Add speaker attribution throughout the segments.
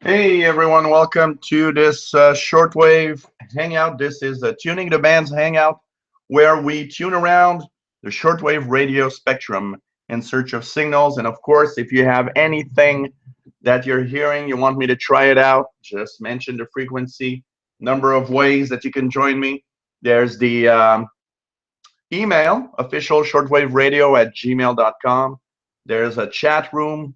Speaker 1: Hey everyone, welcome to this shortwave hangout. This is the Tuning the Bands hangout where we tune around the shortwave radio spectrum in search of signals. And of course, if you have anything that you're hearing, you want me to try it out, just mention the frequency, number of ways that you can join me. There's the email, official shortwaveradio@gmail.com. There's a chat room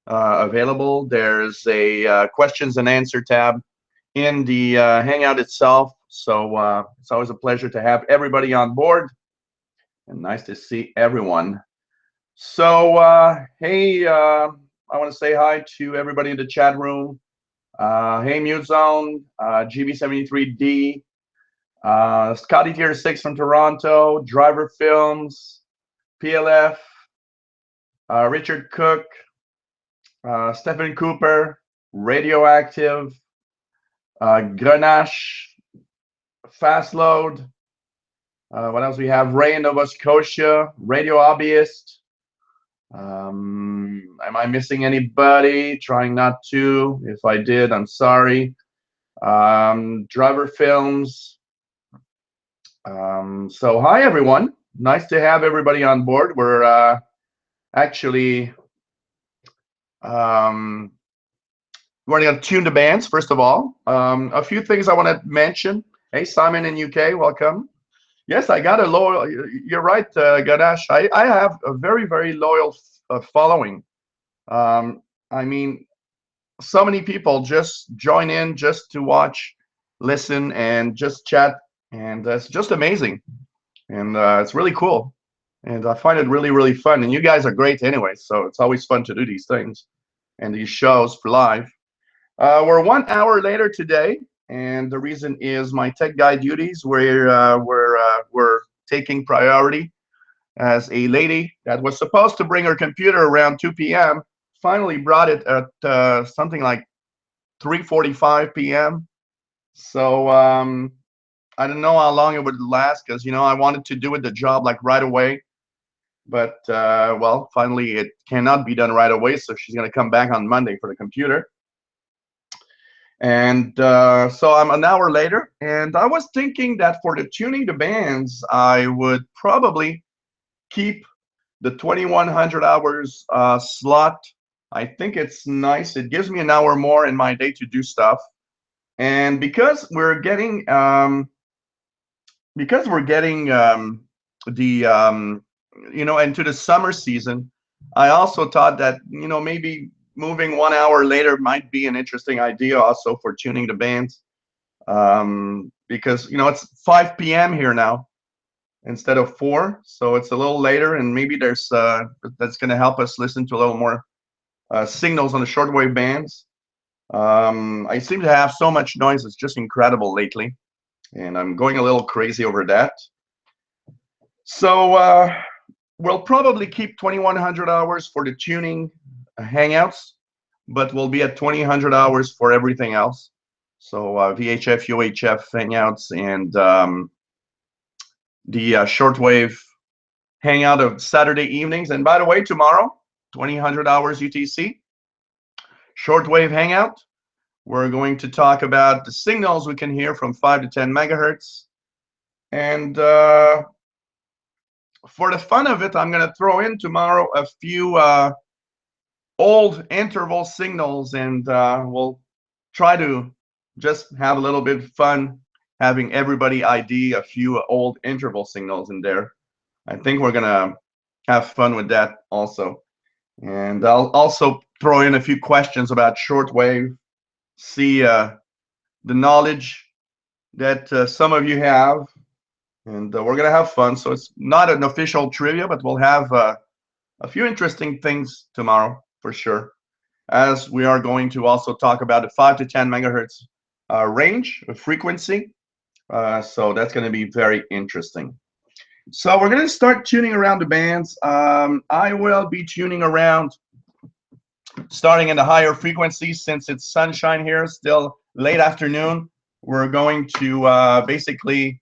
Speaker 1: available. There's a questions and answer tab in the Hangout itself. So it's always a pleasure to have everybody on board and nice to see everyone. So, hey, I want to say hi to everybody in the chat room. Hey, Mute Zone, GB73D, Scotty Tier 6 from Toronto, Driver Films, PLF, Richard Cook, Stephen Cooper, Radioactive, Grenache, Fast Load. What else we have? Ray in Nova Scotia, Radio Hobbyist. Am I missing anybody? Trying not to. If I did, I'm sorry. Driver Films. So hi everyone. Nice to have everybody on board. We're actually we're going to tune the bands, first of all. A few things I want to mention. Hey, Simon in UK, welcome. Yes, I got a loyal, you're right, Ganesh. I have a very, very loyal following. I mean, so many people just join in just to watch, listen, and just chat. And it's just amazing. And it's really cool. And I find it really, really fun. And you guys are great anyway, so it's always fun to do these things and these shows for live. We're 1 hour later today, and the reason is my tech guy duties. We're taking priority as a lady that was supposed to bring her computer around 2 p.m. finally brought it at something like 3:45 p.m. So I don't know how long it would last because I wanted to do it the job like right away. But well, finally it cannot be done right away, so she's going to come back on Monday for the computer. And so I'm an hour later, and I was thinking that for the tuning the bands, I would probably keep the 2100 hours slot. I think it's nice. It gives me an hour more in my day to do stuff. And because we're getting the into the summer season, I also thought that maybe moving 1 hour later might be an interesting idea also for tuning the bands, because it's 5 p.m. here now instead of 4, so it's a little later, and maybe there's that's going to help us listen to a little more signals on the shortwave bands. I seem to have so much noise; it's just incredible lately, and I'm going a little crazy over that. So we'll probably keep 2100 hours for the tuning hangouts, but we'll be at 2000 hours for everything else. So VHF, UHF hangouts, and the shortwave hangout of Saturday evenings. And by the way, tomorrow, 2000 hours UTC, shortwave hangout. We're going to talk about the signals we can hear from 5 to 10 megahertz. And for the fun of it, I'm going to throw in tomorrow a few old interval signals, and we'll try to just have a little bit of fun having everybody ID a few old interval signals in there. I think we're gonna have fun with that also. And I'll also throw in a few questions about shortwave, see the knowledge that some of you have, and we're gonna have fun. So it's not an official trivia, but we'll have a few interesting things tomorrow for sure, as we are going to also talk about the 5 to 10 megahertz range of frequency. So that's going to be very interesting. So we're going to start tuning around the bands. I will be tuning around starting in the higher frequencies since it's sunshine here, still late afternoon. We're going to basically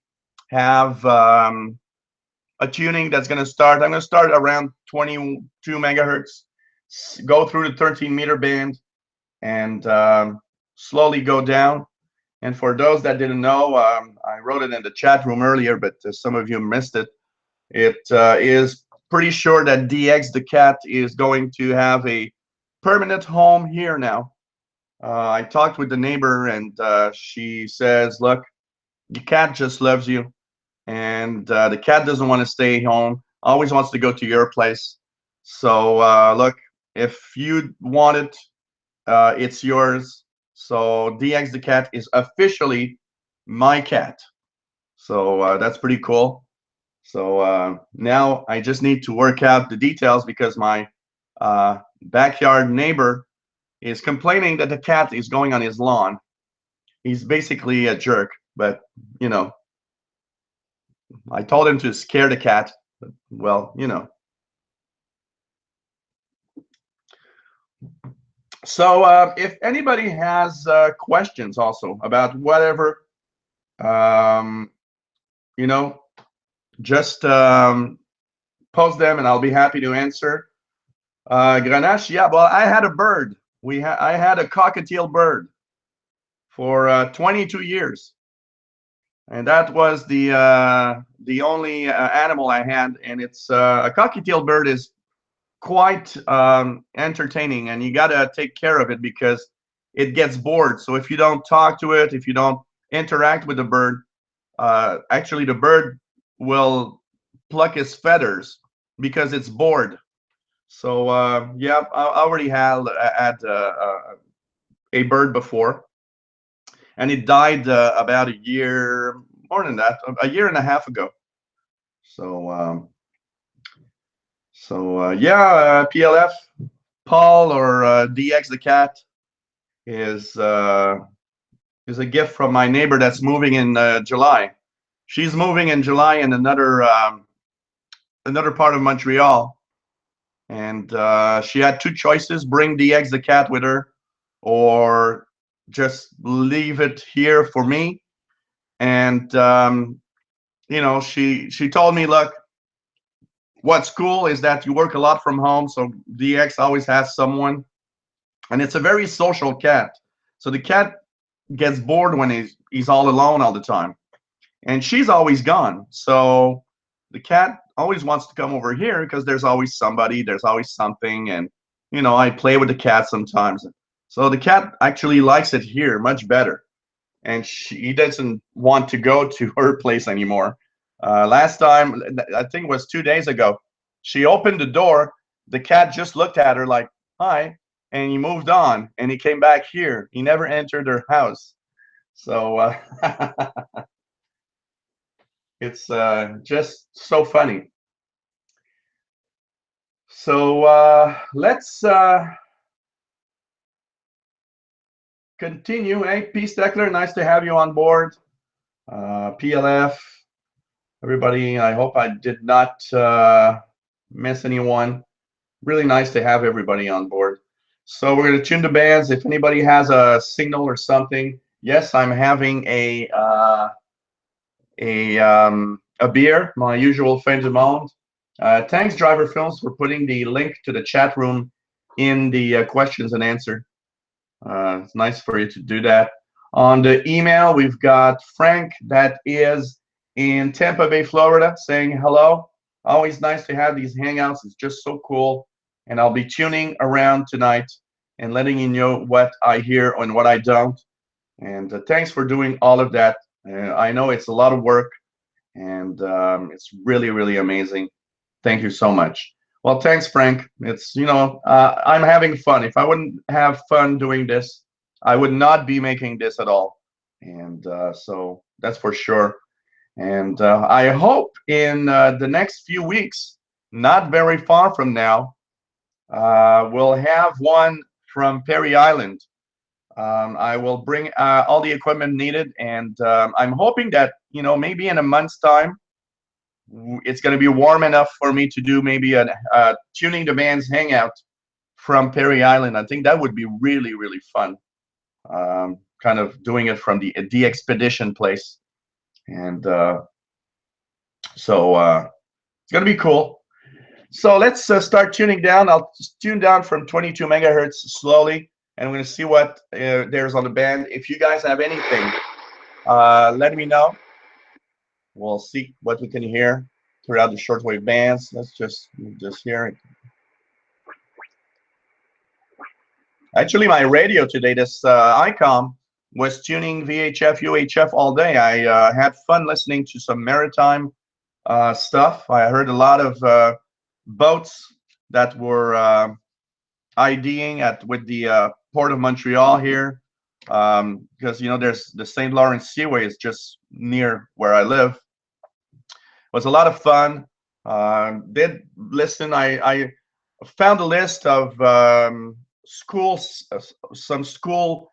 Speaker 1: have a tuning that's going to start. I'm going to start around 22 megahertz, go through the 13-meter band, and slowly go down. And for those that didn't know, I wrote it in the chat room earlier, but some of you missed it. It is pretty sure that DX the cat is going to have a permanent home here now. I talked with the neighbor, and she says, look, the cat just loves you, and the cat doesn't want to stay home, always wants to go to your place. So look, if you want it, it's yours. So DX the cat is officially my cat. So that's pretty cool. So now I just need to work out the details because my backyard neighbor is complaining that the cat is going on his lawn. He's basically a jerk, but you know, I told him to scare the cat. But, well, you know. So if anybody has questions also about whatever, um, you know, just post them and I'll be happy to answer. Grenache, yeah, well, I had a bird. I had a cockatiel bird for 22 years, and that was the only animal I had. And it's a cockatiel bird is quite entertaining, and you gotta take care of it because it gets bored. So if you don't talk to it, if you don't interact with the bird, actually the bird will pluck his feathers because it's bored. So yeah, I already had a bird before, and it died about a year, more than that, a year and a half ago. So yeah, PLF, Paul or DX the cat is a gift from my neighbor that's moving in July. She's moving in July in another part of Montreal, and she had two choices: bring DX the cat with her, or just leave it here for me. And you know, she told me, look, what's cool is that you work a lot from home, so DX always has someone, and it's a very social cat. So the cat gets bored when he's all alone all the time, and she's always gone. So the cat always wants to come over here because there's always somebody, there's always something, and you know, I play with the cat sometimes. So the cat actually likes it here much better, and he doesn't want to go to her place anymore. Last time, I think it was 2 days ago, she opened the door. The cat just looked at her like, hi, and he moved on, and he came back here. He never entered her house. So it's just so funny. So let's continue. Hey, P. Steckler, nice to have you on board. PLF, everybody, I hope I did not miss anyone. Really nice to have everybody on board. So we're going to tune the bands. If anybody has a signal or something, yes, I'm having a beer, my usual fin du monde. Thanks, Driver Films, for putting the link to the chat room in the questions and answer. It's nice for you to do that. On the email, we've got Frank, that is in Tampa Bay, Florida, saying hello. Always nice to have these hangouts. It's just so cool. And I'll be tuning around tonight and letting you know what I hear and what I don't. And thanks for doing all of that. I know it's a lot of work, and it's really, really amazing. Thank you so much. Well, thanks, Frank. It's, you know, I'm having fun. If I wouldn't have fun doing this, I would not be making this at all. And so that's for sure. And I hope in the next few weeks, not very far from now, we'll have one from Perry Island. I will bring all the equipment needed, and I'm hoping that, you know, maybe in a month's time, it's going to be warm enough for me to do maybe a tuning the bands hangout from Perry Island. I think that would be really, really fun. Kind of doing it from the expedition place, and so it's going to be cool. So let's start tuning down. I'll tune down from 22 megahertz slowly. and we're going to see what there's on the band. If you guys have anything, let me know. We'll see what we can hear throughout the shortwave bands. Let's just hear it. Actually, my radio today, this ICOM, was tuning VHF, UHF all day. I had fun listening to some maritime stuff. I heard a lot of boats that were IDing with the Port of Montreal here, because there's the St. Lawrence Seaway is just near where I live. It was a lot of fun. Did listen. I found a list of schools, some school,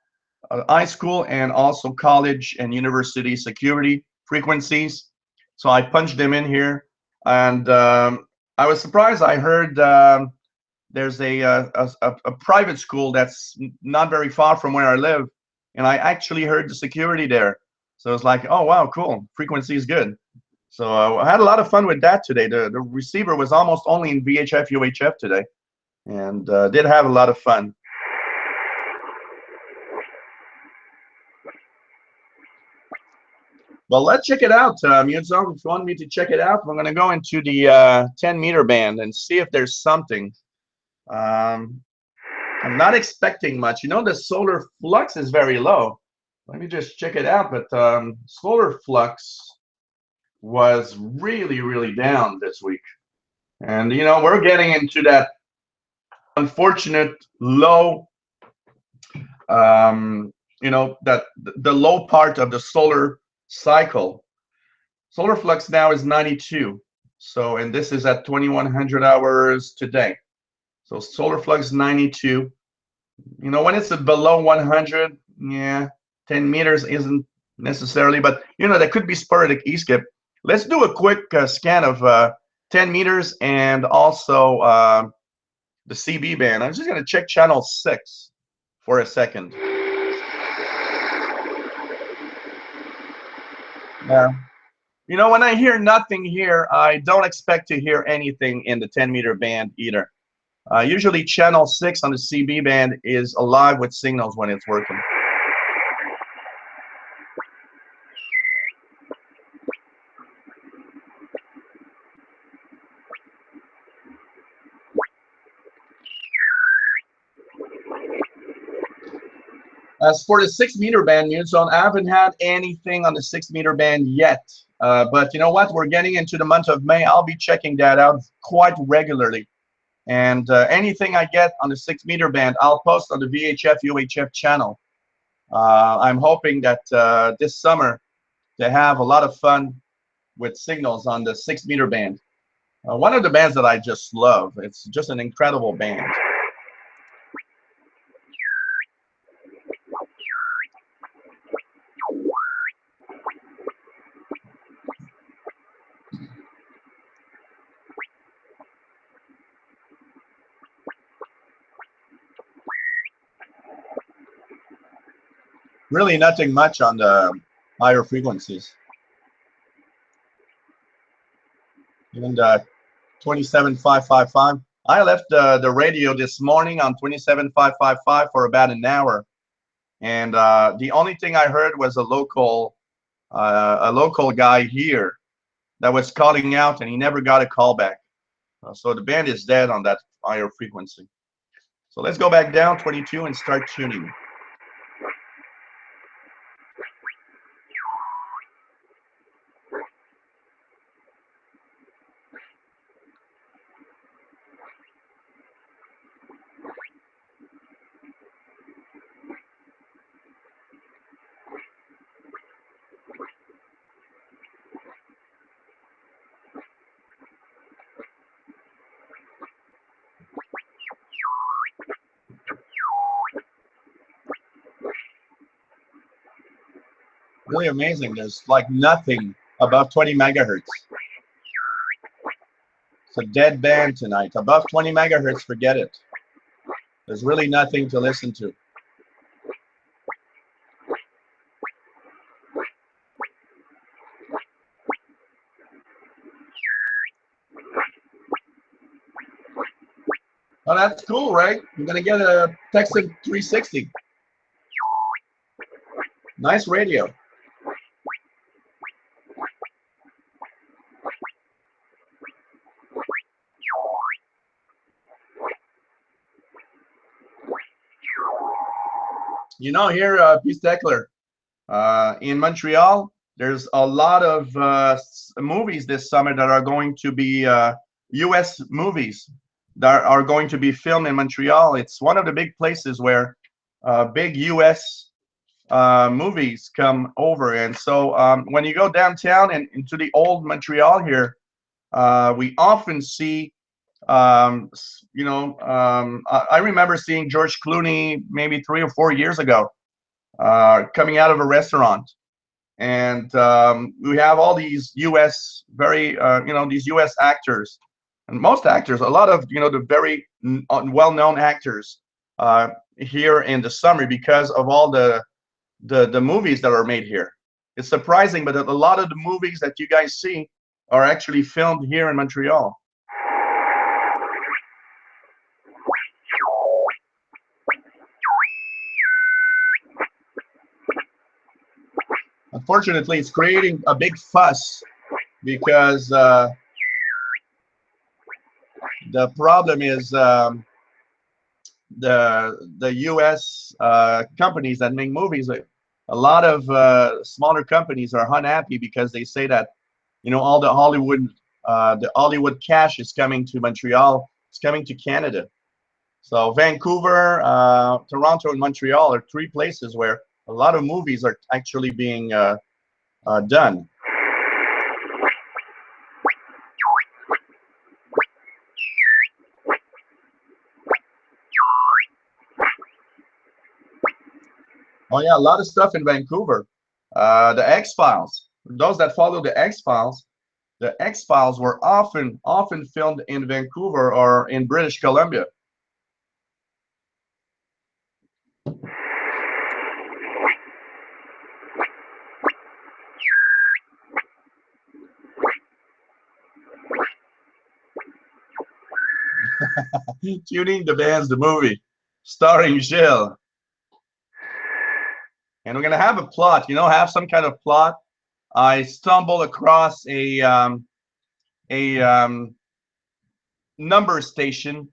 Speaker 1: high school, and also college and university security frequencies. So I punched them in here, and I was surprised. I heard there's a private school that's not very far from where I live, and I actually heard the security there. So it's like, oh wow, cool, frequency is good. So I had a lot of fun with that today. The receiver was almost only in VHF, UHF today, and did have a lot of fun. Well, let's check it out, Muzong. If you want me to check it out, we're going to go into the 10-meter band and see if there's something. I'm not expecting much. The solar flux is very low. Let me just check it out. But solar flux was really, really down this week. And, we're getting into that unfortunate low, that the low part of the solar cycle. Solar flux now is 92. So, and this is at 2100 hours today. So solar flux 92. When it's below 100, yeah, 10 meters isn't necessarily, but that could be sporadic E-skip. Let's do a quick scan of 10 meters and also the CB band. I'm just going to check channel 6 for a second. Yeah. When I hear nothing here, I don't expect to hear anything in the 10-meter band either. Usually channel 6 on the CB band is alive with signals when it's working. As for the 6-meter band, so I haven't had anything on the 6-meter band yet. But you know what? We're getting into the month of May. I'll be checking that out quite regularly. And anything I get on the 6-meter band, I'll post on the VHF, UHF channel. I'm hoping that this summer to have a lot of fun with signals on the 6-meter band. One of the bands that I just love. It's just an incredible band. Really nothing much on the higher frequencies. Even the 27555. I left the radio this morning on 27555 for about an hour, and the only thing I heard was a local guy here that was calling out, and he never got a call back. So the band is dead on that higher frequency. So let's go back down 22 and start tuning. Really amazing. There's like nothing above 20 megahertz. It's a dead band tonight. Above 20 megahertz, forget it. There's really nothing to listen to. Oh, that's cool, right? You're gonna get a Texan 360. Nice radio. You know, here, Pistekler, in Montreal, there's a lot of movies this summer that are going to be U.S. movies that are going to be filmed in Montreal. It's one of the big places where big U.S. Movies come over. And so when you go downtown and into the old Montreal here, we often see, I remember seeing George Clooney maybe 3 or 4 years ago coming out of a restaurant. And we have all these U.S. these U.S. actors, and most actors, a lot of the very well-known actors here in the summer because of all the movies that are made here. It's surprising, but a lot of the movies that you guys see are actually filmed here in Montreal. Unfortunately, it's creating a big fuss because the problem is the U.S. Companies that make movies. A lot of smaller companies are unhappy because they say that all the Hollywood cash is coming to Montreal. It's coming to Canada. So Vancouver, Toronto, and Montreal are three places where a lot of movies are actually being done. Oh yeah, a lot of stuff in Vancouver. The X-Files. Those that follow the X-Files were often filmed in Vancouver or in British Columbia. Tuning the Bands, the movie, starring Gilles. And we're gonna have a plot, have some kind of plot. I stumbled across a number station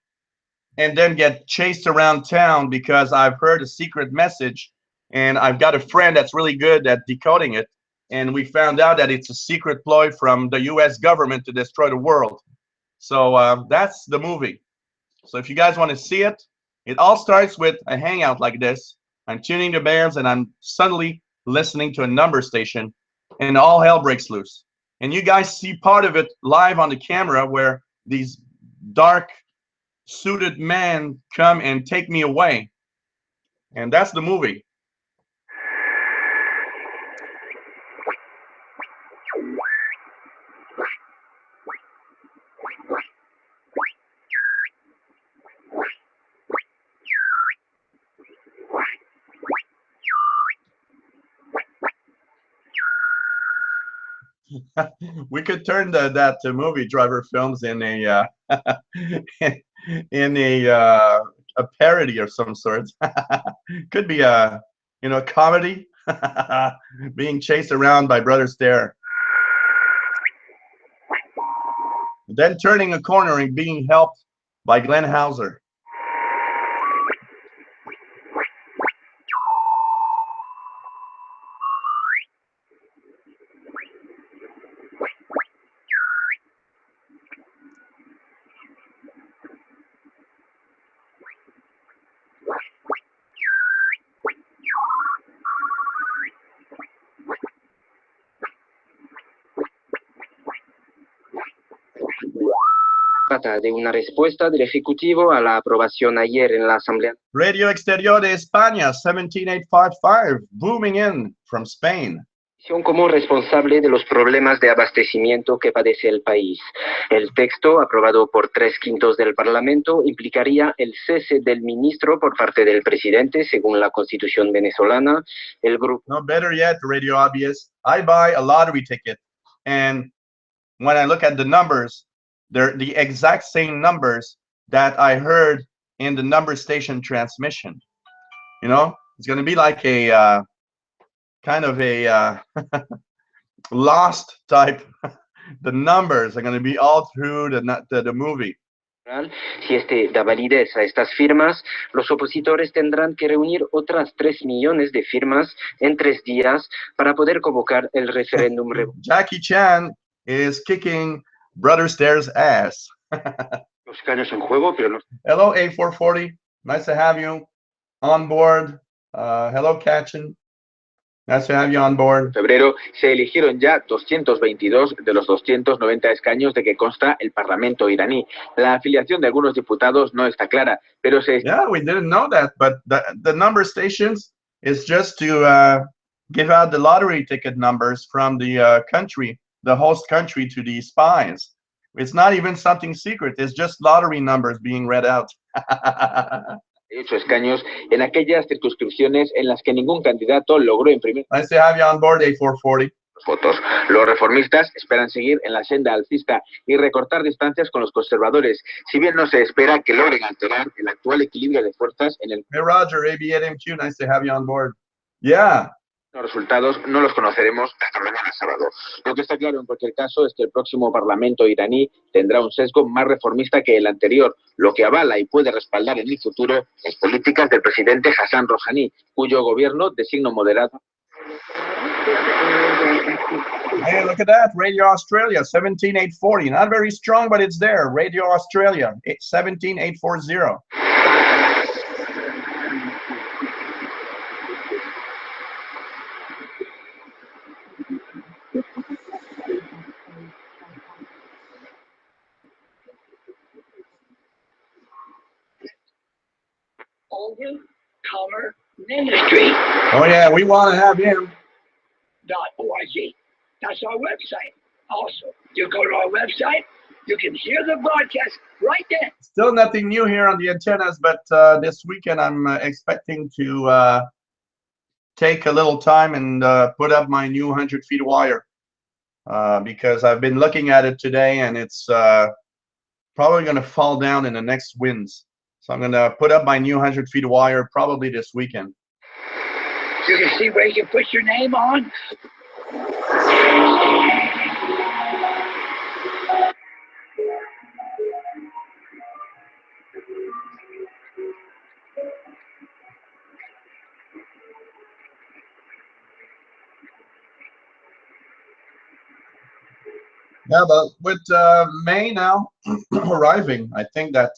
Speaker 1: and then get chased around town because I've heard a secret message, and I've got a friend that's really good at decoding it, and we found out that it's a secret ploy from the U.S. government to destroy the world. So that's the movie. So if you guys want to see it, it all starts with a hangout like this. I'm tuning the bands, and I'm suddenly listening to a number station, and all hell breaks loose. And you guys see part of it live on the camera where these dark suited men come and take me away. And that's the movie. We could turn that movie Driver Films in a in a parody of some sort. Could be a comedy, being chased around by Brother Stare, then turning a corner and being helped by Glenn Hauser.
Speaker 2: Trata de una respuesta del Ejecutivo a la aprobación ayer en la Asamblea.
Speaker 1: Radio Exterior de España, 17855, booming in from Spain.
Speaker 2: Como responsable de los problemas de abastecimiento que padece el país. El texto, aprobado por 3/5 del Parlamento, implicaría el cese del ministro por parte del presidente, según la Constitución venezolana. El grupo.
Speaker 1: No, better yet, Radio Obvious. I buy a lottery ticket, and when I look at the numbers, they're the exact same numbers that I heard in the number station transmission. You know, it's going to be like a kind of a lost type. The numbers are going to be all through the movie.
Speaker 2: Si este da validez a estas firmas, los opositores tendrán que reunir otras 3 millones de firmas en 3 días para poder convocar el referéndum.
Speaker 1: Jackie Chan is kicking Brother Stairs' ass.
Speaker 2: Los escaños en juego, pero no.
Speaker 1: Hello, A440. Nice to have you on board. Hello, Kachin. Nice to have you on board.
Speaker 3: En febrero se eligieron ya 222 de los 290 escaños de que consta el Parlamento iraní. La afiliación de algunos diputados no está clara, pero se...
Speaker 1: Yeah, we didn't know that, but the number stations is just to give out the lottery ticket numbers from the country, the host country, to the spies. It's not even something secret. It's just lottery numbers being read out.
Speaker 3: 8 escaños en aquellas circunscripciones en las que ningún candidato logró imprimir
Speaker 1: Nice to have you on board, A440.
Speaker 3: votos. Los reformistas esperan seguir en la senda alcista y recortar distancias con los conservadores, si bien no se espera que logren alterar el actual equilibrio de fuerzas en el...
Speaker 1: Hey, Roger, AB8MQ, nice to have you on board. Yeah.
Speaker 3: Los resultados no los conoceremos hasta mañana sábado. Lo que está claro en cualquier caso es que el próximo Parlamento iraní tendrá un sesgo más reformista que el anterior, lo que avala y puede respaldar en el futuro las políticas del presidente Hassan Rouhani, cuyo gobierno de signo moderado.
Speaker 1: Hey, look at that. Radio Australia, 17840. Not very strong, but it's there. Radio Australia, 17840.
Speaker 4: Overcomer Ministry.
Speaker 1: Oh, yeah, we want to have him.
Speaker 4: .org. That's our website. Also, you go to our website, you can hear the broadcast right there.
Speaker 1: Still nothing new here on the antennas, but this weekend I'm expecting to take a little time and put up my new 100 feet wire because I've been looking at it today and it's probably going to fall down in the next winds. So I'm going to put up my new 100 feet wire probably this weekend.
Speaker 4: You can see where you can put your name on.
Speaker 1: Yeah, but with May now arriving, I think that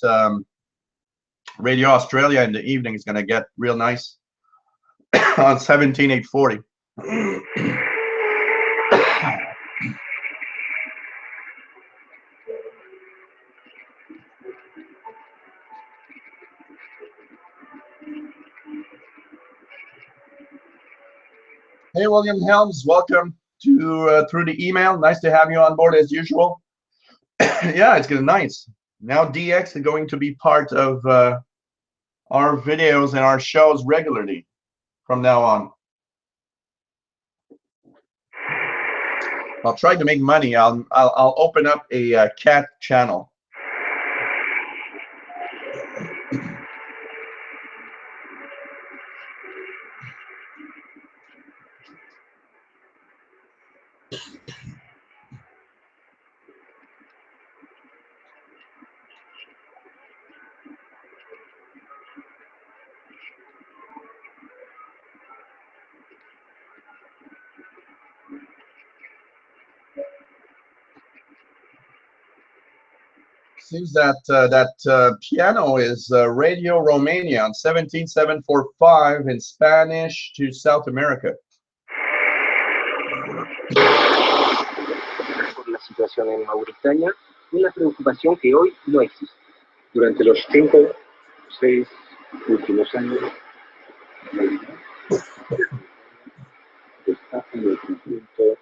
Speaker 1: Radio Australia in the evening is going to get real nice on 17840. Hey, William Helms, welcome to through the email. Nice to have you on board as usual. Yeah, it's gonna nice. Now DX is going to be part of our videos and our shows regularly from now on. I'll try to make money. I'll open up a cat channel. Seems that that piano is Radio Romania on 17745 in Spanish to South America.
Speaker 2: Por la situación en Mauritania, una preocupación que hoy no existe. Durante los 5 o 6 últimos años, está en el conjunto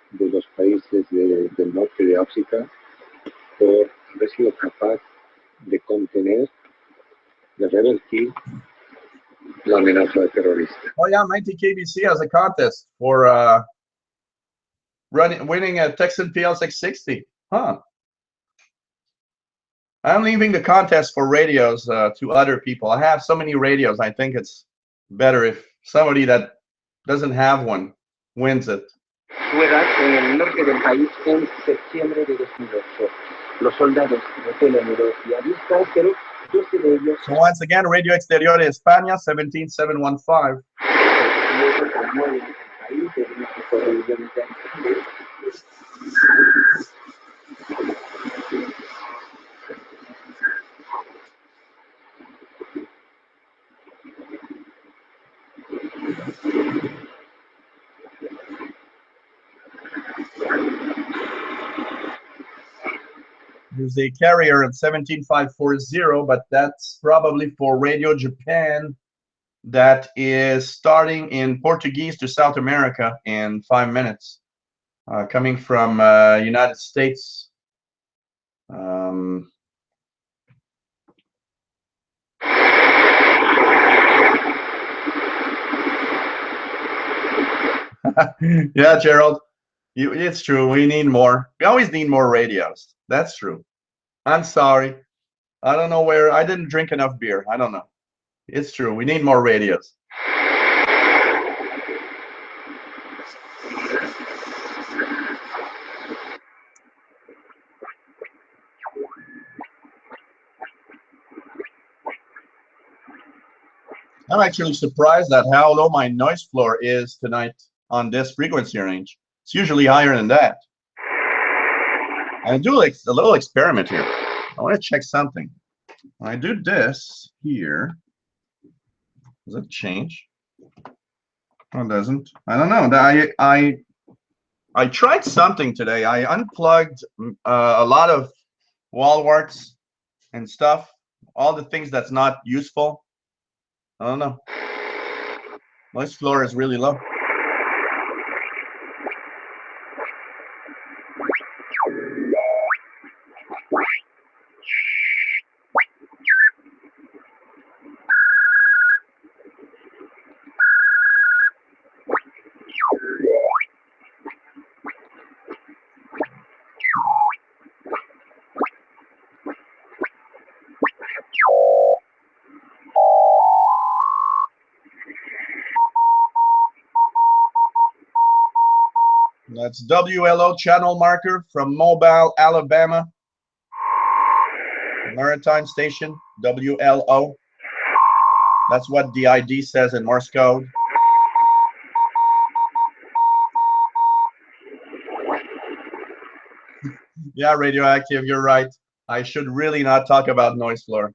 Speaker 2: de los países del norte de África por haber sido capaz de contener, de revertir la amenaza terrorista.
Speaker 1: Oh yeah, Mighty KBC has a contest for winning a Texan PL660. Huh. I'm leaving the contest for radios to other people. I have so many radios. I think it's better if somebody that doesn't have one wins it.
Speaker 2: Su edad en el norte del país en septiembre de 2008. Los soldados retelan los diaristas, pero 12 de ellos
Speaker 1: So once again, Radio Exterior de España, 17715.
Speaker 2: mueren en el país debido a su rebelión interna.
Speaker 1: There's a carrier at 17540, but that's probably for Radio Japan. That is starting in Portuguese to South America in 5 minutes. Coming from United States. Yeah, Gerald, it's true. We need more. We always need more radios. That's true. I'm sorry. I don't know where. I didn't drink enough beer. I don't know. It's true. We need more radios. I'm actually surprised at how low my noise floor is tonight on this frequency range. It's usually higher than that. I do like a little experiment here. I want to check something. When I do this here, does it change? No, it doesn't. I don't know. I tried something today. I unplugged a lot of wall warts and stuff, all the things that's not useful. I don't know. Noise floor is really low. That's WLO channel marker from Mobile, Alabama. Maritime station, WLO. That's what the ID says in Morse code. Yeah, radioactive, you're right. I should really not talk about noise floor.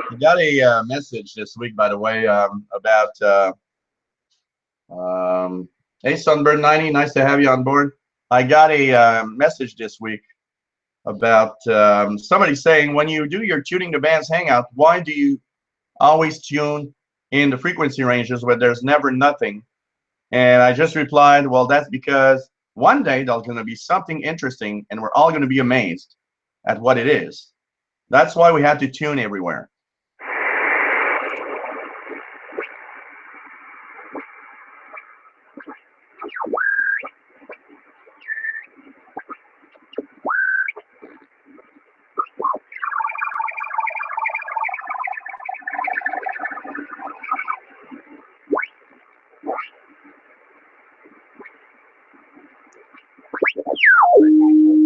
Speaker 1: I got a message this week, by the way, about hey, Sunburn 90, nice to have you on board. I got a message this week about somebody saying, when you do your tuning the bands hangout, why do you always tune in the frequency ranges where there's never nothing? And I just replied, well, that's because one day there's going to be something interesting and we're all going to be amazed at what it is. That's why we have to tune everywhere.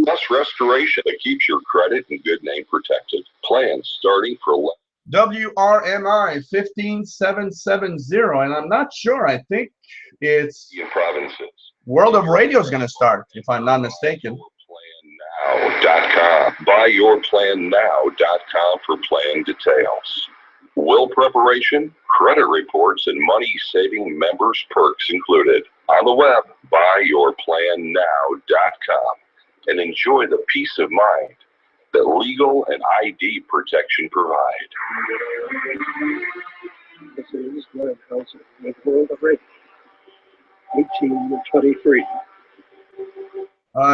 Speaker 5: Plus restoration that keeps your credit and good name protected. Plans starting for
Speaker 1: WRMI 15770, and I'm not sure. I think it's
Speaker 5: provinces.
Speaker 1: World of Radio is going to start, if I'm not mistaken.
Speaker 5: PlanNow.com. BuyYourPlanNow.com for plan details. Will preparation, credit reports, and money-saving members perks included. On the web, BuyYourPlanNow.com. And enjoy the peace of mind that legal and ID protection provide.
Speaker 6: is Glenn Hauser with World of Radio, 1823.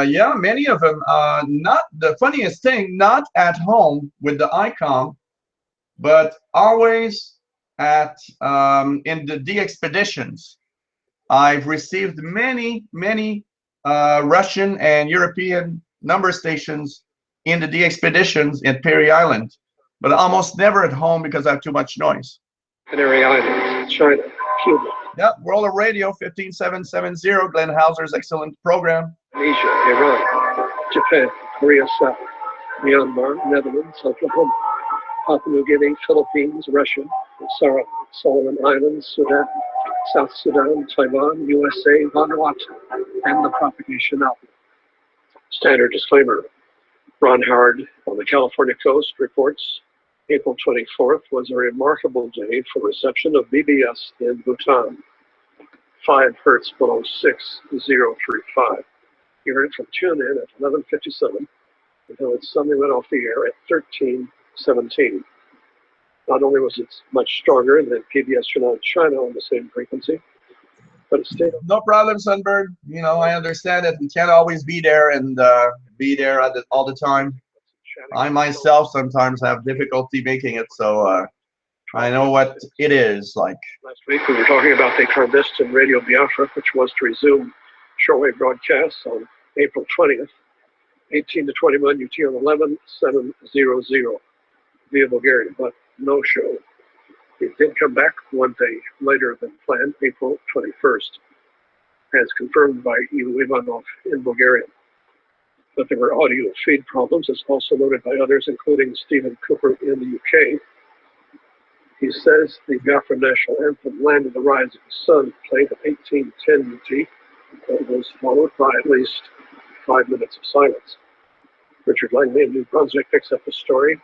Speaker 1: Yeah, many of them. Not the funniest thing, not at home with the icon, but always at in the expeditions. I've received many Russian and European number stations in the expeditions in Perry Island, but almost never at home because I have too much noise.
Speaker 6: Canary Islands, China, Cuba,
Speaker 1: Yeah, World of Radio 15770, Glenn Hauser's excellent program.
Speaker 6: Indonesia, Iran, Japan, Korea South, Myanmar, Netherlands, Oklahoma, Papua New Guinea, Philippines, Russia, Solomon Islands, Sudan, South Sudan, Taiwan, USA, Vanuatu, and the propagation outlet. Standard disclaimer. Ron Howard on the California coast reports April 24th was a remarkable day for reception of BBS in Bhutan. 5 hertz below 6035. You heard it from tune-in at 11:57 until it suddenly went off the air at 13:17. Not only was it much stronger than PBS China China on the same frequency, but it stayed.
Speaker 1: No problem, Sunbird. You know, I understand that we can't always be there and be there all the time. I myself sometimes have difficulty making it, so I know what it is like.
Speaker 6: Last week we were talking about the clandestine Radio Biafra, which was to resume shortwave broadcasts on April 20th, 18 to 21 UT on 11700 via Bulgaria, but no show. It did come back one day later than planned, April 21st, as confirmed by Ivo Ivanov in Bulgaria. But there were audio feed problems, as also noted by others, including Stephen Cooper in the UK. He says the Biafra national anthem, Land of the Rising Sun, played at 1810 UT, and was followed by at least 5 minutes of silence. Richard Langley in New Brunswick picks up the story.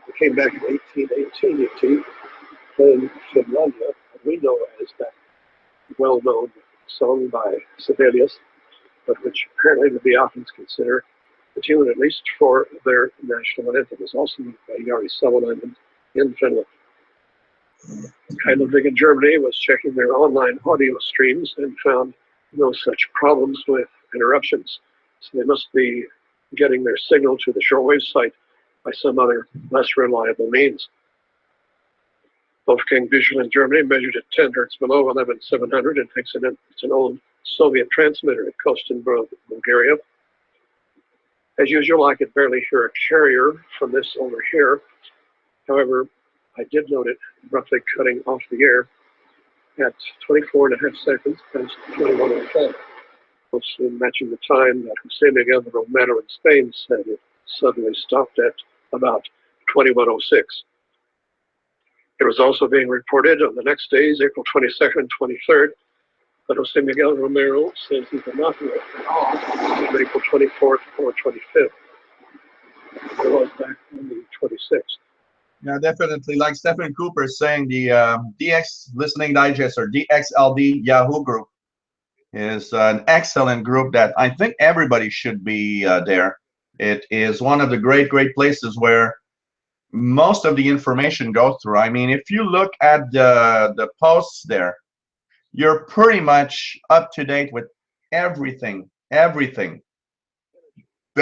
Speaker 6: It came back in 1818 UT, playing Finlandia, what we know as that well-known song by Sibelius, but which apparently the Biafrans consider the tune, at least for their national anthem, is also used by Jari Salonen in Finland. Ludwig in Germany was checking their online audio streams and found no such problems with interruptions. So they must be getting their signal to the shortwave site by some other less reliable means. Wolfgang Büchel in Germany measured at 10 hertz below 11700 and thinks it's an old Soviet transmitter at Kostenbrod, Bulgaria. As usual, I could barely hear a carrier from this over here. However, I did note it roughly cutting off the air at 24.5 seconds past 21:05, closely matching the time that Jose Miguel Romero in Spain said it suddenly stopped at about 21:06. It was also being reported on the next days, April 22nd and 23rd, but Jose Miguel Romero says he did not work at all on April 24th or 25th. It was back on the 26th.
Speaker 1: Yeah, definitely. Like Stephen Cooper saying, the DX Listening Digest or DXLD Yahoo group is an excellent group that I think everybody should be there. It is one of the great places where most of the information goes through. I mean, if you look at the posts there, you're pretty much up to date with everything that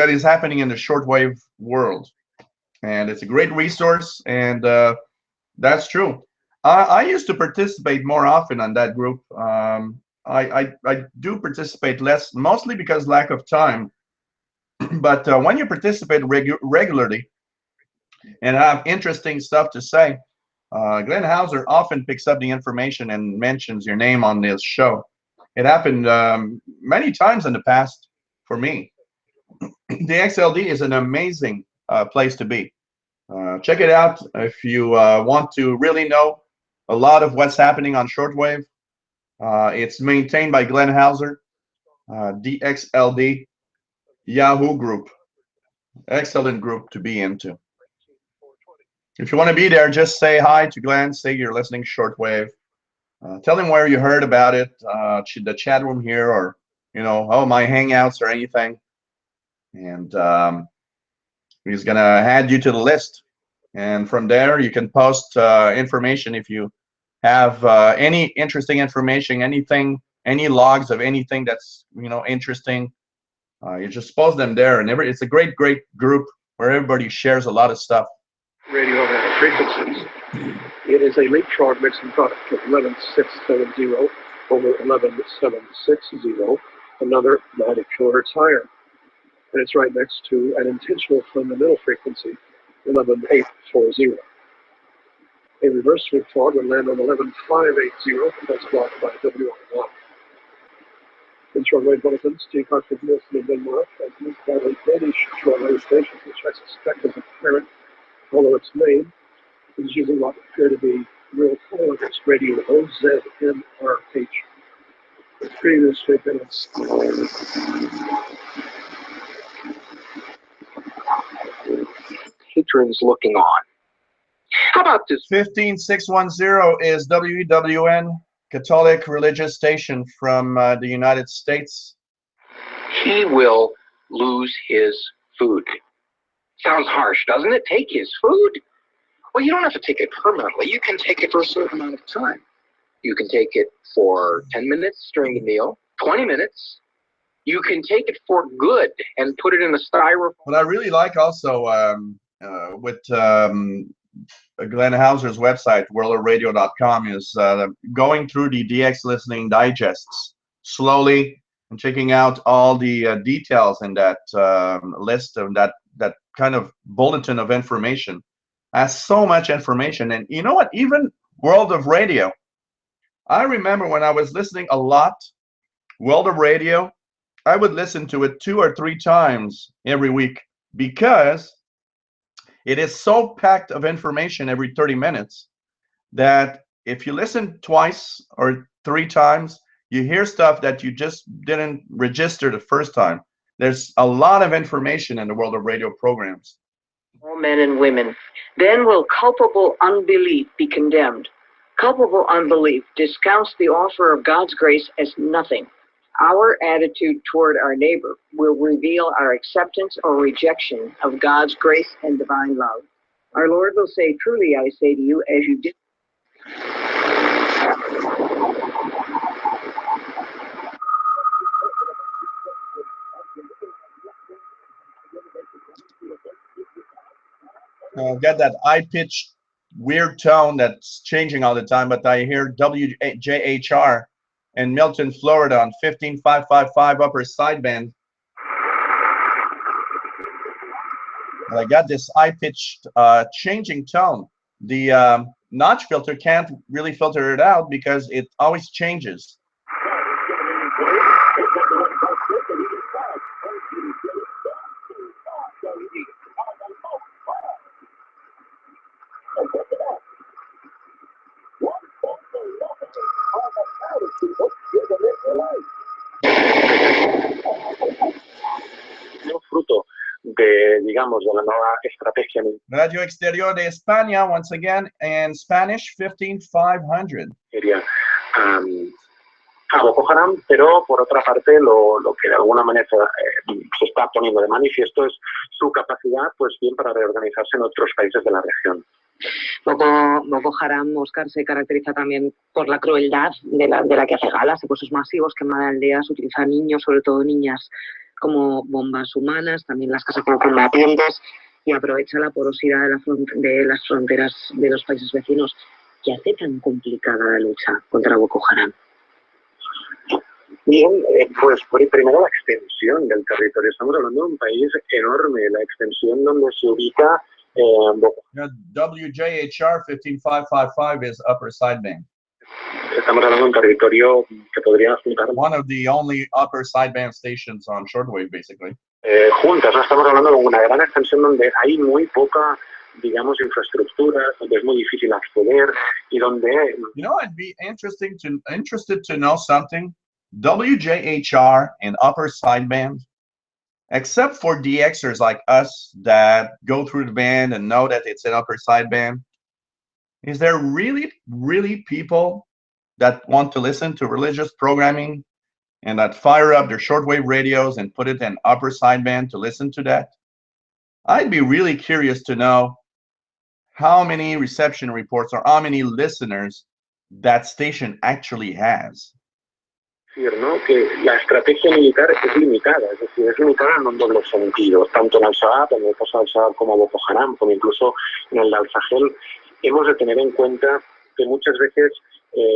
Speaker 1: is happening in the shortwave world. And it's a great resource, and that's true. I used to participate more often on that group. I do participate less, mostly because lack of time. But when you participate regularly and have interesting stuff to say, Glenn Hauser often picks up the information and mentions your name on this show. It happened many times in the past for me. The XLD is an amazing place to be. Check it out if you want to really know a lot of what's happening on shortwave. It's maintained by Glenn Hauser, DXLD Yahoo group. Excellent group to be into. If you want to be there, just say hi to Glenn. Say you're listening shortwave. Tell him where you heard about it, the chat room here, or my hangouts or anything. And he's gonna add you to the list. And from there, you can post information if you have any interesting information, anything, any logs of anything that's interesting, you just post them there, and it's a great group where everybody shares a lot of stuff.
Speaker 6: Radio frequencies. It is a leapfrog mixing product of 11670 over 11760, another 90 kilohertz higher. And it's right next to an intentional fundamental frequency, 11840. A reverse leapfrog would land on 11580, but that's blocked by WR1. In shortwave bulletins, G-Cartridge Nielsen in Denmark has used by a Danish shortwave station, which I suspect is a parent, although its name is using what appear to be real coordinates, radio OZNRH. Previously been
Speaker 2: Patrons looking on. How about this?
Speaker 1: 15610 is WEWN, Catholic religious station from the United States.
Speaker 2: He will lose his food. Sounds harsh, doesn't it? Take his food? Well, you don't have to take it permanently. You can take it for a certain amount of time. You can take it for 10 minutes during the meal, 20 minutes. You can take it for good and put it in a styrofoam.
Speaker 1: What I really like also with Glenn Hauser's website, worldofradio.com, is going through the DX listening digests slowly and checking out all the details in that list of that kind of bulletin of information. Has so much information. And you know what? Even World of Radio, I remember when I was listening a lot, World of Radio, I would listen to it 2 or 3 times every week because it is so packed of information every 30 minutes that if you listen twice or 3 times, you hear stuff that you just didn't register the first time. There's a lot of information in the World of Radio programs.
Speaker 7: All men and women. Then will culpable unbelief be condemned. Culpable unbelief discounts the offer of God's grace as nothing. Our attitude toward our neighbor will reveal our acceptance or rejection of God's grace and divine love. Our Lord will say, truly I say to you, as you did.
Speaker 1: Get that high-pitched, weird tone that's changing all the time, but I hear WJHR in Milton, Florida on 15555 upper sideband. And I got this high-pitched changing tone. The notch filter can't really filter it out because it always changes.
Speaker 3: Fruto de, digamos, de la nueva estrategia.
Speaker 1: Radio Exterior de España, once again, in Spanish, 15500.
Speaker 3: A Boko Haram, pero por otra parte lo que de alguna manera se está poniendo de manifiesto es su capacidad, pues bien, para reorganizarse en otros países de la región.
Speaker 7: Boko Haram, Oscar, se caracteriza también por la crueldad de la que hace gala, secuestros masivos, quema de aldeas, utiliza niños, sobre todo niñas, como bombas humanas, también las casa como combatientes, y aprovecha la porosidad de las fronteras de los países vecinos. ¿Qué hace tan complicada la lucha contra Boko Haram?
Speaker 3: Bien, pues primero la extensión del territorio. Estamos hablando de un país enorme, la extensión donde se ubica Boko
Speaker 1: Haram. WJHR 15555 is upper sideband.
Speaker 3: Estamos hablando de un territorio que podría juntar.
Speaker 1: One of the only upper sideband stations on shortwave, basically.
Speaker 3: Juntas, ¿no? Estamos hablando de una gran extensión donde hay muy poca, digamos, infraestructura, donde es muy difícil acceder y donde.
Speaker 1: You know, I'd be interested to know something. WJHR and upper sideband, except for DXers like us that go through the band and know that it's an upper sideband, is there really people that want to listen to religious programming and that fire up their shortwave radios and put it in upper sideband to listen to that? I'd be really curious to know how many reception reports or how many listeners that station actually has.
Speaker 3: ¿no? Que la estrategia militar es limitada, es decir, es limitada en un doble sentido, tanto en Al-Shabaab, en el caso de Al-Shabaab, como Boko Haram, como incluso en el Al-Sahel. Hemos de tener en cuenta que muchas veces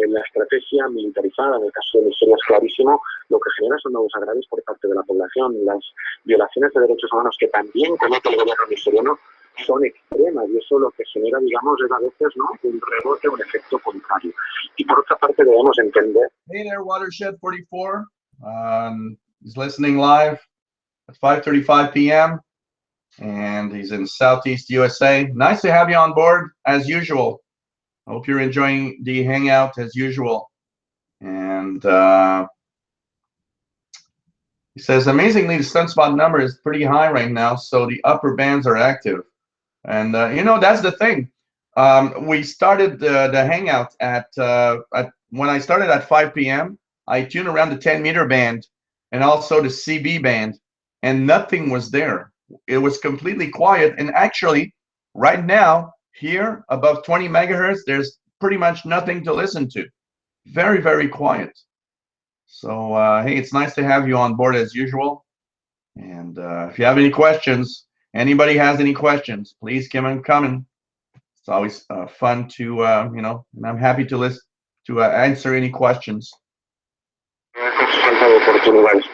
Speaker 3: la estrategia militarizada, en el caso de Nigeria es clarísimo, lo que genera son nuevos agravios por parte de la población. Las violaciones de derechos humanos que también comete el gobierno nigeriano son extremas y eso lo que genera, digamos, es a veces, ¿no?, un rebote, un efecto contrario. Y por otra parte debemos entender...
Speaker 1: Hey there, Watershed 44. He's listening live at 5:35 p.m. and he's in Southeast USA. Nice to have you on board as usual. I hope you're enjoying the hangout as usual. And he says, amazingly, the sunspot number is pretty high right now, so the upper bands are active. And you know, that's the thing. We started the hangout at when I started at 5 p.m. I tuned around the 10-meter band and also the CB band, and nothing was there. It was completely quiet. And actually, right now, here above 20 megahertz, there's pretty much nothing to listen to. Very, very quiet. So hey, it's nice to have you on board as usual. And if you have any questions, anybody has any questions, please keep them coming. It's always fun to, you know, and I'm happy to listen to answer any questions.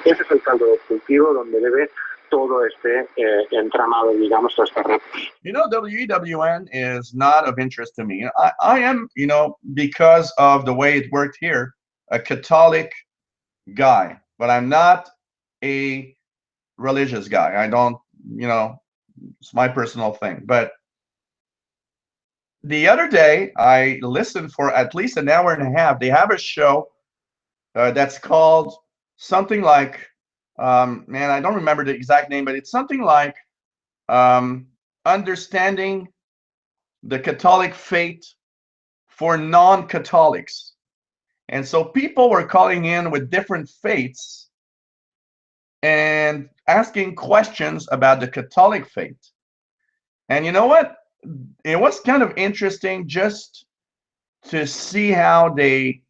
Speaker 3: Ese es el caldo de cultivo donde debe todo este entramado, digamos, toda esta red.
Speaker 1: You know, WEWN is not of interest to me. I am, you know, because of the way it worked here, a Catholic guy, but I'm not a religious guy. I don't, you know, it's my personal thing. But the other day, I listened for at least an hour and a half. They have a show that's called something like, man, I don't remember the exact name, but it's something like Understanding the Catholic Faith for Non-Catholics. And so people were calling in with different faiths and asking questions about the Catholic faith. And you know what? It was kind of interesting just to see how they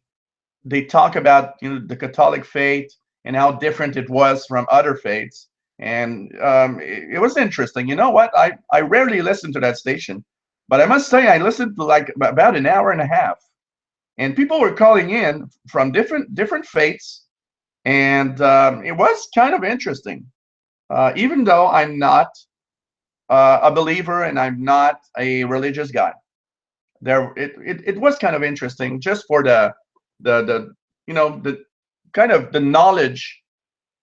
Speaker 1: talk about, you know, the Catholic faith and how different it was from other faiths. And it was interesting. You know what? I rarely listen to that station, but I must say I listened to like about an hour and a half, and people were calling in from different faiths, and it was kind of interesting. Even though I'm not a believer and I'm not a religious guy, it was kind of interesting just for the you know, the kind of the knowledge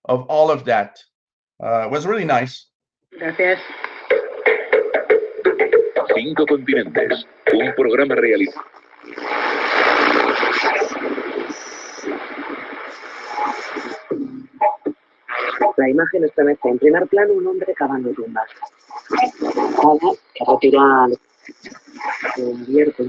Speaker 1: of all of that. Was really nice.
Speaker 7: Gracias.
Speaker 8: 5 continentes, un programa realizado.
Speaker 7: La imagen estremece. En primer plano, un hombre cavando tumbas. Que retira abierto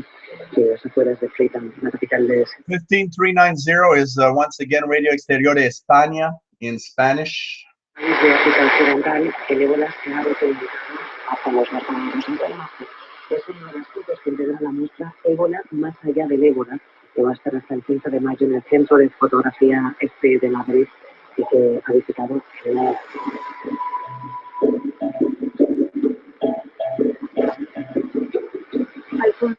Speaker 7: de las afueras de Freetown, la capital de...
Speaker 1: 15390 is once again Radio Exterior de España in Spanish.
Speaker 7: País de África Occidental, el ébola se ha reproducido hasta los mercados internacionales. Es una de las fotos que integra la muestra Ébola más allá del ébola, que va a estar hasta el 15 de mayo en el Centro de Fotografía de Madrid y que ha visitado la...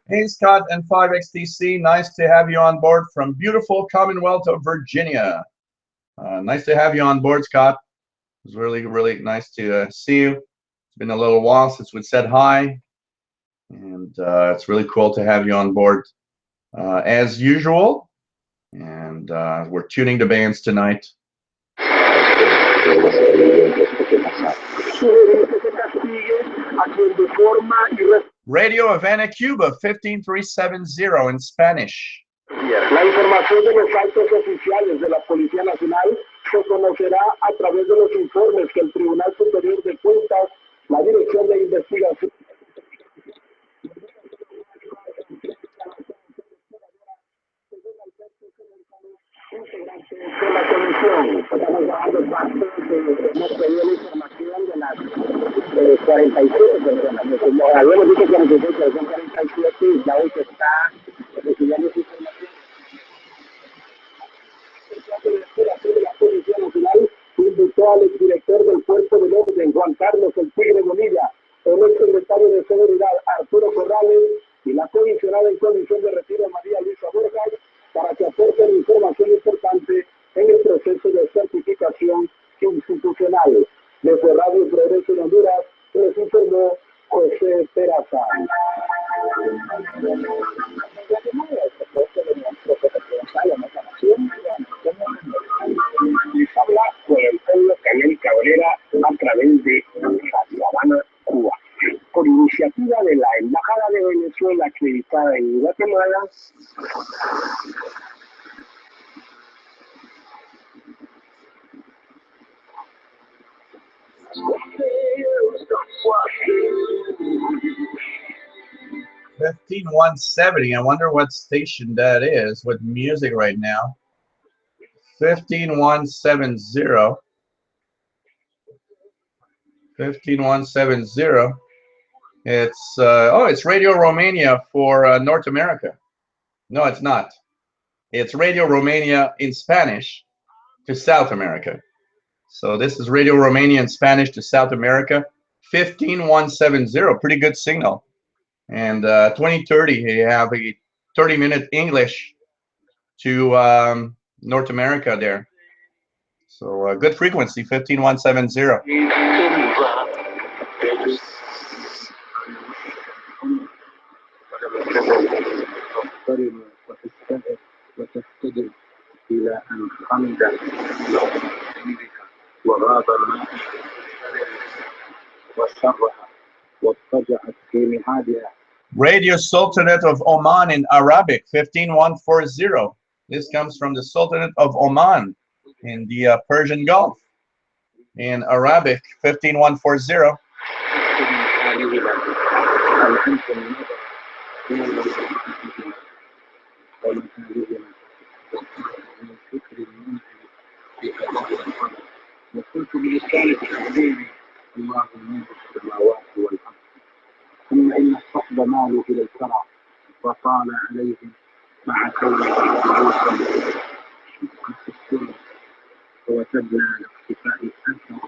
Speaker 1: Hey Scott and 5XTC, nice to have you on board from beautiful Commonwealth of Virginia. Nice to have you on board, Scott. It was really, really nice to see you. It's been a little while since we said hi, and it's really cool to have you on board as usual. And we're tuning the bands tonight. Radio Havana, Cuba, 15370 in Spanish.
Speaker 4: La información de los actos oficiales de la Policía Nacional se conocerá a través de los informes que el Tribunal Superior de Cuentas, la Dirección de Investigación integrante de la comisión. Estamos dando parte hemos pedido la información de las 47 personas. Habíamos dicho 47, son 47 y ya hoy se está recibiendo esa información. de la Policía Nacional invitó al exdirector del Cuerpo del Orden, Juan Carlos El Tigre Bonilla, el exsecretario de Seguridad, Arturo Corrales, y la comisionada en condición de retiro, María Luisa Borjas, para que aporten información importante en el proceso de certificación institucional. Desde Radio Progreso en Honduras, les informó José Peraza. Les habla con el pueblo Canel Cabrera a través de Radio Habana, Cuba. Por iniciativa de la Embajada de Venezuela acreditada en Guatemala,
Speaker 1: Fifteen 170. I wonder what station that is with music right now. 15170. 15170. It's it's Radio Romania for North America. No, it's not. It's Radio Romania in Spanish to South America. So this is Radio Romania in Spanish to South America. 15170. Pretty good signal. And 2030, you have a 30-minute English to North America there. So good frequency, 15170. Radio Sultanate of Oman in Arabic, 15140. This comes from the Sultanate of Oman in the Persian Gulf. In Arabic, 15140.
Speaker 4: ثم إن الصحب مالوا إلى الكرى وطال عليهم مع كونه خلوصا شقة السر ووجدنا لاختفاء أثر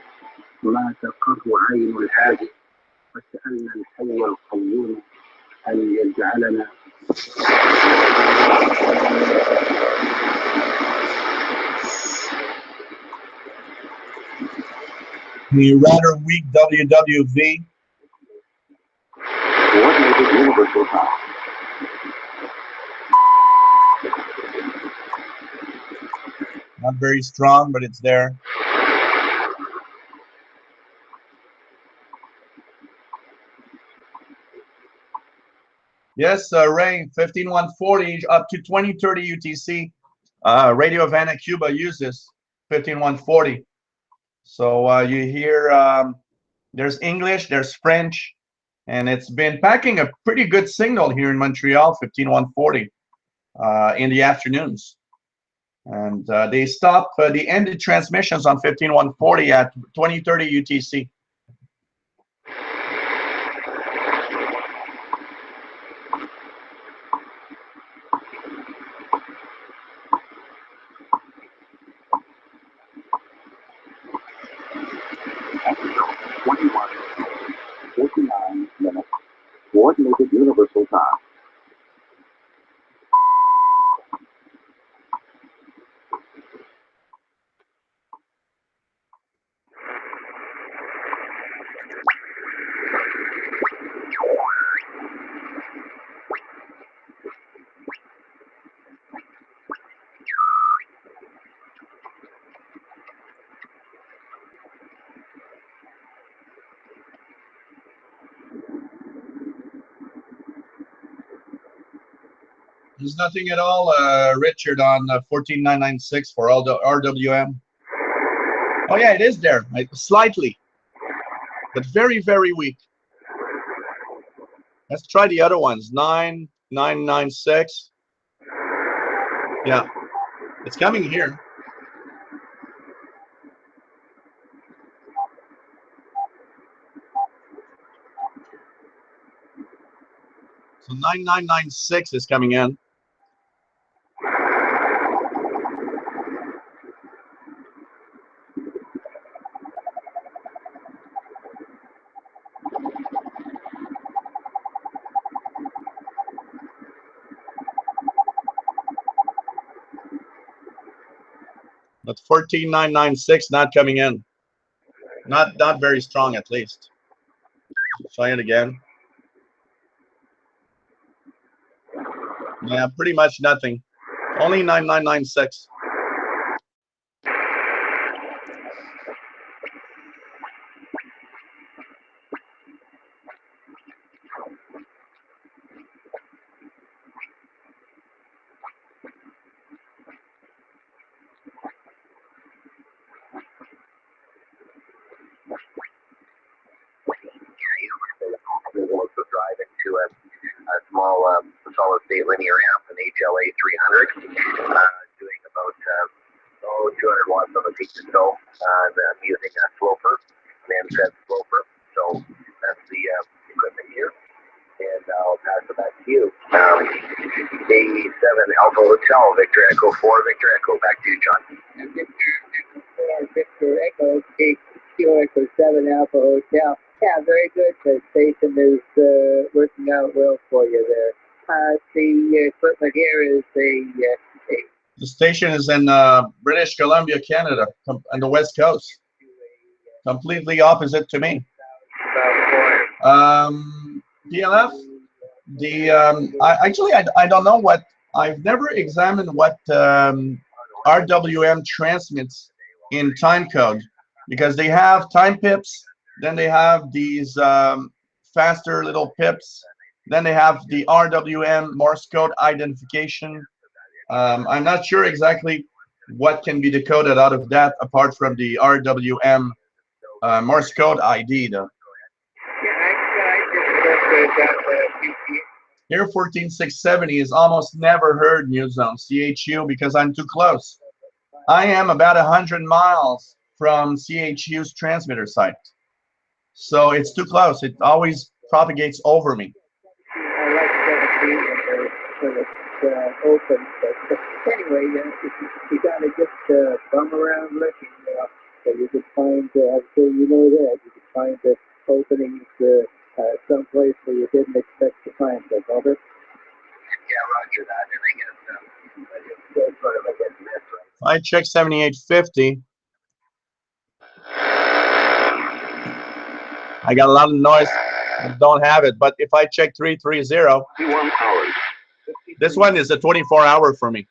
Speaker 4: ما تقر عين الهادي وسألنا الحي القيوم أن يجعلنا
Speaker 1: The rather weak WWV.
Speaker 4: What made it universal power?
Speaker 1: Not very strong, but it's there. Yes, Ray, 15140 up to 2030 UTC. Radio Havana, Cuba uses 15140. So you hear there's English, there's French, and it's been packing a pretty good signal here in Montreal, 15140 in the afternoons. And they stop the ended transmissions on 15140 at 2030 UTC.
Speaker 4: What made it universal power?
Speaker 1: There's nothing at all, Richard, on 14996 for all the RWM. Oh yeah, it is there, slightly, but very, very weak. Let's try the other ones. 9996. Yeah, it's coming here. So 9996 is coming in. But 14996 not coming in. Not very strong, at least. Try it again. Yeah, pretty much nothing. Only 9996.
Speaker 2: Also drive into a small solid state linear amp, an HLA 300, doing about 200 watts on the peak to toe. I'm using a sloper, an MSET sloper. So that's the equipment here. And I'll pass it back to you. A7 Alpha Hotel, Victor Echo 4, Victor Echo. Back to you, John.
Speaker 9: And Victor Echo, Kilo Echo 7 Alpha Hotel. Yeah, very good. The station is working out well for you there. The equipment here is
Speaker 1: The station is in British Columbia, Canada, on the West Coast. Completely opposite to me. PLF, I don't know what, I've never examined what RWM transmits in time code, because they have time pips, then they have these faster little pips, then they have the RWM Morse code identification. I'm not sure exactly what can be decoded out of that apart from the RWM Morse code ID though. Here 14670 is almost never heard news on CHU because I'm too close. I am about 100 miles from CHU's transmitter site. So it's too close. It always propagates over me.
Speaker 9: I like 17 when it's open. But anyway, you got to just bum around looking. So you could find, I'm sure you know that, you could find the openings someplace where you didn't expect to find them, Robert.
Speaker 2: Yeah, roger that. And I guess sort of against this, right?
Speaker 1: I check 7850. I got a lot of noise. I don't have it. But if I check 330, this one is a 24-hour for me.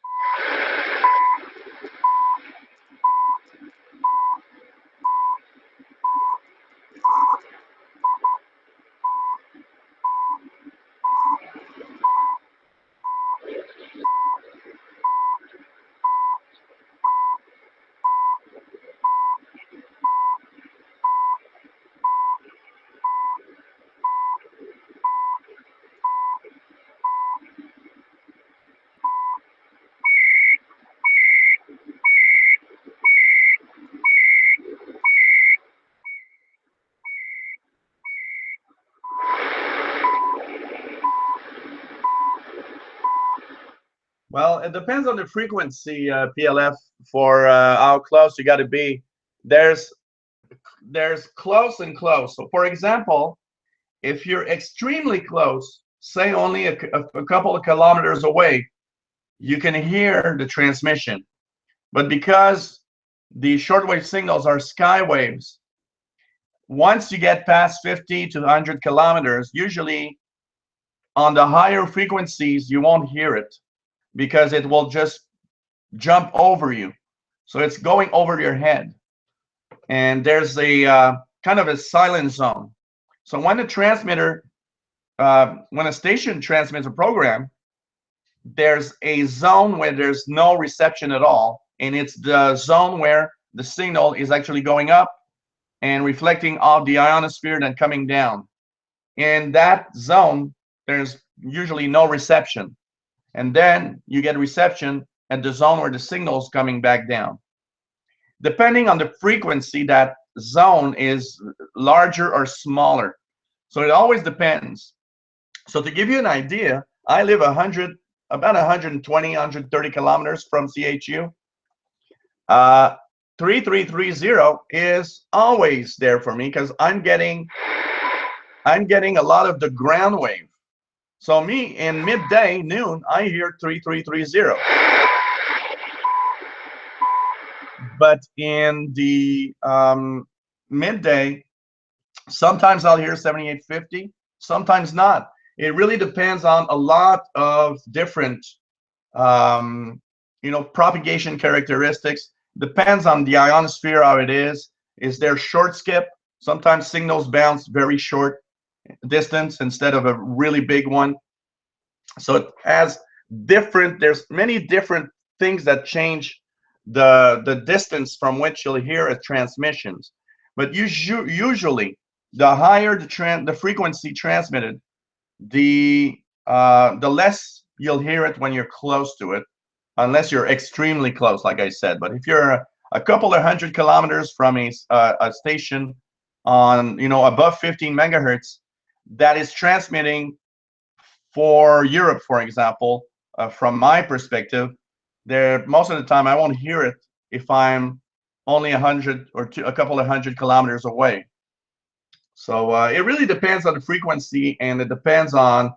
Speaker 1: Well, it depends on the frequency, PLF, for how close you got to be. There's close and close. So, for example, if you're extremely close, say only a couple of kilometers away, you can hear the transmission. But because the shortwave signals are sky waves, once you get past 50 to 100 kilometers, usually on the higher frequencies, you won't hear it, because it will just jump over you. So it's going over your head. And there's a kind of a silent zone. So when a transmitter, when a station transmits a program, there's a zone where there's no reception at all. And it's the zone where the signal is actually going up and reflecting off the ionosphere and coming down. In that zone, there's usually no reception. And then you get reception at the zone where the signal is coming back down. Depending on the frequency, that zone is larger or smaller. So it always depends. So to give you an idea, I live about 120, 130 kilometers from CHU. 3330 is always there for me because I'm getting a lot of the ground wave. So me, in midday, noon, I hear 3330. but in the midday, sometimes I'll hear 7850, sometimes not. It really depends on a lot of different propagation characteristics. Depends on the ionosphere, how it is. Is there short skip? Sometimes signals bounce very short distance instead of a really big one. So it has there's many different things that change the distance from which you'll hear a transmissions. But usually, the higher the frequency transmitted, the less you'll hear it when you're close to it, unless you're extremely close, like I said. But if you're a couple of 100 kilometers from a station on, above 15 megahertz, that is transmitting for Europe, for example, from my perspective, most of the time I won't hear it if I'm only 100 or a couple of 100 kilometers away. So it really depends on the frequency, and it depends on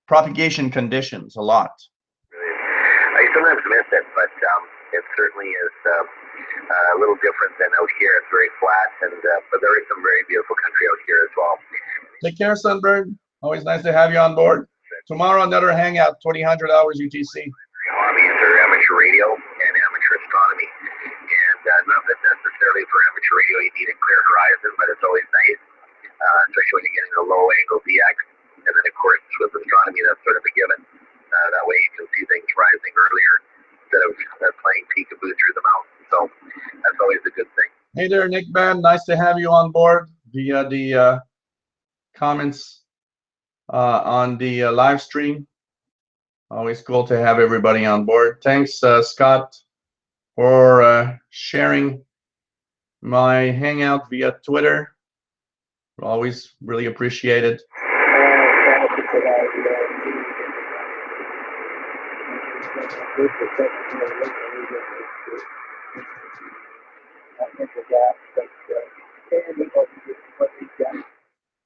Speaker 1: propagation conditions a lot.
Speaker 2: I sometimes miss it, but it certainly is a little different than out here. It's very flat, but there is some very beautiful country out here as well.
Speaker 1: Take care, Sunbird. Always nice to have you on board. Tomorrow, another hangout, 2000 hours UTC.
Speaker 2: Hobbies are amateur radio and amateur astronomy. And not that necessarily for amateur radio you need a clear horizon, but it's always nice, especially when you get into low angle VX. And then, of course, with astronomy, that's sort of a given. That way you can see things rising earlier instead of playing peekaboo through the mountain. So that's always a good thing.
Speaker 1: Hey there, Nick Ben. Nice to have you on board via the comments on the live stream. Always cool to have everybody on board. Thanks, Scott, for sharing my hangout via Twitter. Always really appreciate it.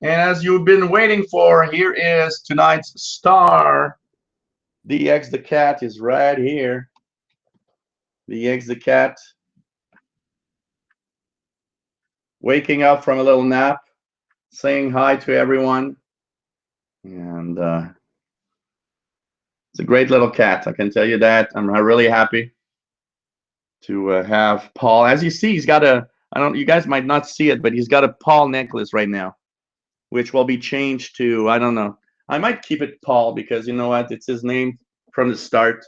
Speaker 1: And as you've been waiting for, here is tonight's star. DX the cat is right here. DX the cat, waking up from a little nap, saying hi to everyone. And it's a great little cat, I can tell you that. I'm really happy to have Paul. As you see, he's got you guys might not see it, but he's got a Paul necklace right now, which will be changed to, I don't know. I might keep it Paul because you know what? It's his name from the start.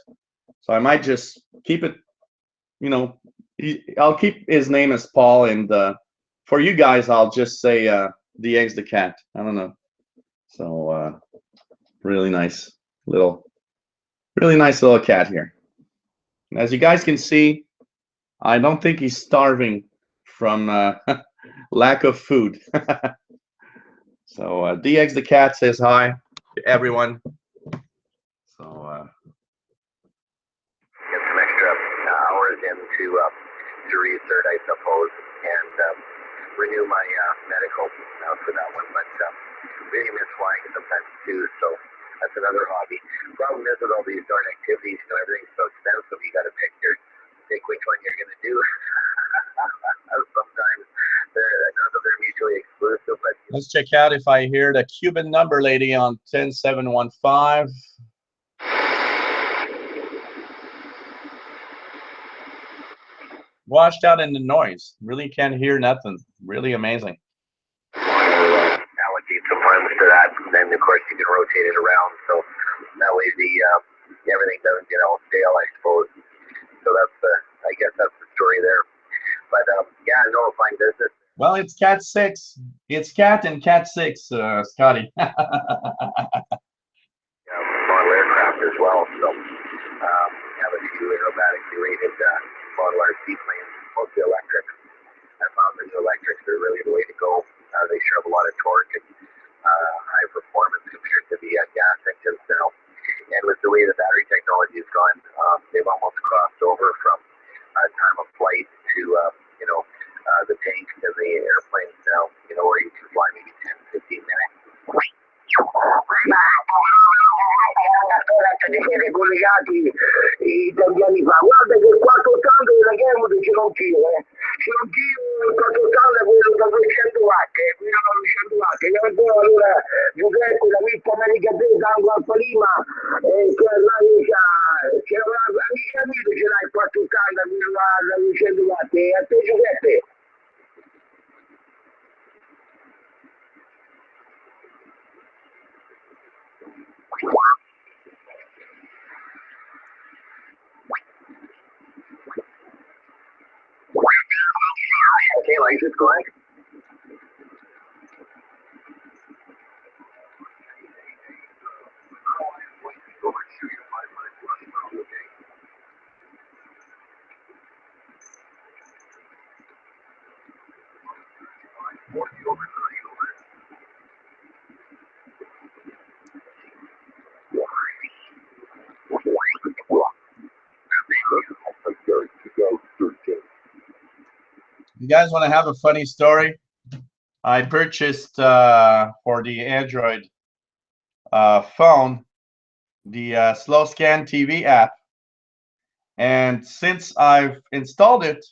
Speaker 1: So I might just keep it, I'll keep his name as Paul. And for you guys, I'll just say DX the cat. I don't know. So really nice little cat here. And as you guys can see, I don't think he's starving from lack of food. So DX the cat says hi to everyone. So
Speaker 2: get some extra hours into research, I suppose, and renew my medical for that one. But really miss flying sometimes too, so that's another hobby. Problem is with all these darn activities, everything's so expensive. You got to pick which one you're going to do. Sometimes not that they're mutually exclusive, but
Speaker 1: let's check out if I hear the Cuban number lady on 10715. Washed out in the noise. Really can't hear nothing. Really amazing.
Speaker 2: Allocate some funds to that, and then of course you can rotate it around, so that way everything doesn't get all stale, I suppose. So I guess that's the story there. But yeah, no, fine business.
Speaker 1: Well, it's Cat 6. It's Cat and Cat 6, Scotty.
Speaker 2: Model aircraft as well, so have a few aerobatically rated Model RC planes, mostly electric. I found the new electrics are really the way to go. They sure have a lot of torque and high performance compared to the gas engines now. And with the way the battery technology has gone, they've almost crossed over from time of flight to the tank and the airplanes now, where you can fly maybe 10, 15 minutes.
Speaker 4: collegati tanti anni fa. Guarda che qua soltanto la Kenwood ce l'ho anch'io, ce l'ho anch'io, il totale è quello da 200 watt, quello da 200 watt, che allora Giuseppe, la vita America Tesa, Alfa Lima, che là amica mia ce l'hai 480, quello da 200 watt, e a te Giuseppe? Okay, license, go ahead.
Speaker 1: You guys want to have a funny story? I purchased for the Android phone the Slow Scan TV app, and since I've installed it,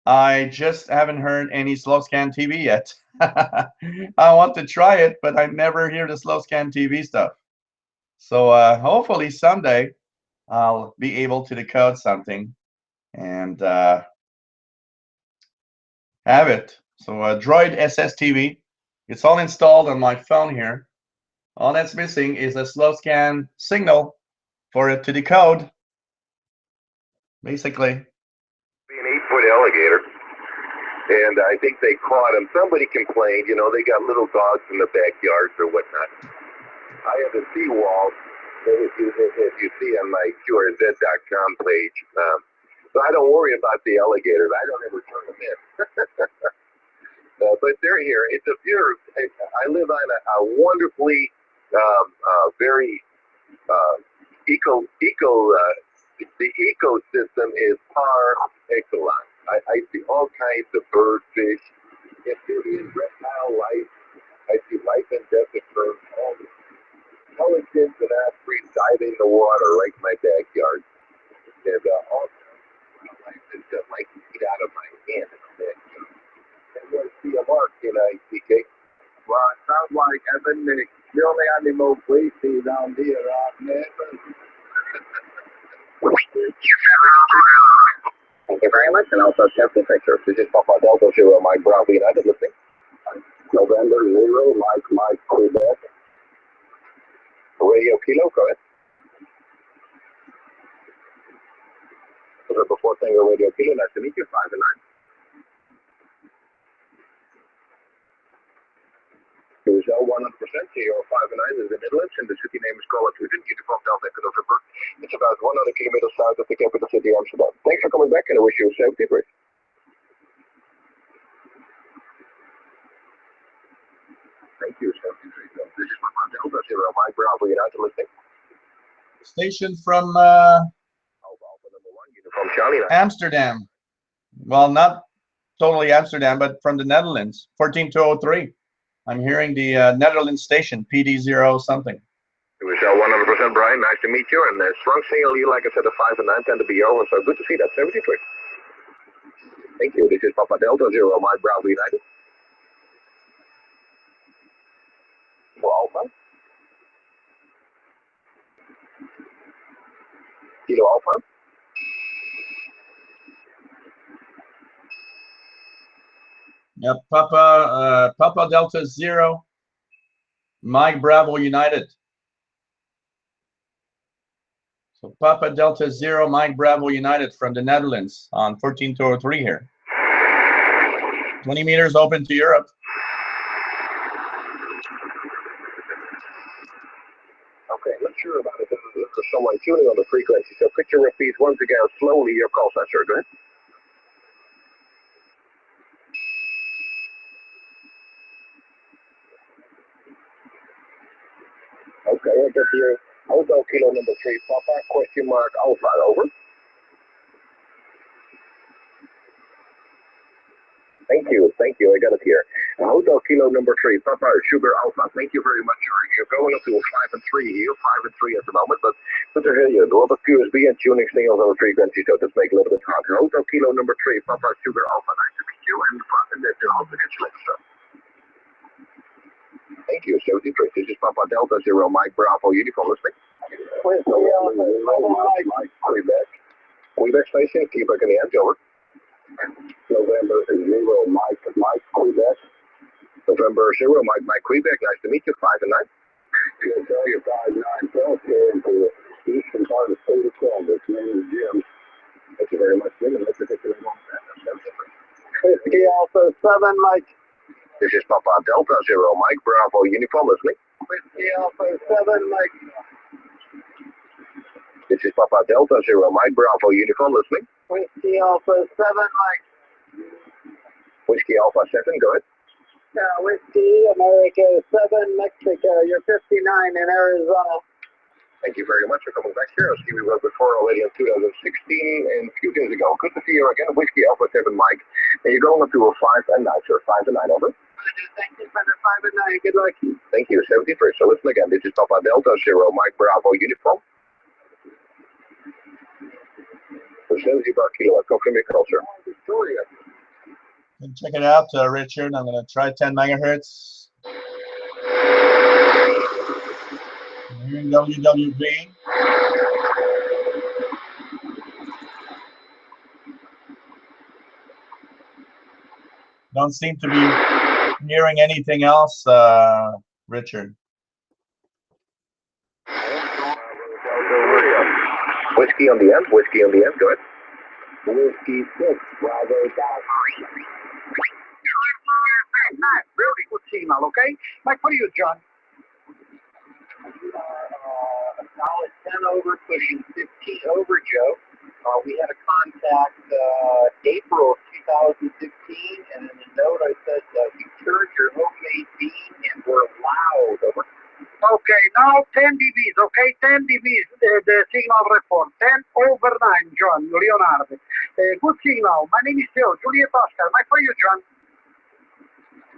Speaker 1: I just haven't heard any Slow Scan TV yet. I want to try it, but I never hear the Slow Scan TV stuff. So hopefully someday I'll be able to decode something and have it. So Droid SSTV, it's all installed on my phone here. All that's missing is a slow scan signal for it to decode, basically.
Speaker 5: An 8-foot alligator, and I think they caught him. Somebody complained, you know, they got little dogs in the backyards or whatnot. I have a seawall, if you see on my QRZ.com page. So I don't worry about the alligators. I don't ever turn them in. But they're here. It's a pure. I live on a wonderfully, very the ecosystem is par excellence. I see all kinds of bird, fish, amphibian, reptile life. I see life and death occur. All the pelicans and ospreys dive in the water right in my backyard. And all kinds of life is just like feet out of my hand in the backyard. And what is CMR, K-I-C-K? Well, it sounds like Evan, the only animal we see down here, man.
Speaker 2: Thank you very much, and also testing picture.
Speaker 5: This is Papa Delta Zero, Mike Bravo United listening. November 0, Mike Quebec. Radio Kilo, go ahead. Before Tango Radio Kilo, nice to meet you, 5 and 9. Brazil 100%, KO 5 and 9 in the Netherlands, and the city name is Colotuden, uniform Delta Echo November. It's about 100 kilometers south of the capital city, Amsterdam. Thanks for coming back, and I wish you a safe trip. Thank you, safety trip. This is Papa Delta Zero, Mike Bravo United listening.
Speaker 1: Station from
Speaker 5: Uniform Charlie 9.
Speaker 1: Amsterdam. Well, not totally Amsterdam, but from the Netherlands, 14203. I'm hearing the Netherlands station, PD0 something.
Speaker 5: Michelle 100% Brian, nice to meet you. And strong signal, you like I said, a 5 and 9 tend to be over. So good to see that 73. Thank you. This is Papa Delta Zero, Mike Bravo United. For Alpha. Kilo Alpha.
Speaker 1: Yep, Papa Delta 0, Mike Bravo United. So Papa Delta 0, Mike Bravo United from the Netherlands on 14203 here. 20 meters open to Europe.
Speaker 5: Okay, not sure about it. There's someone tuning on the frequency. So picture repeats once again slowly your call sign, sir. Go ahead. Okay, I got here. Hotel Kilo number 3, Papa, question mark, Alpha, over. Thank you, I got it here. Hotel Kilo number 3, Papa Sugar Alpha. Thank you very much, sir. You're going up to a 5 and 3 here, 5 and 3 at the moment, but to hear you, a lot of QSB and tuning signals on the frequency, so just make a little bit harder. Hotel Kilo number 3, Papa Sugar Alpha. Nice to meet you, and that's your Alpha gets later, sir. Thank you, 73. This is Papa Delta Zero Mike Bravo Uniform listening. Mike, Quebec. Quebec station, Quebec in the end, over. November 0 Mike Quebec. November 0 Mike Quebec. Nice to meet you, 5 and 9. Good, you're 5 9. South to the eastern part of the state of Kansas. Name is Jim. Thank you very much, Jim. And let's get to the one. Whiskey Alpha 7 Mike. This is Papa Delta Zero Mike Bravo Uniform listening. Whiskey Alpha 7 Mike. This is Papa Delta Zero Mike Bravo Uniform listening. Whiskey Alpha 7 Mike. Whiskey Alpha 7, go ahead. Whiskey America 7 Mexico. You're 59 in Arizona. Thank you very much for coming back here. I'll see you before already in 2016 and a few days ago. Good to see you again. Whiskey Alpha 7 Mike. And you're going up to a 5 and 9, sir. 5 and 9, over. Thank you for the 5 and 9. Good luck. Thank you. 73. So listen again. This is Papa Delta Zero Mike Bravo Uniform. Zanzibar Kilo. Confirm your call, sir. Victoria.
Speaker 1: Check it out, Richard. I'm going to try 10 megahertz. Here in WWV. Don't seem to be hearing anything else, Richard.
Speaker 5: Whiskey on the end. Whiskey on the end. Go ahead. Whiskey 6. Bravo.
Speaker 4: Nice, really good signal, okay? Mike, what are you, John? We are a solid 10 over, pushing 15 over, Joe. We had a contact April of 2016, and in the note I said, you turned your homemade bean and were loud. Over. Okay, now 10 dBs, okay? 10 dBs, the signal report. 10 over 9, John, Leonardo. Good signal. My name is Phil, Juliet Oscar. Mike, for you, John.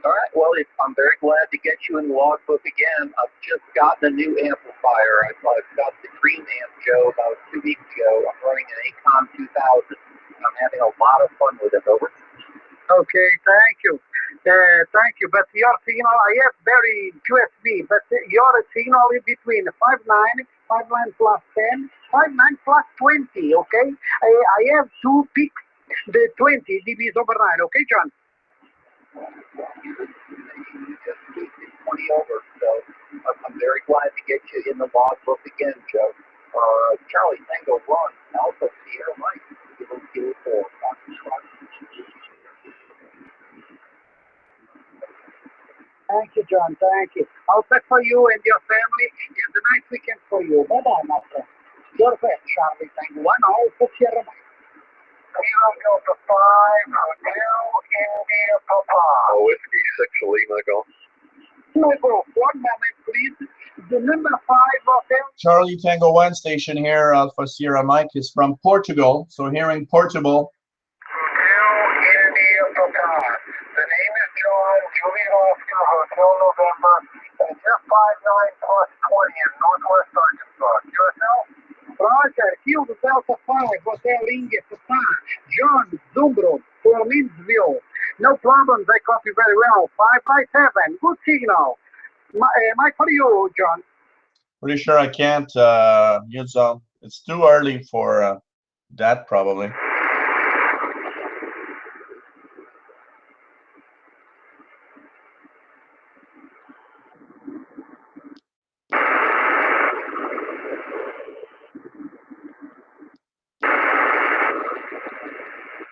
Speaker 4: All right, well, I'm very glad to get you in the logbook again. I've just gotten a new amplifier. I've got the Dream Amp, Joe, about 2 weeks ago. I'm running an Acom 2000. I'm having a lot of fun with it, over. Okay, thank you. Thank you. But your signal, I have very QSB, but your signal is between 5.9, 5.9 plus 10, 5.9 plus 20, okay? I have to pick the 20 dBs over 9, okay, John? You just keep it 20 over, so I'm very glad to get you in the logbook again, Joe. Charlie Tango 1, Alpha Sierra Mike, Kilo 4, Thank you, John. Thank you. I'll bet for you and your family, and a nice weekend for you. Bye-bye, my friend. Your best, Charlie Tango 1, Alpha Sierra Mike. Kilo Delta 5, Hotel India Papa.
Speaker 5: Whiskey 6 Lima Golf.
Speaker 4: One moment, please. The number 5 hotel.
Speaker 1: Charlie Tango 1 station here, Alpha Sierra Mike, is from Portugal. So here in Portugal.
Speaker 4: Hotel India Papa. The name is John, Juliet Oscar, Hotel November, and just 59 plus 20 in Northwest Arkansas. Yourself? Roger, Kilo Delta 5, Hotel India Papa. John Zumbro, Orleansville. No problems, I copy very well. 557, good signal. Mike, what are you, John?
Speaker 1: Pretty sure I can't use them. It's too early for that, probably.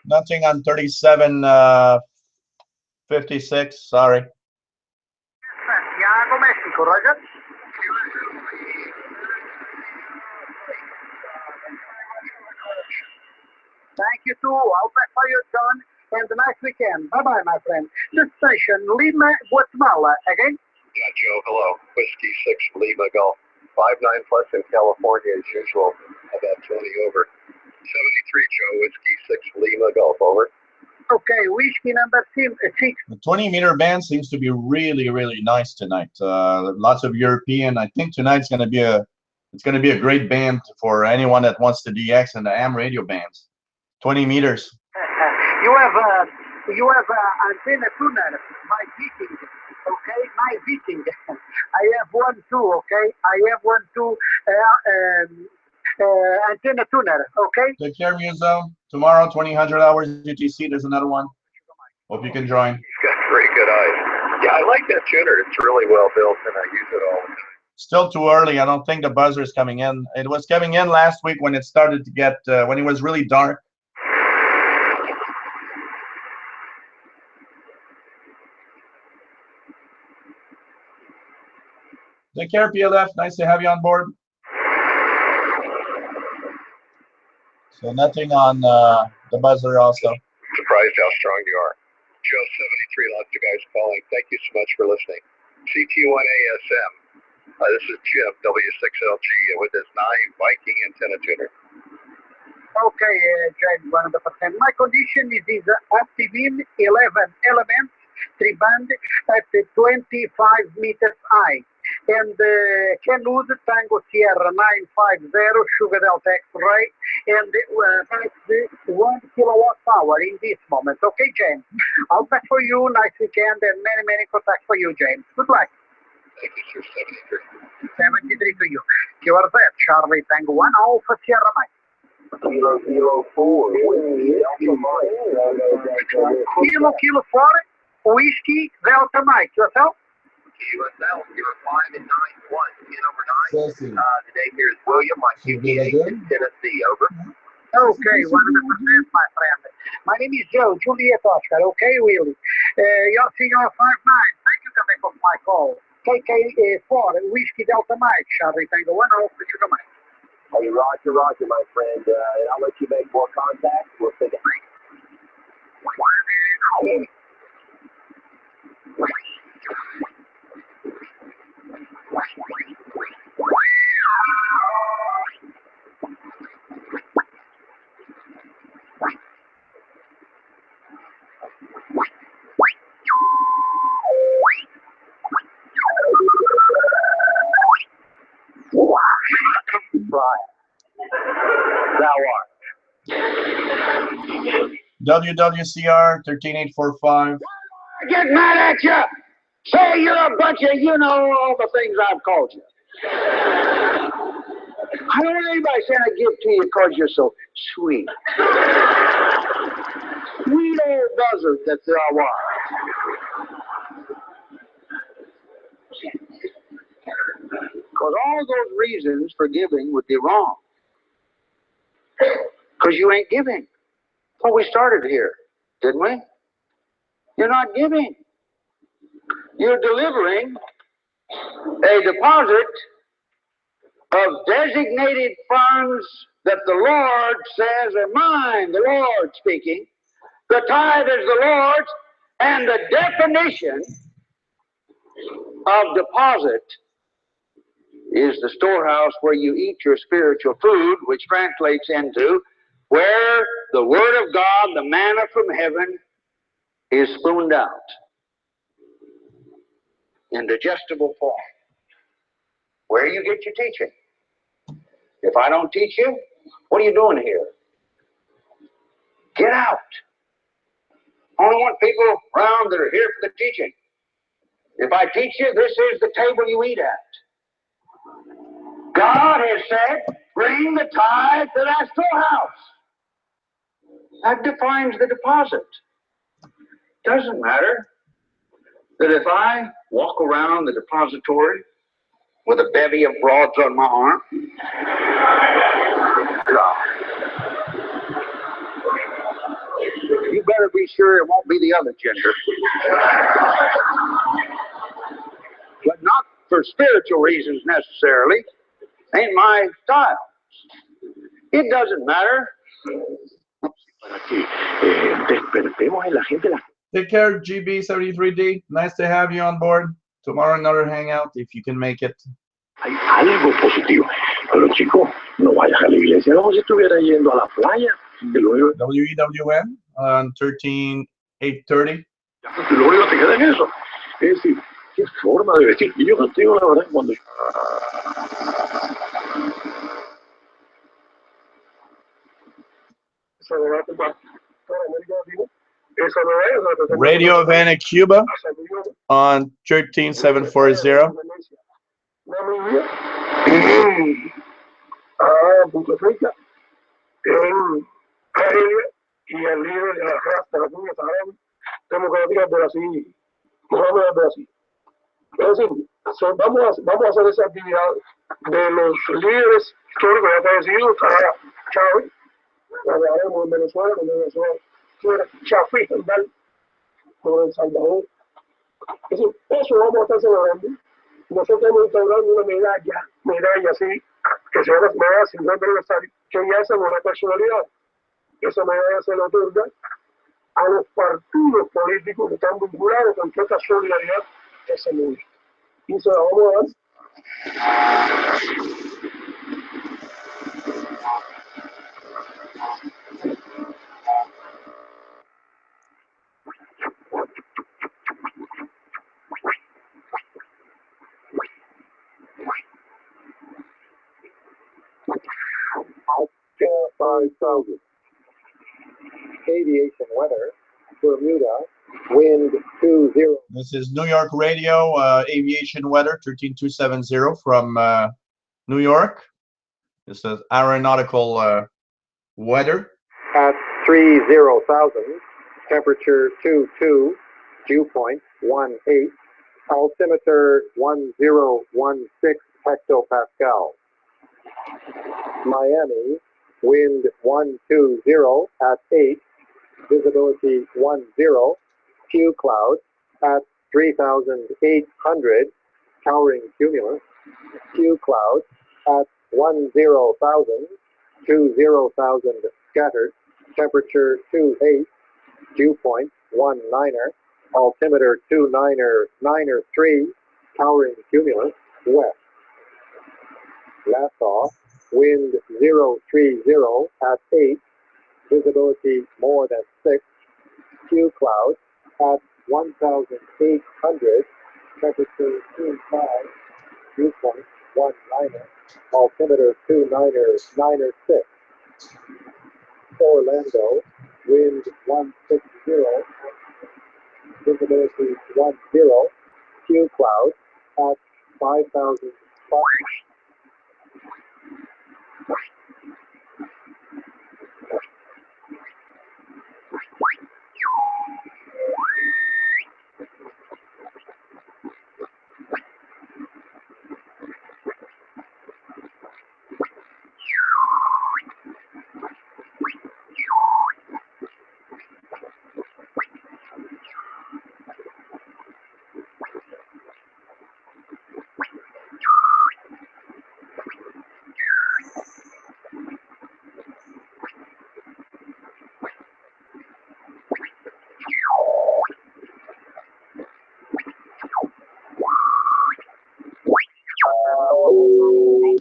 Speaker 1: Nothing on 3756, sorry.
Speaker 4: Santiago, Mexico, Roger. Thank you too. I'll back for you, John, and a nice weekend. Bye-bye, my friend. This station, Lima, Guatemala. Again?
Speaker 5: Yeah, Joe, hello. Whiskey 6 Lima Golf. 5.9 plus in California as usual. About 20 over. 73, Joe, Whiskey 6 Lima Golf, over.
Speaker 9: Okay, whiskey number 6.
Speaker 1: The 20-meter band seems to be really, really nice tonight. Lots of European. I think tonight's going to be a great band for anyone that wants to DX and the AM radio bands. 20 meters.
Speaker 9: You have antenna tuner, my beating. Okay, my beating. I have 1 2. Okay, I have 1 2. Antenna tuner. Okay.
Speaker 1: Take care, Muzo. Tomorrow, 2000 hours UTC. There's another one. Hope you can join.
Speaker 5: He's got very good eyes. Yeah, I like that tuner. It's really well built, and I use it all the time.
Speaker 1: Still too early. I don't think the buzzer is coming in. It was coming in last week when it started to get when it was really dark. Take care, PLF. Nice to have you on board. So nothing on the buzzer also.
Speaker 5: Surprised how strong you are. Joe 73, lots of guys calling. Thank you so much for listening. CT1ASM. This is Jim, W6LG, with his 9 Viking antenna tuner.
Speaker 9: Okay, James, 100%. My condition is Activin 11 elements, 3 band at 25 meters high. And Kenwood Tango Sierra 950 Sugar Delta X-ray, and that's 1 kilowatt power in this moment. Okay, James. I'll back for you. Nice weekend and many, many contacts for you, James. Good luck.
Speaker 5: Thank you, sir. 73.
Speaker 9: 73 to you. You are there, Charlie Tango 1 Alpha Sierra Mike.
Speaker 5: 004.
Speaker 9: Kilo 4, Whiskey Delta Mike. Yourself?
Speaker 5: USL 05 and 91, 10 over 9. The name here is William, my QTA in Tennessee, over.
Speaker 9: Okay, 100%, my friend. My name is Joe, Juliet Oscar. Okay, Willie. Your senior 59. Thank you for making my call. KK4, Whiskey Delta Mike, Charlie Tango 1 Alpha Sugar Mike.
Speaker 4: Hey, Roger, my friend. And I'll let you make more contacts. We'll send it.
Speaker 1: WWCR 13845.
Speaker 4: Get mad at you. Say you're a bunch of, all the things I've called you. I don't want anybody saying I give to you because you're so sweet. Sweet old buzzard that thou art. Because all those reasons for giving would be wrong. Because you ain't giving. Well, we started here, didn't we? You're not giving. You're delivering a deposit of designated funds that the Lord says are mine, the Lord speaking. The tithe is the Lord's, and the definition of deposit is the storehouse where you eat your spiritual food, which translates into where the Word of God, the manna from heaven, is spooned out in digestible form. Where you get your teaching. If I don't teach you, what are you doing here? Get out. I only want people around that are here for the teaching. If I teach you, this is the table you eat at. God has said, bring the tithe to that storehouse. That defines the deposit. Doesn't matter that if I walk around the depository with a bevy of broads on my arm, you better be sure it won't be the other gender. But not for spiritual reasons necessarily. Ain't my style. It doesn't matter.
Speaker 1: Take care, GB73D. Nice to have you on board. Tomorrow another hangout if you can make it.
Speaker 4: Hay algo positivo. Pero chico, no vayas a la iglesia como si estuviera yendo a la playa.
Speaker 1: WEWN on 13830.
Speaker 6: Y lo único que te queda en eso. Es decir, qué forma de vestir. Y yo contigo, la verdad, cuando
Speaker 1: Radio Havana, Cuba on 13740.
Speaker 6: Punto Rica, en Argelia y el líder de la raza de la Unión Democrática de Brasil, Mohamed de Brasil. Es decir, vamos a hacer esa actividad de los líderes históricos ya fallecidos, está Chávez, la haremos en Venezuela, fuera Chafí, por El Salvador. Es decir, eso vamos a estar celebrando. Nosotros hemos instaurado una medalla así, que se llama medalla 50 aniversario, que ya es una personalidad. Esa medalla se le otorga a los partidos políticos que están vinculados con esta solidaridad que se mueve. Y se la vamos a dar.
Speaker 9: Aviation weather, Bermuda, wind 20.
Speaker 1: This is New York Radio, aviation weather 13270 from New York. This is aeronautical weather.
Speaker 9: At 30,000, temperature 22, dew point 18, altimeter 1016 hectopascal. Miami, wind 120 at 8, visibility 10, few clouds at 3,800, towering cumulus, few clouds at 10,000, 20,000 scattered, temperature 28, dew point 19, altimeter 2993, towering cumulus, west. Nassau, wind 030 at 8, visibility more than 6, few clouds at 1,800, temperature 25, dew point 19, altimeter 2996. Orlando, wind 160, visibility 10, few clouds at 5,000.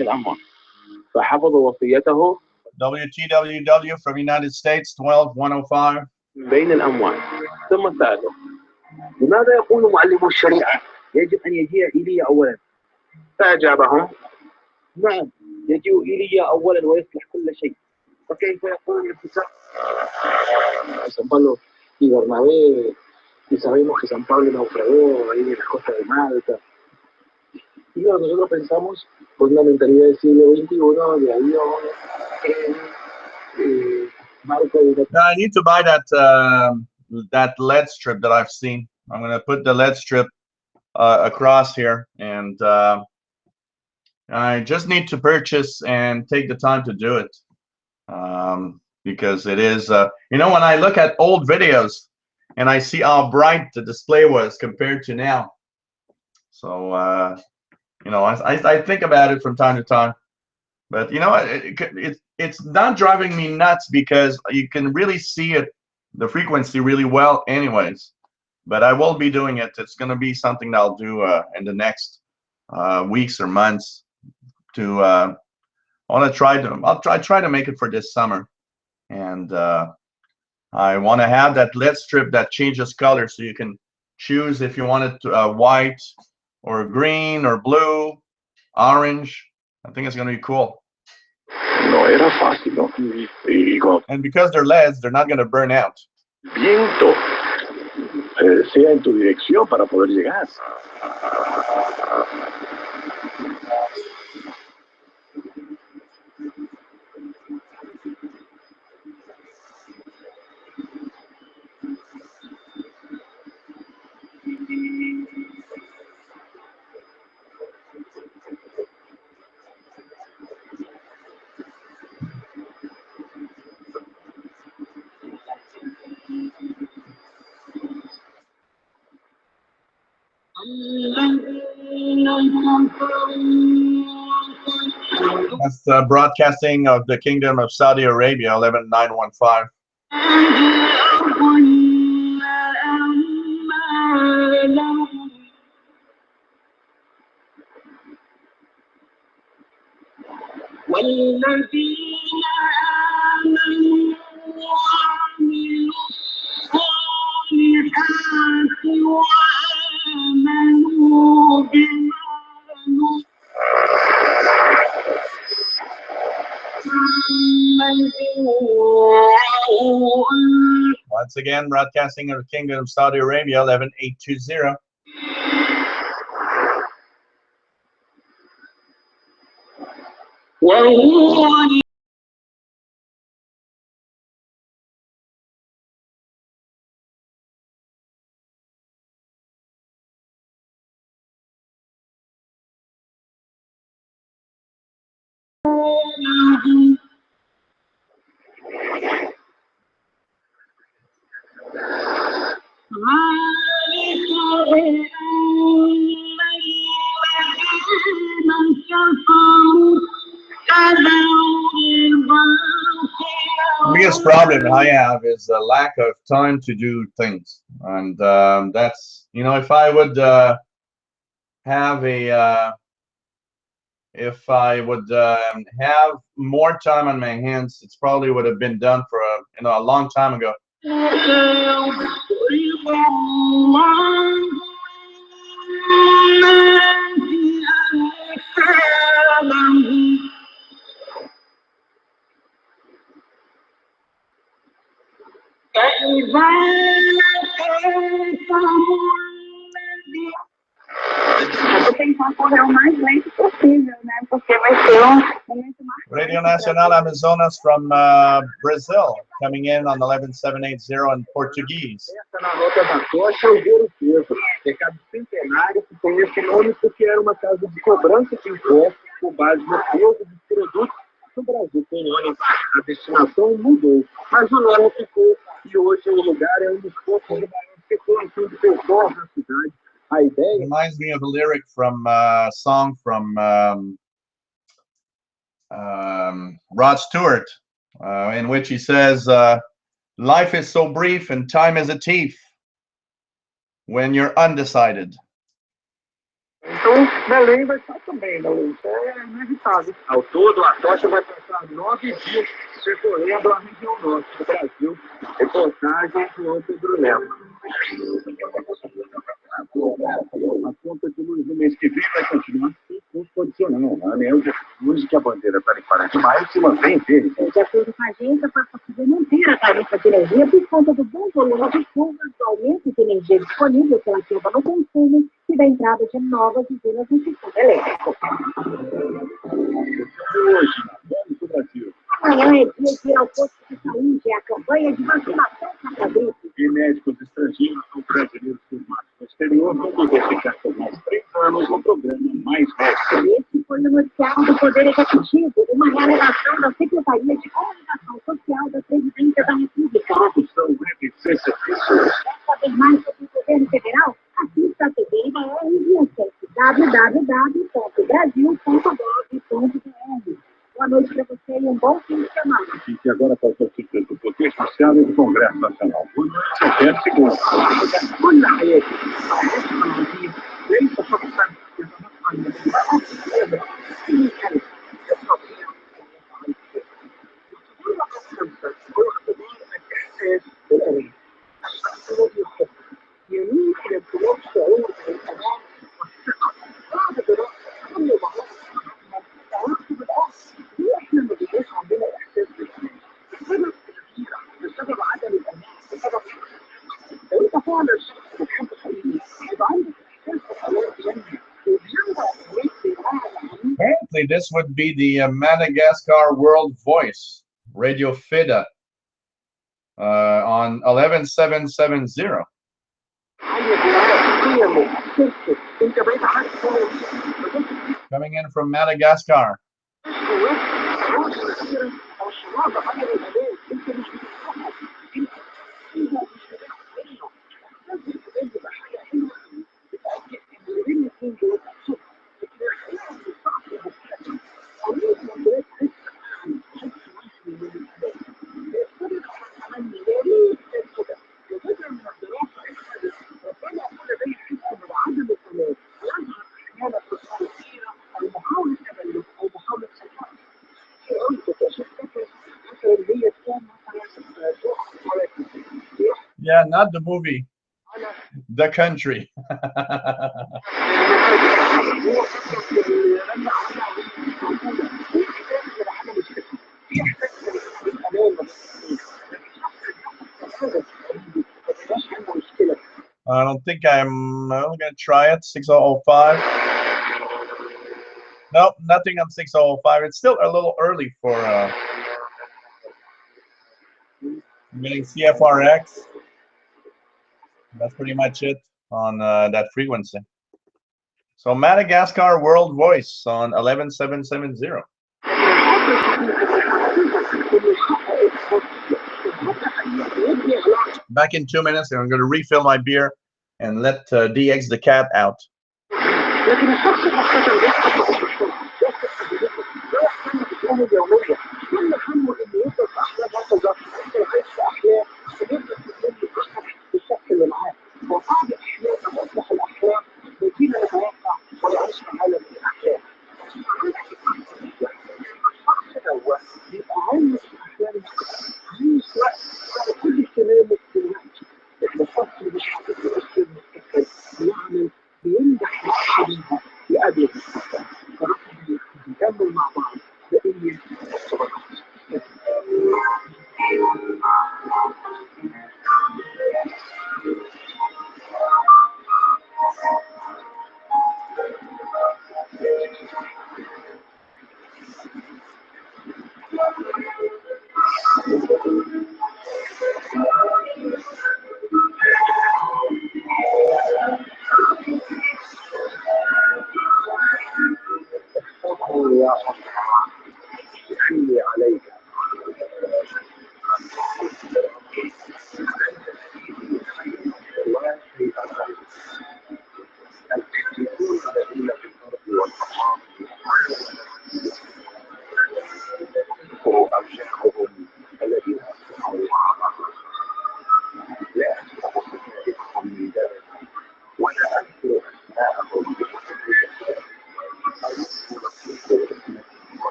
Speaker 3: الأموال فحفظوا وصيته
Speaker 1: WTWW from United States 12105.
Speaker 3: بين الأموال ثم سأله لماذا يقول معلم الشريعة يجب أن يجيء إلي أولا؟ فأجابهم نعم يجيء إلي أولا ويصلح كل شيء فكيف يقول الكتاب San Pablo y Bernabé y sabemos que San Pablo naufragó ahí en la costa de Malta y nosotros pensamos con una mentalidad del siglo XXI de avión barco de...
Speaker 1: I need to buy that LED strip that I've seen. I'm going to put the LED strip across here, and I just need to purchase and take the time to do it, because it is, you know, when I look at old videos and I see how bright the display was compared to now, so you know, I think about it from time to time. But you know, it's not driving me nuts because you can really see it, the frequency really well anyways. But I will be doing it. It's going to be something that I'll do in the next weeks or months. To I want to try to, I'll try to make it for this summer, And I want to have that LED strip that changes color, so you can choose if you want it white or green or blue, orange. I think it's going to be cool.
Speaker 8: No era fácil, ¿no? Y con
Speaker 1: And because they're LEDs, they're not going to burn out.
Speaker 8: viento sea en tu dirección para poder llegar.
Speaker 1: That's the broadcasting of the Kingdom of Saudi Arabia, 11915. Once again, broadcasting of the Kingdom of Saudi Arabia, 11820. The biggest problem I have is a lack of time to do things, and that's, you know, if I would have a if I would have more time on my hands, it's probably would have been done for a long time ago.
Speaker 10: Vou tentar correr o mais lento possível, né? Porque vai ser momento mais.
Speaker 1: Radio Nacional Amazonas from Brazil, coming in on 11780 in Portuguese.
Speaker 4: Essa na Rota da Costa é o Ouro Preto, mercado centenário que tem esse nome porque era uma casa de cobrança de impostos com base no peso dos produtos no Brasil. Com o nome, a destinação mudou, mas o nome ficou e hoje o lugar é um dos poucos maiores circulação de pessoas na cidade. A ideia
Speaker 1: reminds me of a lyric from a song from Rod Stewart, in which he says, life is so brief and time is a thief when you're undecided.
Speaker 4: Então, Belém vai estar também, não? Isso é inevitável. Ao todo, a tocha vai passar 9 dias percorrendo a região norte do Brasil. Reportagem do Pedro Lema. A conta de luz no mês que vem vai continuar sem condicional. A ANEEL já diz que a bandeira tarifária de maio se mantém firme.
Speaker 10: De acordo com a agência, foi possível manter a tarifa de energia por conta do bom volume de chuvas, do aumento de energia disponível pela queda no consumo e da entrada de novas usinas no setor elétrico.
Speaker 4: Hoje, vamos do Brasil.
Speaker 10: Amanhã é dia de ir ao posto de saúde, é a campanha de vacinação contra a gripe.
Speaker 4: E médicos estrangeiros ou brasileiros formados no exterior vão poder ficar por mais 3 anos no programa Mais Médicos.
Speaker 10: Esse foi o noticiário do Poder Executivo, uma realização da Secretaria de Comunicação Social da Presidência da República.
Speaker 4: Produção Web Serviços.
Speaker 10: Quer saber mais sobre o governo federal? Assista a TV IBR e acesse www.brasil.gov.br. Boa noite para você e um bom fim de semana.
Speaker 4: E agora para o participante do Poder Social e do Congresso Nacional. Boa noite, até segunda.
Speaker 10: Boa noite.
Speaker 1: correctly, this would be the Madagascar World Voice, Radio FIDA, on 11770. Coming in from Madagascar. Yeah, not the movie, the country. I don't think I'm going to try it. 6005. Nope, nothing on 6005. It's still a little early for getting CFRX. That's pretty much it on that frequency. So Madagascar World Voice on 11770. Back in 2 minutes, and I'm going to refill my beer and let DX the cat out.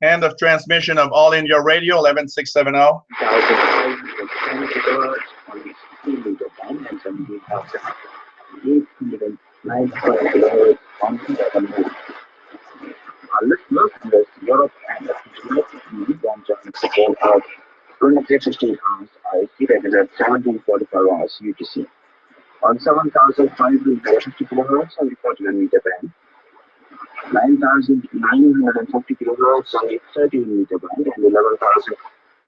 Speaker 1: End of transmission of All India Radio 11670.
Speaker 2: Listeners in Europe and the second of 2315 hours IC regular 1745 hours UTC. On 7,550 kilohertz on the 41 meter band, 9,950 kilohertz on the 13 meter band, and 11,000.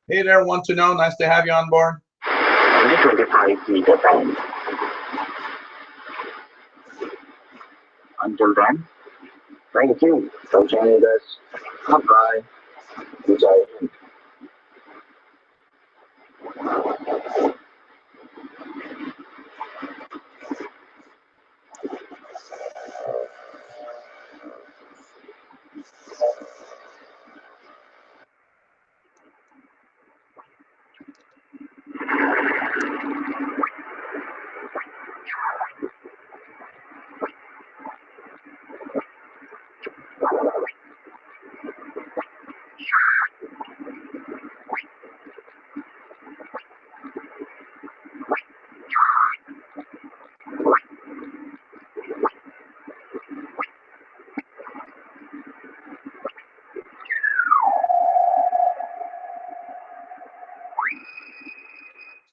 Speaker 1: Hey there, want to know? Nice to have you on board.
Speaker 2: On the 25 meter band. Until then, thank you for joining us. Bye-bye. Enjoy.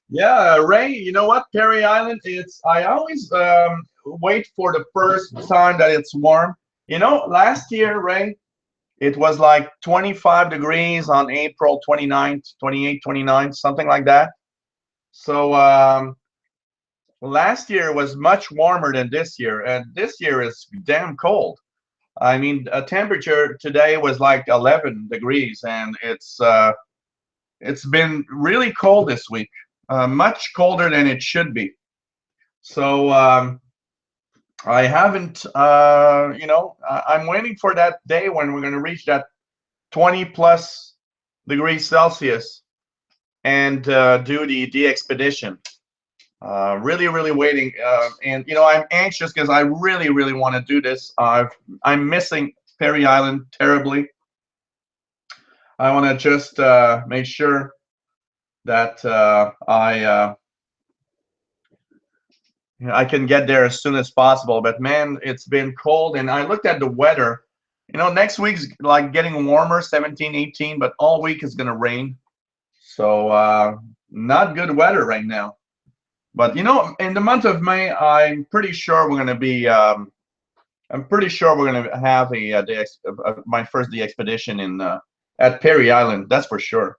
Speaker 1: Yeah, Ray, you know what? Perry Island, I always wait for the first time that it's warm. You know, last year, Ray, it was like 25 degrees on April 29th, 28th, 29th, something like that. So last year was much warmer than this year, and this year is damn cold. I mean, a temperature today was like 11 degrees, and it's been really cold this week, much colder than it should be. So I haven't, I'm waiting for that day when we're going to reach that 20 plus degrees Celsius and do the expedition. Really, really waiting. And, you know, I'm anxious because I really, really want to do this. I'm missing Perry Island terribly. I want to just make sure that I can get there as soon as possible. But man, it's been cold, and I looked at the weather. You know, next week's like getting warmer, 17, 18, but all week is gonna rain. So not good weather right now. But you know, in the month of May, I'm pretty sure we're gonna be. I'm pretty sure we're gonna have my first day expedition in at Perry Island. That's for sure.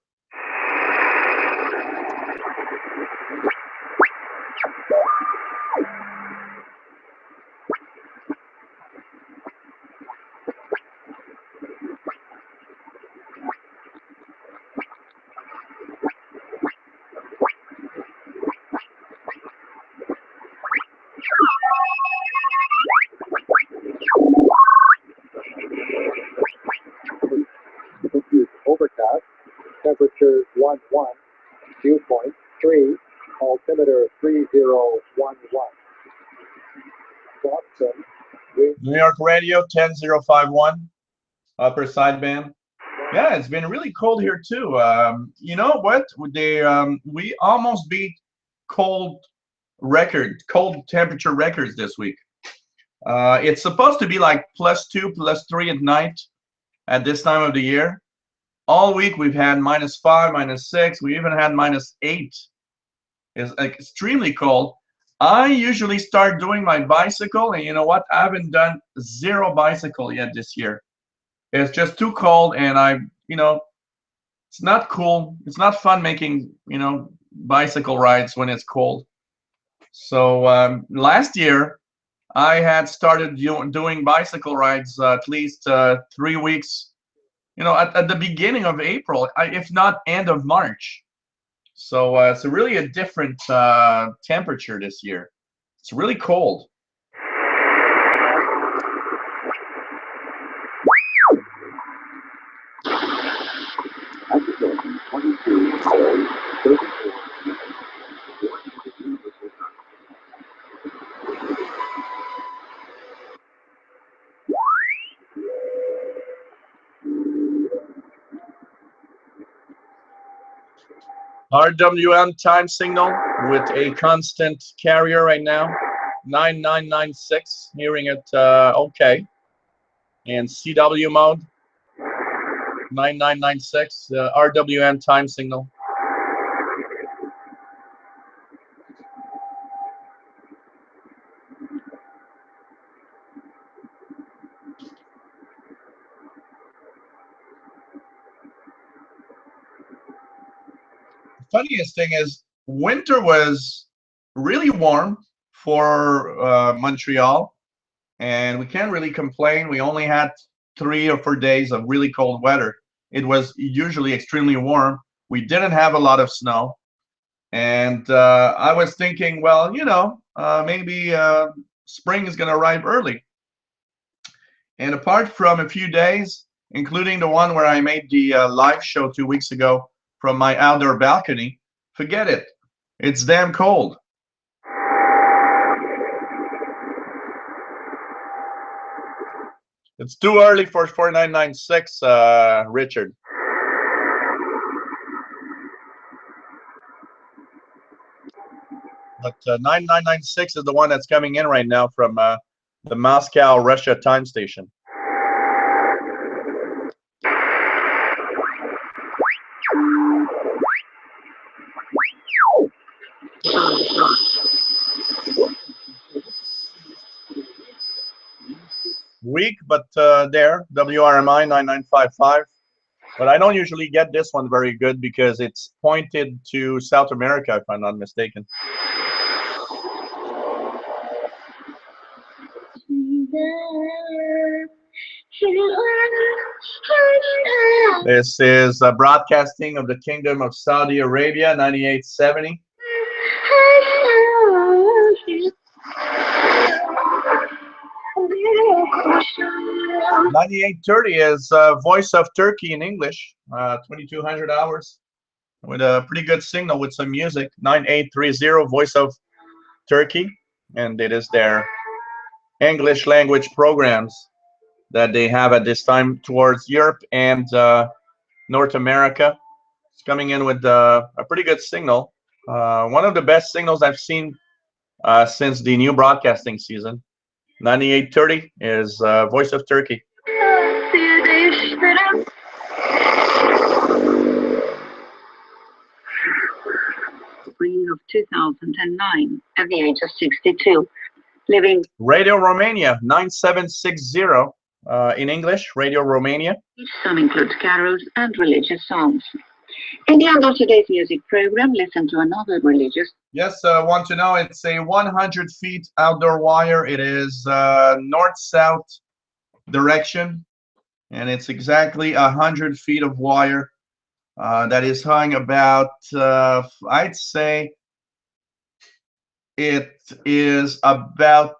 Speaker 9: Overcast, temperature 11, dew point 3, altimeter 3011. Boston,
Speaker 1: New York Radio 10051, upper sideband. Yeah, it's been really cold here too. You know what? We almost beat cold cold temperature records this week. It's supposed to be like +2, +3 at night at this time of the year. All week we've had -5, -6. We even had -8. It's like extremely cold. I usually start doing my bicycle, and you know what? I haven't done zero bicycle yet this year. It's just too cold, and it's not cool. It's not fun making, bicycle rides when it's cold. So last year, I had started doing bicycle rides at least 3 weeks, at the beginning of April, if not end of March. So it's really a different temperature this year. It's really cold. RWM time signal with a constant carrier right now, 9996, hearing it okay. And CW mode, 9996, RWM time signal. Funniest thing is winter was really warm for Montreal, and we can't really complain. We only had 3 or 4 days of really cold weather. It was usually extremely warm. We didn't have a lot of snow, and I was thinking, well, maybe spring is going to arrive early. And apart from a few days, including the one where I made the live show 2 weeks ago from my outdoor balcony, forget it. It's damn cold. It's too early for 4996, Richard. But 9996 is the one that's coming in right now from the Moscow, Russia time station. week, but there, WRMI 9955. But I don't usually get this one very good because it's pointed to South America, if I'm not mistaken. This is a broadcasting of the Kingdom of Saudi Arabia, 9870. 9830 is Voice of Turkey in English, 2200 hours with a pretty good signal with some music. 9830 Voice of Turkey, and it is their English language programs that they have at this time towards Europe and North America. It's coming in with a pretty good signal. One of the best signals I've seen since the new broadcasting season. 9830 is Voice of Turkey.
Speaker 10: Spring of 2009, at the age of 62, living
Speaker 1: Radio Romania 9760 in English. Radio Romania.
Speaker 10: Each song includes carols and religious songs. In the end of today's music program, listen to another religious.
Speaker 1: Yes, want to know, it's a 100 feet outdoor wire. It is north-south direction, and it's exactly 100 feet of wire that is hung about, I'd say it is about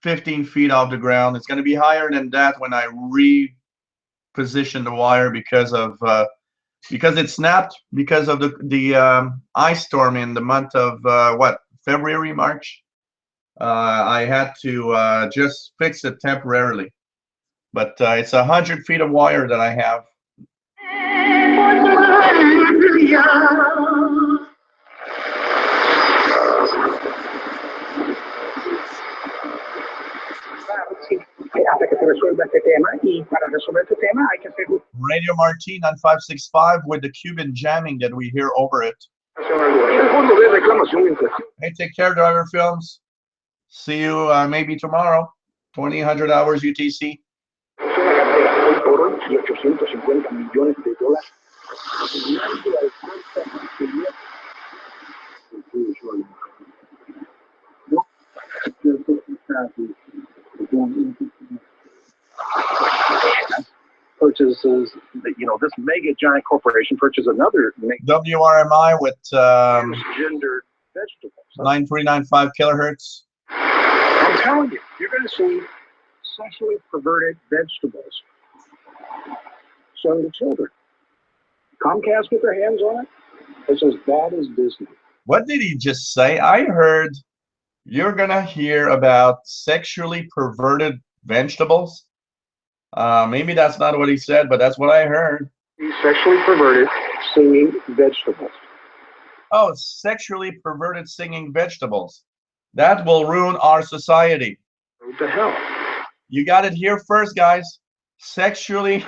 Speaker 1: 15 feet off the ground. It's going to be higher than that when I reposition the wire because it snapped because of the ice storm in the month of February, March. I had to just fix it temporarily, but it's 100 feet of wire that I have.
Speaker 4: Hasta que se resuelva este tema, y para resolver este tema hay que hacer
Speaker 1: Radio Martin on 565 with the Cuban jamming that we hear over it. Hey, take care, Driver Films. See you maybe tomorrow. 2000 hours UTC.
Speaker 8: Purchases, this mega giant corporation purchases another
Speaker 1: WRMI with
Speaker 8: transgender vegetables.
Speaker 1: 9395 kilohertz.
Speaker 8: I'm telling you, you're going to see sexually perverted vegetables shown to children. Comcast get their hands on it. It's as bad as Disney.
Speaker 1: What did he just say? I heard you're gonna hear about sexually perverted vegetables. Maybe that's not what he said, but that's what I heard.
Speaker 8: Sexually perverted singing vegetables.
Speaker 1: Oh, sexually perverted singing vegetables. That will ruin our society.
Speaker 8: What the hell?
Speaker 1: You got it here first, guys. Sexually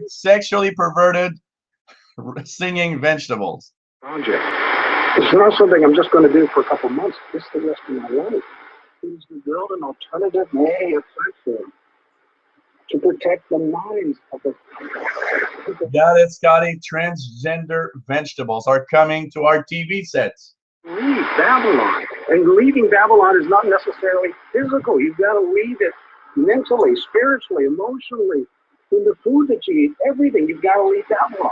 Speaker 1: sexually perverted singing vegetables.
Speaker 8: It's not something I'm just going to do for a couple months. It's the rest of my life. It's to build an alternative media platform to protect the minds of the people.
Speaker 1: Got it, Scotty. Transgender vegetables are coming to our TV sets.
Speaker 8: Leave Babylon. And leaving Babylon is not necessarily physical. You've got to leave it mentally, spiritually, emotionally, in the food that you eat, everything. You've got to leave Babylon.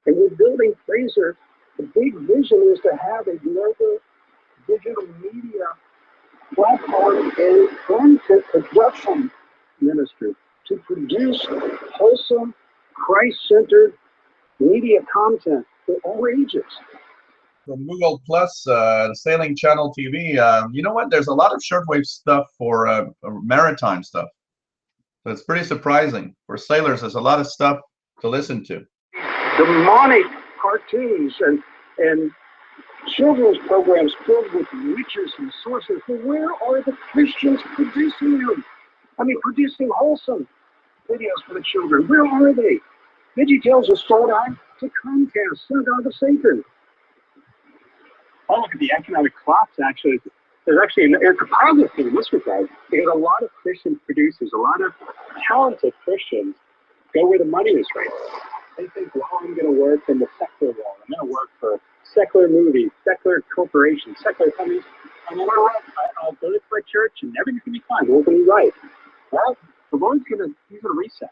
Speaker 8: And we're building Fraser. The big vision is to have a global digital media platform and content production ministry to produce wholesome, Christ-centered media content for all ages.
Speaker 1: From Google Plus, Sailing Channel TV, you know what? There's a lot of shortwave stuff for maritime stuff. So it's pretty surprising. For sailors, there's a lot of stuff to listen to.
Speaker 8: Demonic cartoons and children's programs filled with witches and sources. But where are the Christians producing them? I mean, producing wholesome videos for the children. Where are they? VeggieTales was sold out to Comcast, synagogue of Satan. Oh, look at the economic collapse, actually. there's actually, it's a positive thing in this regard, because a lot of Christian producers, a lot of talented Christians go where the money is right. They think, well, I'm going to work in the secular world. I'm going to work for secular movies, secular corporations, secular companies. And you know what? I'll go to my church and everything's going to be fine. We're going to be right. Well, the Lord's going to, he's going to reset.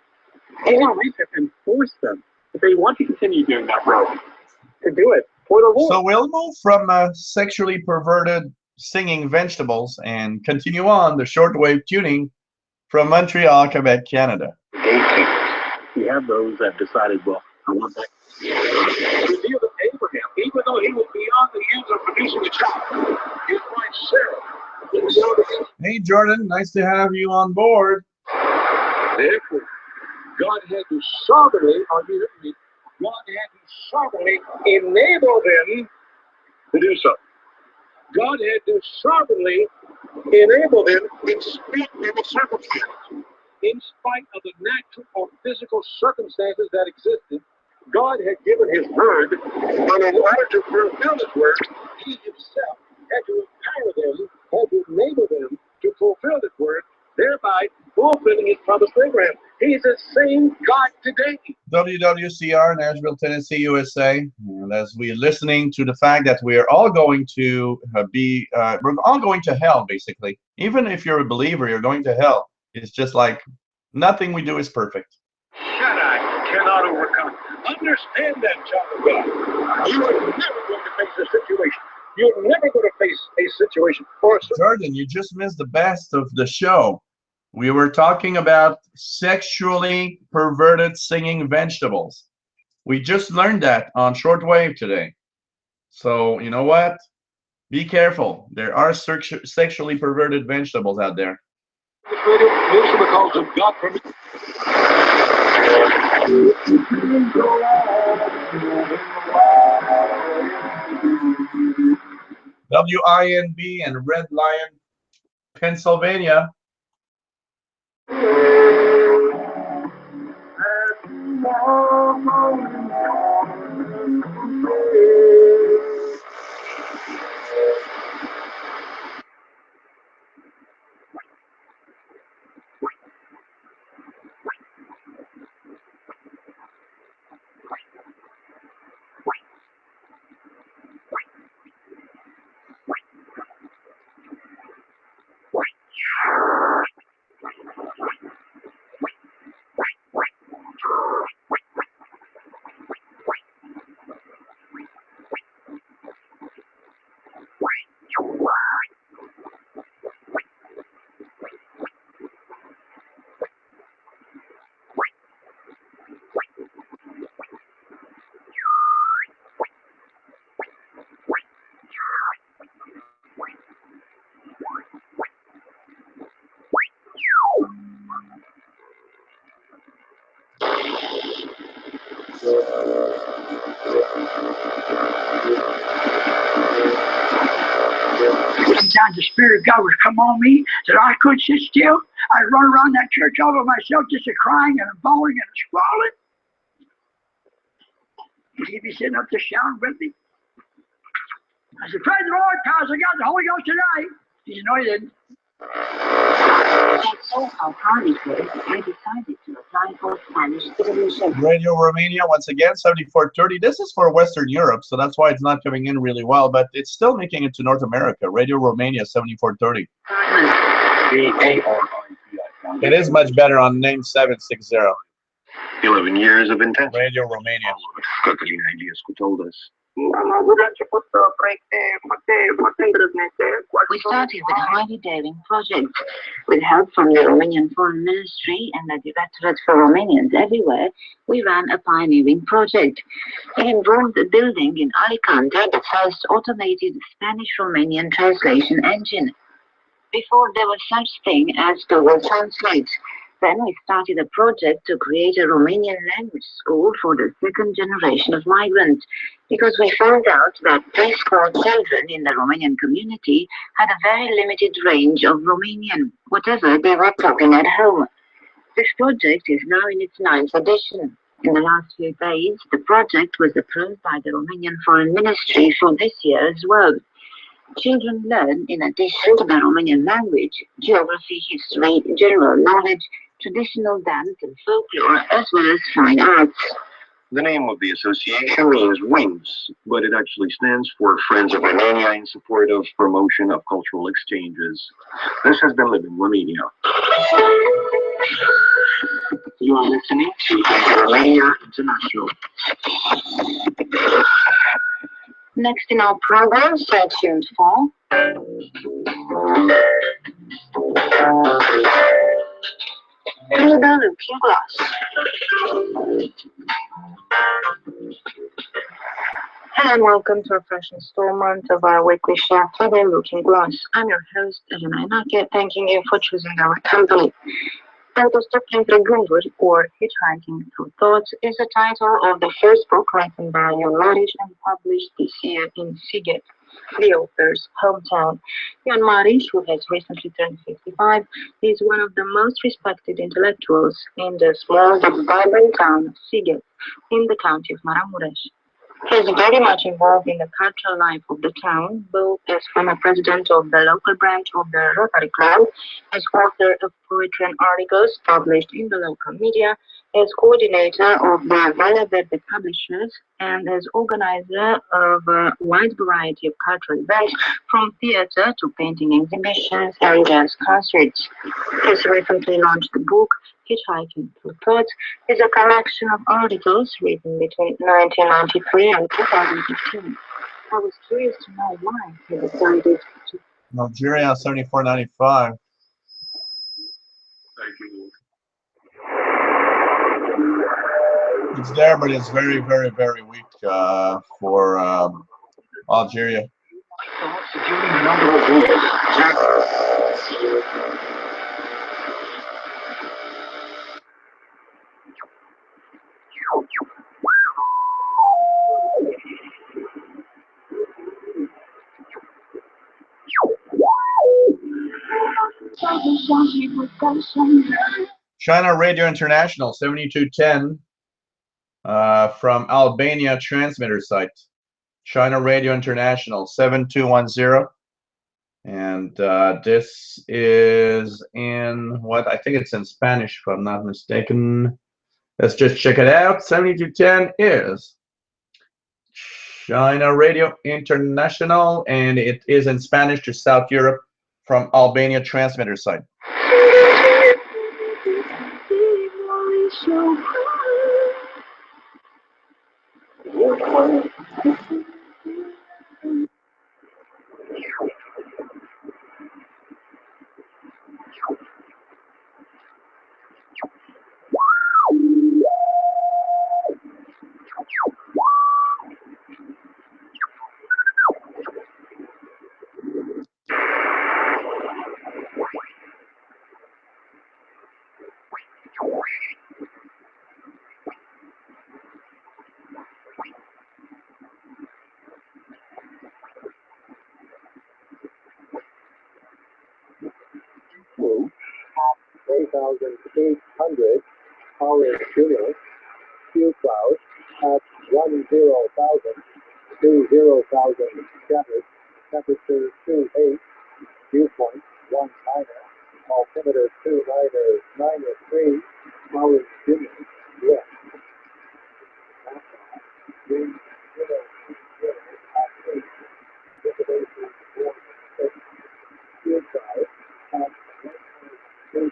Speaker 8: He's going to reset and force them, if they want to continue doing that road, to do it for the Lord.
Speaker 1: So we'll move from sexually perverted singing vegetables and continue on the shortwave tuning from Montreal, Quebec, Canada.
Speaker 8: You have those that decided, well, I want that. The deal with Abraham, even though he was beyond the years of producing a child, his wife Sarah.
Speaker 1: Hey, Jordan, nice to have you on board.
Speaker 8: Therefore, God had to sovereignly, God had to sovereignly enable them to do so. God had to sovereignly enable them in spite of the circumstances. In spite of the natural or physical circumstances that existed, God had given his word, and in order to fulfill his word, he himself had to empower them, had to enable them to fulfill his word, thereby fulfilling his promise to Abraham. He's the same God today.
Speaker 1: WWCR, Nashville, Tennessee, USA. And as we're listening to the fact that we're all going to we're all going to hell, basically. Even if you're a believer, you're going to hell. It's just like nothing we do is perfect.
Speaker 8: Shaddai cannot overcome. Understand that, child of God. You are never going to face a situation. You're never going to face a situation or a
Speaker 1: Jordan, you just missed the best of the show. We were talking about sexually perverted singing vegetables. We just learned that on Shortwave today. So, you know what? Be careful. There are sexually perverted vegetables out there.
Speaker 8: because of God permission.
Speaker 1: WINB and Red Lion, Pennsylvania.
Speaker 11: Sometimes the Spirit of God would come on me that I couldn't sit still. I'd run around that church all by myself, just a crying and a bawling and a squalling. He'd be sitting up there shouting with me. I said, praise the Lord, cause I got the Holy Ghost tonight. He said, no, he didn't.
Speaker 10: I saw how hard it was. I decided to apply for Spanish citizenship.
Speaker 1: Radio Romania, once again, 7430. This is for Western Europe, so that's why it's not coming in really well, but it's still making it to North America. Radio Romania, 7430. It is much better on name 760.
Speaker 12: 11 years of intense.
Speaker 1: Radio Romania.
Speaker 12: Cătălin Iliescu told us.
Speaker 7: We started with a highly daring project. With help from the Romanian Foreign Ministry and the Directorate for Romanians everywhere, we ran a pioneering project. It involved building in Alicante the first automated Spanish-Romanian translation engine. Before there was such thing as Google Translate. Then we started a project to create a Romanian language school for the second generation of migrants, because we found out that preschool children in the Romanian community had a very limited range of Romanian, whatever they were talking at home. This project is now in its 9th edition. In the last few days, the project was approved by the Romanian Foreign Ministry for this year as well. Children learn, in addition to the Romanian language, geography, history, general knowledge, traditional dance and folklore, as well as fine arts.
Speaker 12: The name of the association means wings, but it actually stands for Friends of Romania in support of promotion of cultural exchanges. This has been Living Romania. You are listening to Romania International.
Speaker 7: Next in our program, stay tuned for Through the Looking Glass. Hello and welcome to a fresh installment of our weekly show, Through the Looking Glass. I'm your host, Elena Inache, thanking you for choosing our company. Autostop printre gânduri, or Hitchhiking Through Thoughts, is the title of the first book written by Ion Mariș and published this year in Sighet, the author's hometown. Ion Mariș, who has recently turned 55, is one of the most respected intellectuals in the small but vibrant town of Sighet, in the county of Maramureș. He is very much involved in the cultural life of the town, both as former president of the local branch of the Rotary Club, as author of poetry and articles published in the local media, as coordinator of the Valea Verde publishers, and as organizer of a wide variety of cultural events, from theater to painting exhibitions and jazz concerts. He has recently launched the book Hitchhiking Through Thoughts, is a collection of articles written between 1993 and 2015. I was curious to know why he decided to.
Speaker 1: Algeria 74.95.
Speaker 12: Thank you.
Speaker 1: It's there, but it's very, very, very weak for Algeria.
Speaker 12: During a number of years,
Speaker 1: China Radio International 7210 from Albania transmitter site. China Radio International 7210. And this is in what? I think it's in Spanish, if I'm not mistaken. Let's just check it out. 7210 is China Radio International, and it is in Spanish to South Europe from Albania transmitter site.
Speaker 4: Power Junior, Q Cloud at 10,000 scattered, temperature 28, viewpoint 19, altimeter 2993, Power Junior, yes. Wind 0, at 8, visibility 46, Q Cloud at 1.8 meters,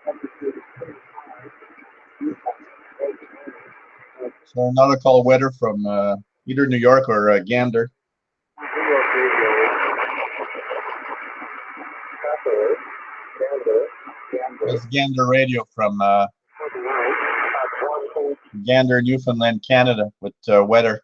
Speaker 4: temperature 25, viewpoint 29. So another call weather from either New York or Gander. It's Gander Radio from Gander, Newfoundland, Canada, with weather.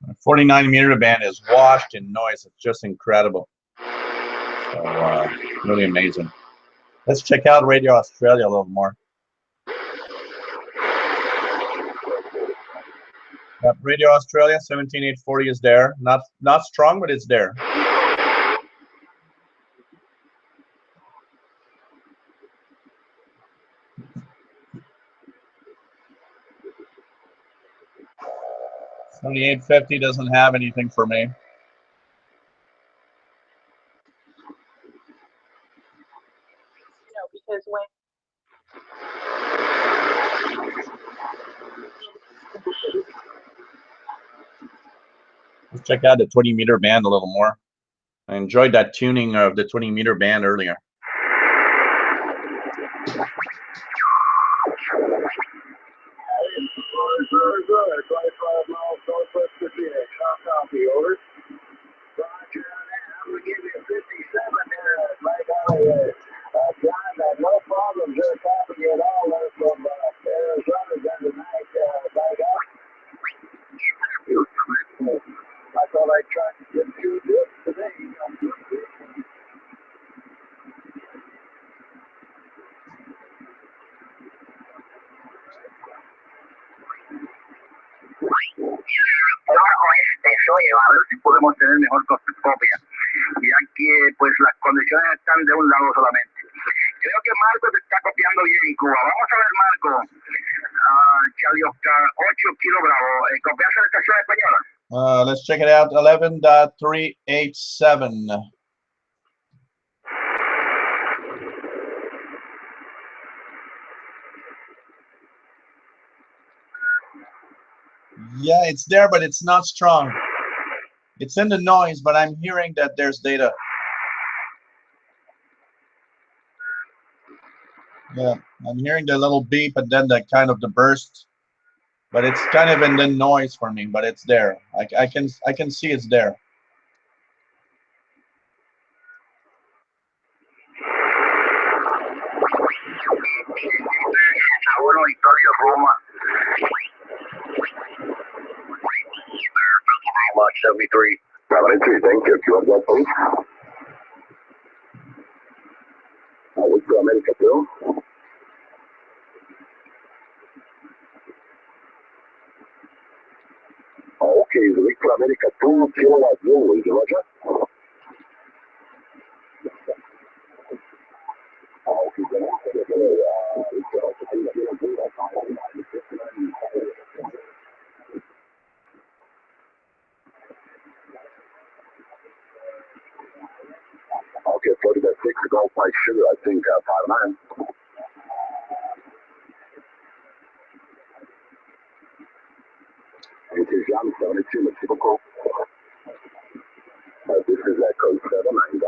Speaker 1: The 49 meter band is washed in noise. It's just incredible. So, really amazing. Let's check out Radio Australia a little more. Yep, Radio Australia 17840 is there. Not strong, but it's there. $78.50 doesn't have anything for me.
Speaker 10: Because when
Speaker 1: Let's check out the 20 meter band a little more. I enjoyed that tuning of the 20 meter band earlier.
Speaker 4: Good. 25 miles southwest of Phoenix. Copy, over. Roger on that. I'm going to give you a 57 there, Mike Hollywood. John, no problems there copying at all there from Arizona there tonight, Mike. I thought I'd try to get you this today.
Speaker 8: Oye, a ver si podemos tener mejor copia, ya que pues las condiciones están de un lado solamente. Creo que Marco te está copiando bien en Cuba. Vamos a ver, Marco. Charlie Oscar, 8 Kilo Bravo. ¿Copias la estación española?
Speaker 1: Let's check it out. 11.387. Yeah, it's there, but it's not strong. It's in the noise, but I'm hearing that there's data. Yeah, I'm hearing the little beep and then the kind of the burst, but it's kind of in the noise for me, but it's there. I can see it's there.
Speaker 8: Bueno, Victoria Roma. Mark 73.
Speaker 5: Thank you. You want that, please? What's the America bill? Okay, the Week for America 2 kilowatt unit, Roger. Okay, okay, 40/6 Golf White Sugar, I think, 5-9. This is Young 72, Mexico. This is code 7,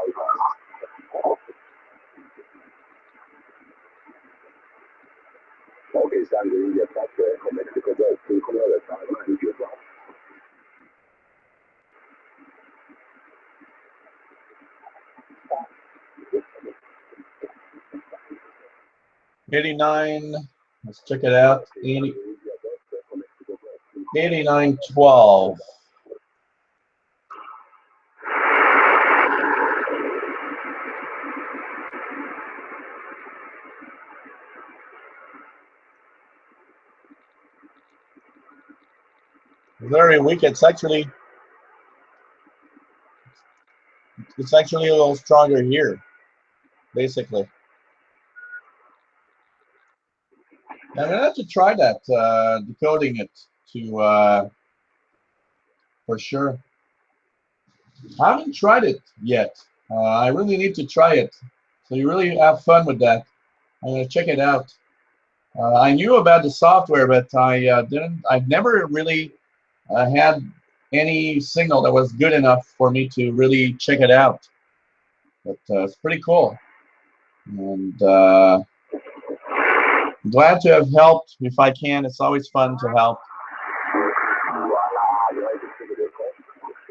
Speaker 5: Golf. Okay, San Luis, that's Mexico Golf, 5-9,
Speaker 1: 89. Let's check it out. 89.12. Very weak. It's actually a little stronger here, basically. I'm gonna have to try that, decoding it to for sure. I haven't tried it yet. I really need to try it. So you really have fun with that. I'm gonna check it out. I knew about the software, but I've never really had any signal that was good enough for me to really check it out. But it's pretty cool. And glad to have helped if I can. It's always fun to help.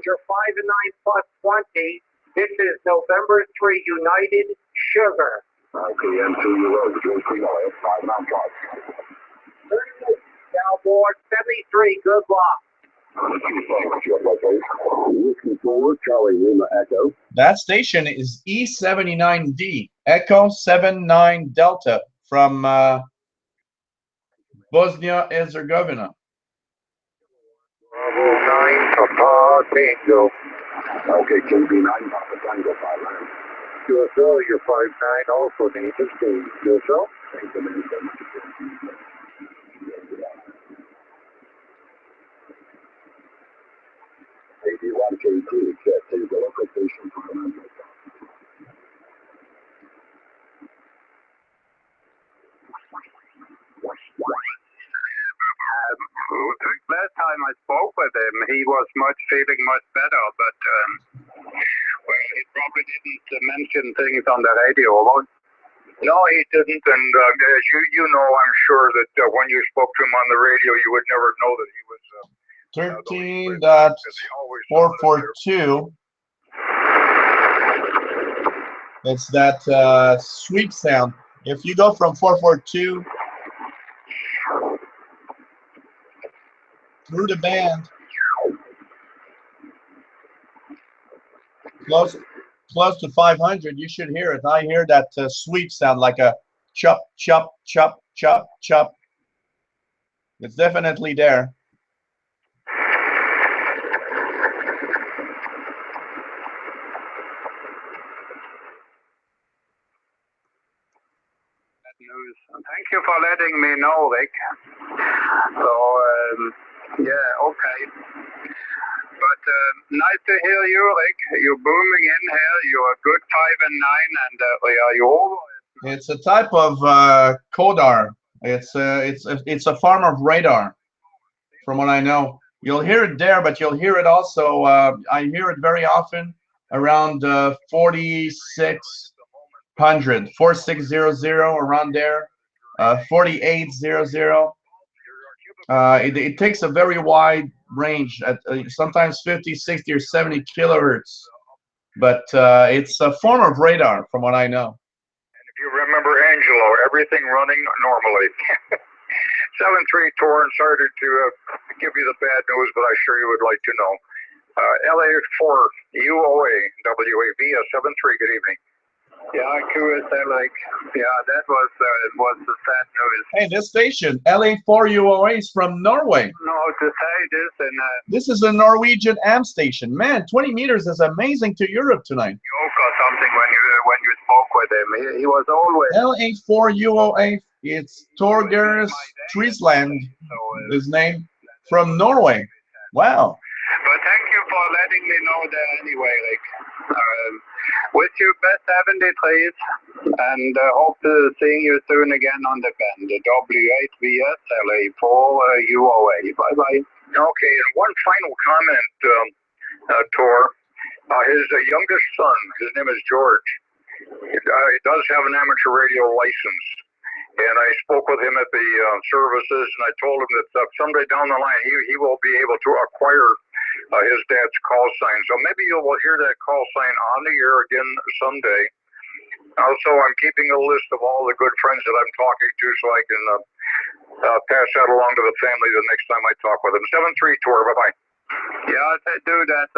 Speaker 8: You're 5 and 9 plus 20. This is November 3 United Sugar.
Speaker 5: Okay, M2 Euro, between 3 5-9 plus.
Speaker 9: Cowboy 73, good luck.
Speaker 5: Charlie Lima Echo.
Speaker 1: That station is E79D, Echo 79 Delta from Bosnia-Herzegovina.
Speaker 5: Bravo 9, Papa Tango. Okay, KB9, Papa Tango, 5-9. QSL, your 5-9 also needs to stay. QSL, thank you, man. 81 KT, check to the location for the number.
Speaker 13: Last time I spoke with him, he was feeling much better, but well, he probably didn't mention things on the radio. No, he didn't, and as you know, I'm sure that when you spoke to him on the radio, you would never know that he was
Speaker 1: 13.442. It's that sweep sound. If you go from 442 through the band, close to 500, you should hear it. I hear that sweep sound like a chop, chop, chop, chop, chop. It's definitely there.
Speaker 13: News. Thank you for letting me know, Rick. So, yeah, okay. But nice to hear you, Rick. You're booming in here. You're a good 5 and 9, and are you over?
Speaker 1: It's a type of Kodar. It's a form of radar, from what I know. You'll hear it there, but you'll hear it also. I hear it very often around 4600, 4600, around there, 4800. It takes a very wide range at sometimes 50, 60, or 70 kilohertz. But it's a form of radar, from what I know.
Speaker 13: If you remember Angelo, everything running normally. 7-3 Torrance, sorry to give you the bad news, but I'm sure you would like to know. LA4 UOA WAV 7-3, good evening. Yeah, QSL, yeah, that was the sad news.
Speaker 1: Hey, this station, LA4 UOA, is from Norway.
Speaker 13: No, to say this, and
Speaker 1: this is a Norwegian AM station. Man, 20 meters is amazing to Europe tonight.
Speaker 13: You got something when you spoke with him. He was always
Speaker 1: LA4 UOA. It's Torgeir Trisland, his name, from Norway. Wow.
Speaker 13: But thank you for letting me know that anyway, wish you best 73s, and hope to see you soon again on the band, the W8VS LA4 UOA. Bye-bye. Okay, and one final comment, Tor. His youngest son, his name is George. He does have an amateur radio license. And I spoke with him at the services, and I told him that someday down the line he will be able to acquire his dad's call sign. So maybe you will hear that call sign on the air again someday. Also, I'm keeping a list of all the good friends that I'm talking to, so I can pass that along to the family the next time I talk with them. 7-3 Tour, bye-bye. Yeah, I do that,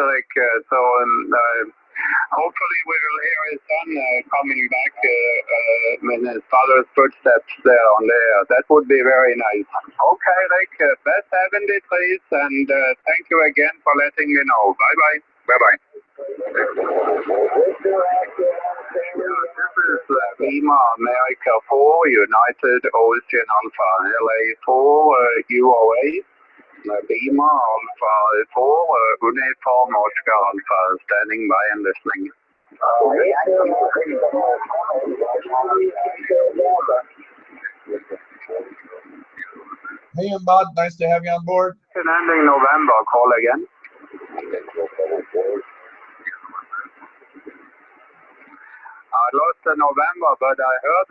Speaker 13: hopefully we will hear his son coming back in his father's footsteps there on there. That would be very nice. Okay, best 73s, and thank you again for letting me know. Bye-bye. Bye-bye. This is Lima America 4, United Ocean Alpha, LA4 UOA. Lima Alpha 4, Uniform Oscar Alpha, standing by and listening.
Speaker 1: Hey, Mbad, nice to have you on board.
Speaker 13: Ending November, call again. I lost November, but I heard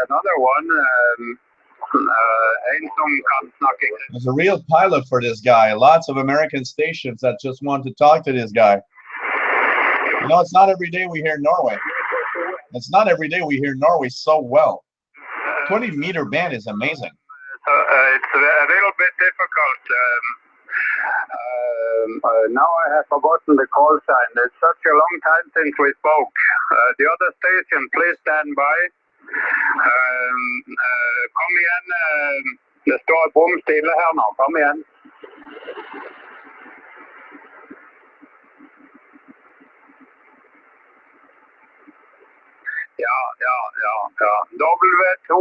Speaker 13: another one.
Speaker 1: There's a real pilot for this guy. Lots of American stations that just want to talk to this guy. You know, it's not every day we hear Norway. It's not every day we hear Norway so well. 20-meter band is amazing.
Speaker 13: It's a little bit difficult. Now I have forgotten the call sign. It's such a long time since we spoke. The other station, please stand by. Kom igjen. Det står bom stille her nå. Kom igjen. Ja. W2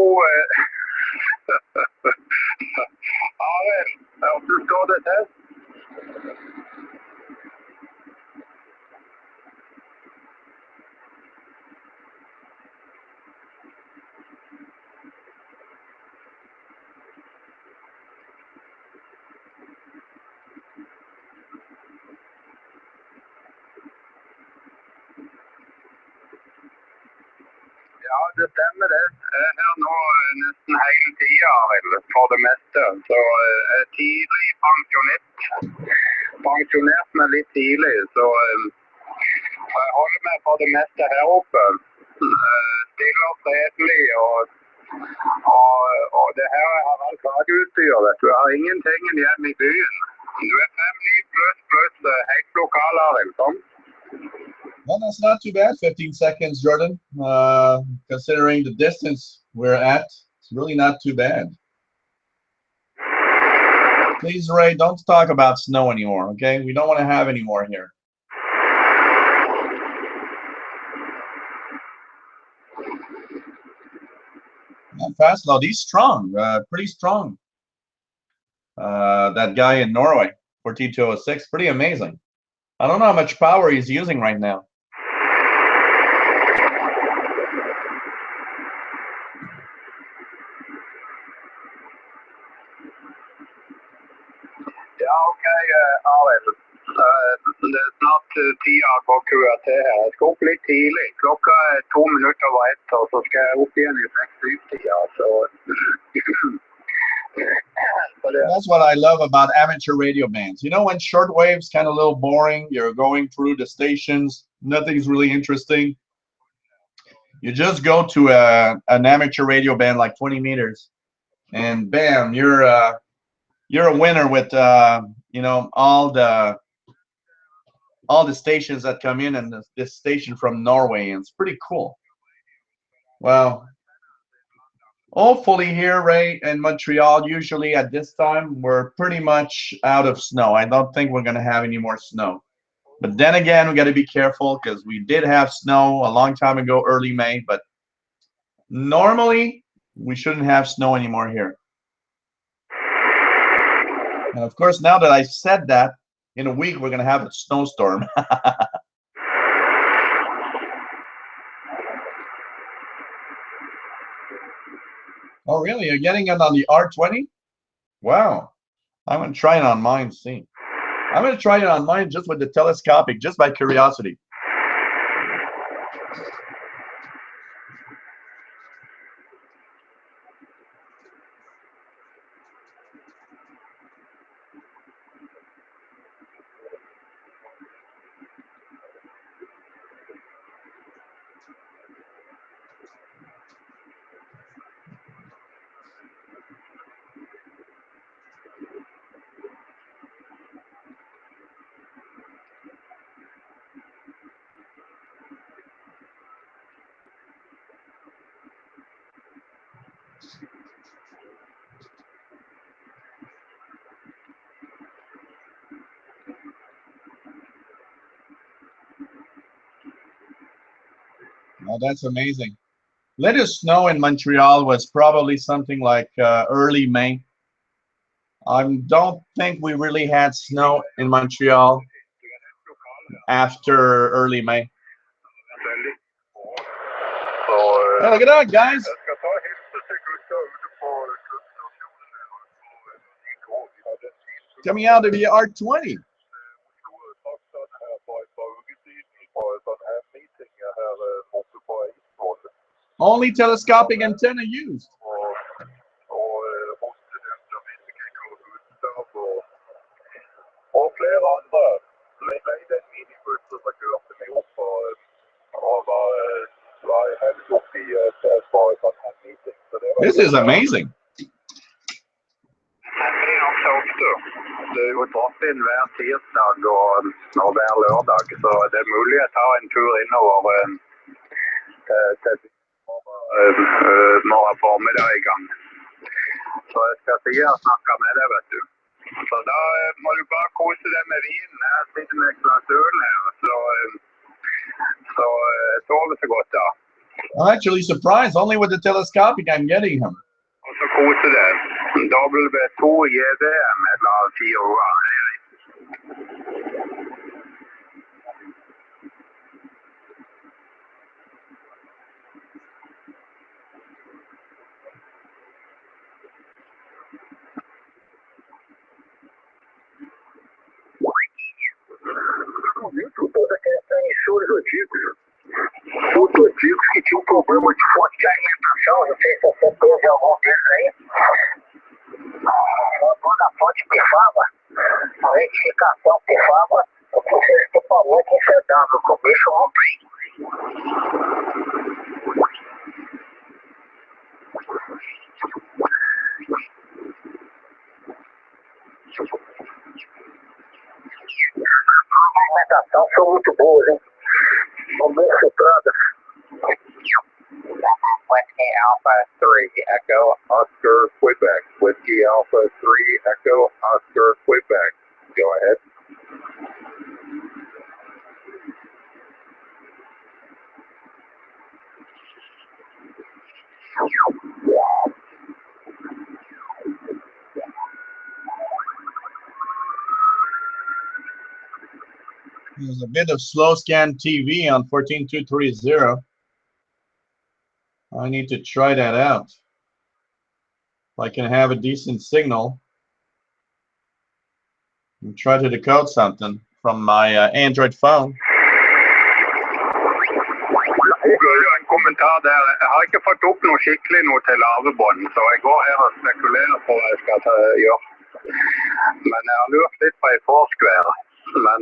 Speaker 13: Arild, hvordan står det til? Ja, det stemmer det. Jeg er her nå nesten hele tiden, Arild, for det meste. Så jeg er tidlig pensjonist. Pensjonert meg litt tidlig, så jeg holder meg for det meste her oppe. Stille og fredelig, og det her jeg har alt radioutstyr, vet du. Jeg har ingenting hjemme i byen. Du er 5 liv pluss helt lokal, Arild, sånn.
Speaker 1: Well, that's not too bad. 15 seconds, Jordan. Considering the distance we're at, it's really not too bad. Please, Ray, don't talk about snow anymore, okay? We don't want to have any more here. Not fast, though. He's strong, pretty strong. That guy in Norway, 4206, pretty amazing. I don't know how much power he's using right now.
Speaker 13: Ja, ok, Arild. Det er snart tida på QRT her. Jeg skal opp litt tidlig. Klokka er 2 minutter over 1, og så skal jeg opp igjen i 6-7-tida, så...
Speaker 1: That's what I love about amateur radio bands. You know, when shortwave's kind of a little boring, you're going through the stations, nothing's really interesting. You just go to an amateur radio band like 20 meters, and bam, you're a winner with you know, all the stations that come in, and this station from Norway, and it's pretty cool. Well, hopefully here, Ray, in Montreal, usually at this time, we're pretty much out of snow. I don't think we're going to have any more snow. But then again, we got to be careful because we did have snow a long time ago, early May, but normally we shouldn't have snow anymore here. And of course, now that I said that, in a week, we're going to have a snowstorm. Oh, really? You're getting it on the R20? Wow. I'm going to try it on mine, see. I'm going to try it on mine just with the telescopic, just by curiosity. Oh, that's amazing. Latest snow in Montreal was probably something like early May. I don't think we really had snow in Montreal after early May. Oh, look at that, guys. Coming out of the R20. Only telescopic antenna used. This is amazing.
Speaker 13: jo drop-in hver tirsdag og hver lørdag, så det er mulig jeg tar en tur innover til morgen formiddag i gang. Så jeg skal si jeg snakker med deg, vet du. Så da må du bare kose deg med vinen. Jeg sitter med et glass øl her, så jeg sover så godt da.
Speaker 1: I'm actually surprised. Only with the telescopic I'm getting him.
Speaker 13: Og så kose deg. W2 JVM eller 4 år.
Speaker 4: Todas essas emissoras antigas. Todos antigos que tinham problema de fonte de alimentação, não sei se você teve algum deles aí. Quando a fonte pifava, a retificação pifava, o processo totalmente incendável, que o bicho não tem. A alimentação são muito boas, hein? São bem filtradas.
Speaker 13: Whiskey Alpha 3 Echo Oscar Quebec. Whiskey Alpha 3 Echo Oscar Quebec. Go ahead.
Speaker 1: There's a bit of slow scan TV on 14230. I need to try that out. If I can have a decent signal and try to decode something from my Android phone.
Speaker 13: En kommentar der. Jeg har ikke fått opp noe skikkelig noe til lavebånd, så jeg går her og spekulerer på hva jeg skal gjøre. Men jeg har lurt litt på i Foursquare. Men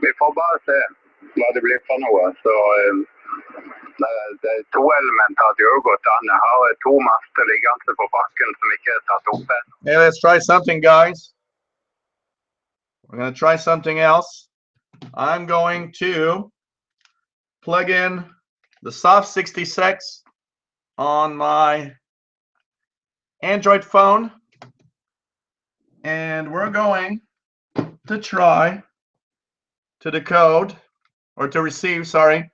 Speaker 13: vi får bare se hva det blir for noe. Så det er to elementer at det jo gått an. Jeg har to master liggende på bakken som ikke er tatt opp ennå.
Speaker 1: Hey, let's try something, guys. We're going to try something else. I'm going to plug in the Soft 66 on my Android phone, and we're going to try to decode, or to receive, sorry,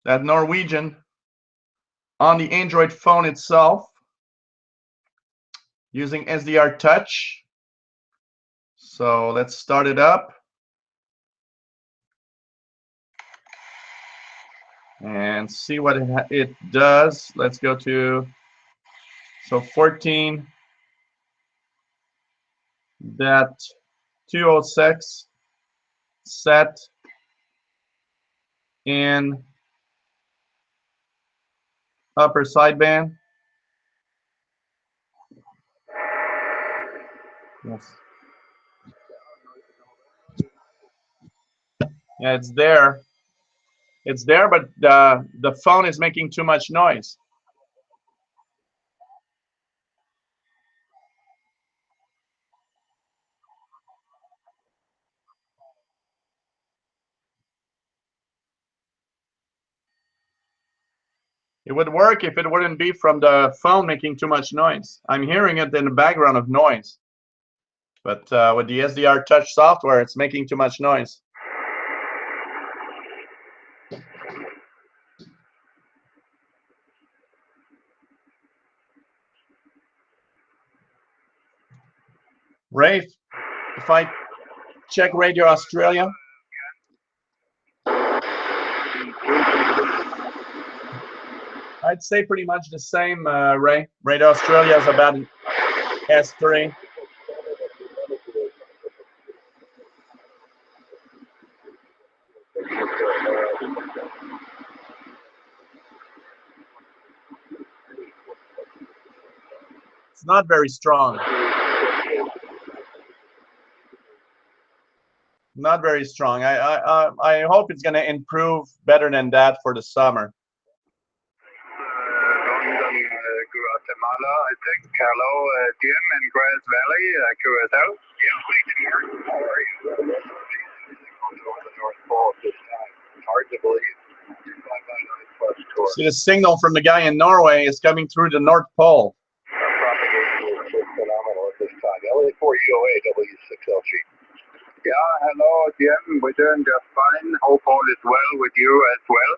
Speaker 1: that Norwegian on the Android phone itself using SDR Touch. So let's start it up and see what it does. Let's go to, so 14.206 set in upper sideband. Yes. Yeah, it's there. It's there, but the phone is making too much noise. It would work if it wouldn't be from the phone making too much noise. I'm hearing it in the background of noise. But with the SDR Touch software, it's making too much noise. Rafe, if I check Radio Australia. I'd say pretty much the same, Ray. Radio Australia is about an S3. It's not very strong. Not very strong. I hope it's going to improve better than that for the summer.
Speaker 13: Guatemala, I think. Hello, Jim in Grass Valley, QSL. Yeah, how are you? Over the North Pole at this time. Hard to believe.
Speaker 1: See, the signal from the guy in Norway is coming through the North Pole.
Speaker 13: Propagation is just phenomenal at this time. LA4UOA, W6LG. Yeah, hello, Jim. We're doing just fine. Hope all is well with you as well.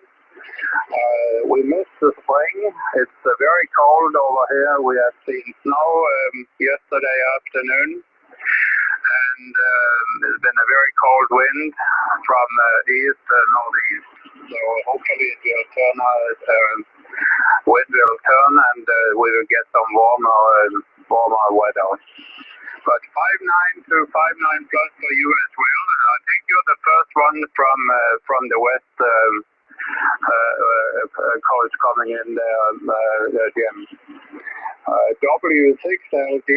Speaker 13: We missed the spring. It's very cold over here. We have seen snow yesterday afternoon. And there's been a very cold wind from east and northeast. So hopefully it will turn out, wind will turn and we will get some warmer weather. But 5.9 to 5.9 plus for you as well. I think you're the first one from the west coast coming in there, Jim. W6LD,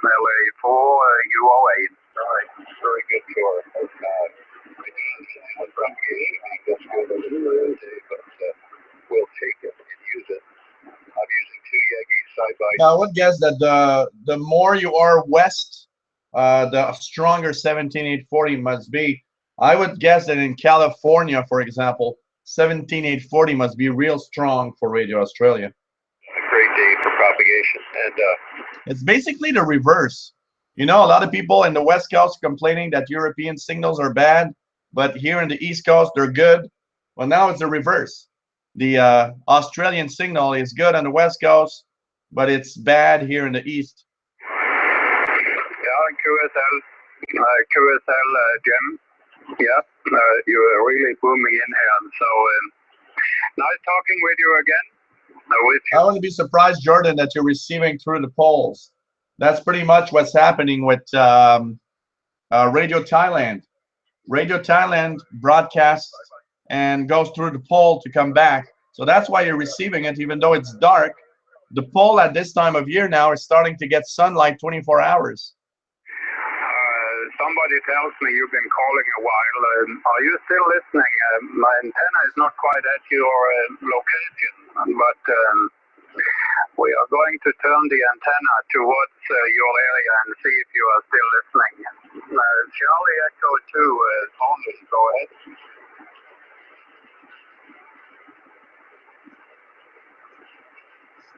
Speaker 13: LA4 UOA. All right, very good tour. We'll take it and use it. I'm using two Yegis side by side.
Speaker 1: Now, I would guess that the more you are west, the stronger 17840 must be. I would guess that in California, for example, 17840 must be real strong for Radio Australia.
Speaker 13: A great day for propagation, and
Speaker 1: it's basically the reverse. You know, a lot of people in the West Coast complaining that European signals are bad, but here in the East Coast they're good. Well, now it's the reverse. The Australian signal is good on the West Coast, but it's bad here in the East.
Speaker 13: Yeah, QSL, Jim. Yeah, you are really booming in here. So nice talking with you again.
Speaker 1: I wouldn't be surprised, Jordan, that you're receiving through the poles. That's pretty much what's happening with Radio Thailand. Radio Thailand broadcasts and goes through the pole to come back. So that's why you're receiving it, even though it's dark. The pole at this time of year now is starting to get sunlight 24 hours.
Speaker 13: Somebody tells me you've been calling a while. Are you still listening? My antenna is not quite at your location, but we are going to turn the antenna towards your area and see if you are still listening. Charlie Echo 2, only, go ahead.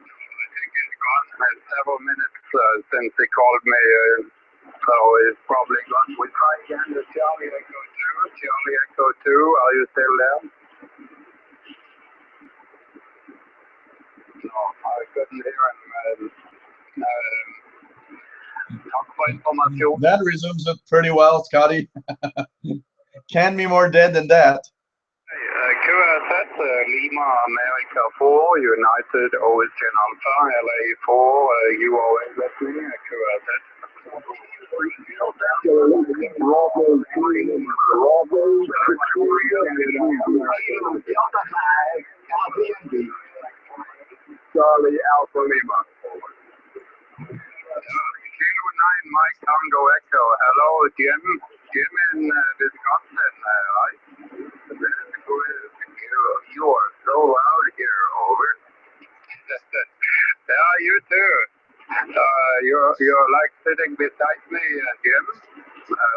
Speaker 13: I think it's gone several minutes since he called me. So it's probably gone. We try again to Charlie Echo 2. Charlie Echo 2, are you still there? No, I couldn't hear him.
Speaker 1: That resumes it pretty well, Scotty. Can't be more dead than that.
Speaker 13: QSS, Lima, America 4, United, Ocean Alpha, LA 4, UOA listening, QSS. Charlie Alpha Lima. Kilo 9 Mike Tango Echo. Hello, Jim. Jim in Wisconsin, right? You are so loud here, over. Yeah, you too. You're like sitting beside me, Jim.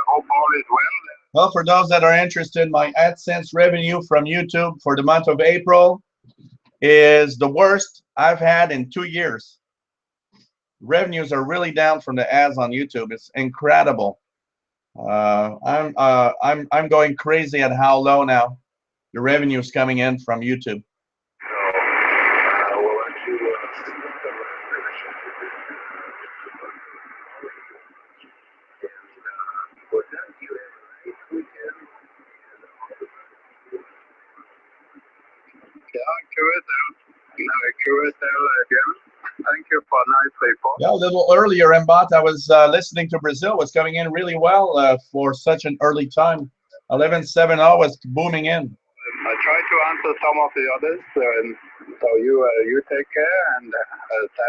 Speaker 13: Hope all is well.
Speaker 1: Well, for those that are interested, my AdSense revenue from YouTube for the month of April is the worst I've had in 2 years. Revenues are really down from the ads on YouTube. It's incredible. I'm going crazy at how low now the revenue is coming in from YouTube.
Speaker 13: Thank you for a nice report.
Speaker 1: Yeah, a little earlier, Mbot, I was listening to Brazil, was coming in really well for such an early time. 11.70 was booming in.
Speaker 13: I tried to answer some of the others, so you take care, and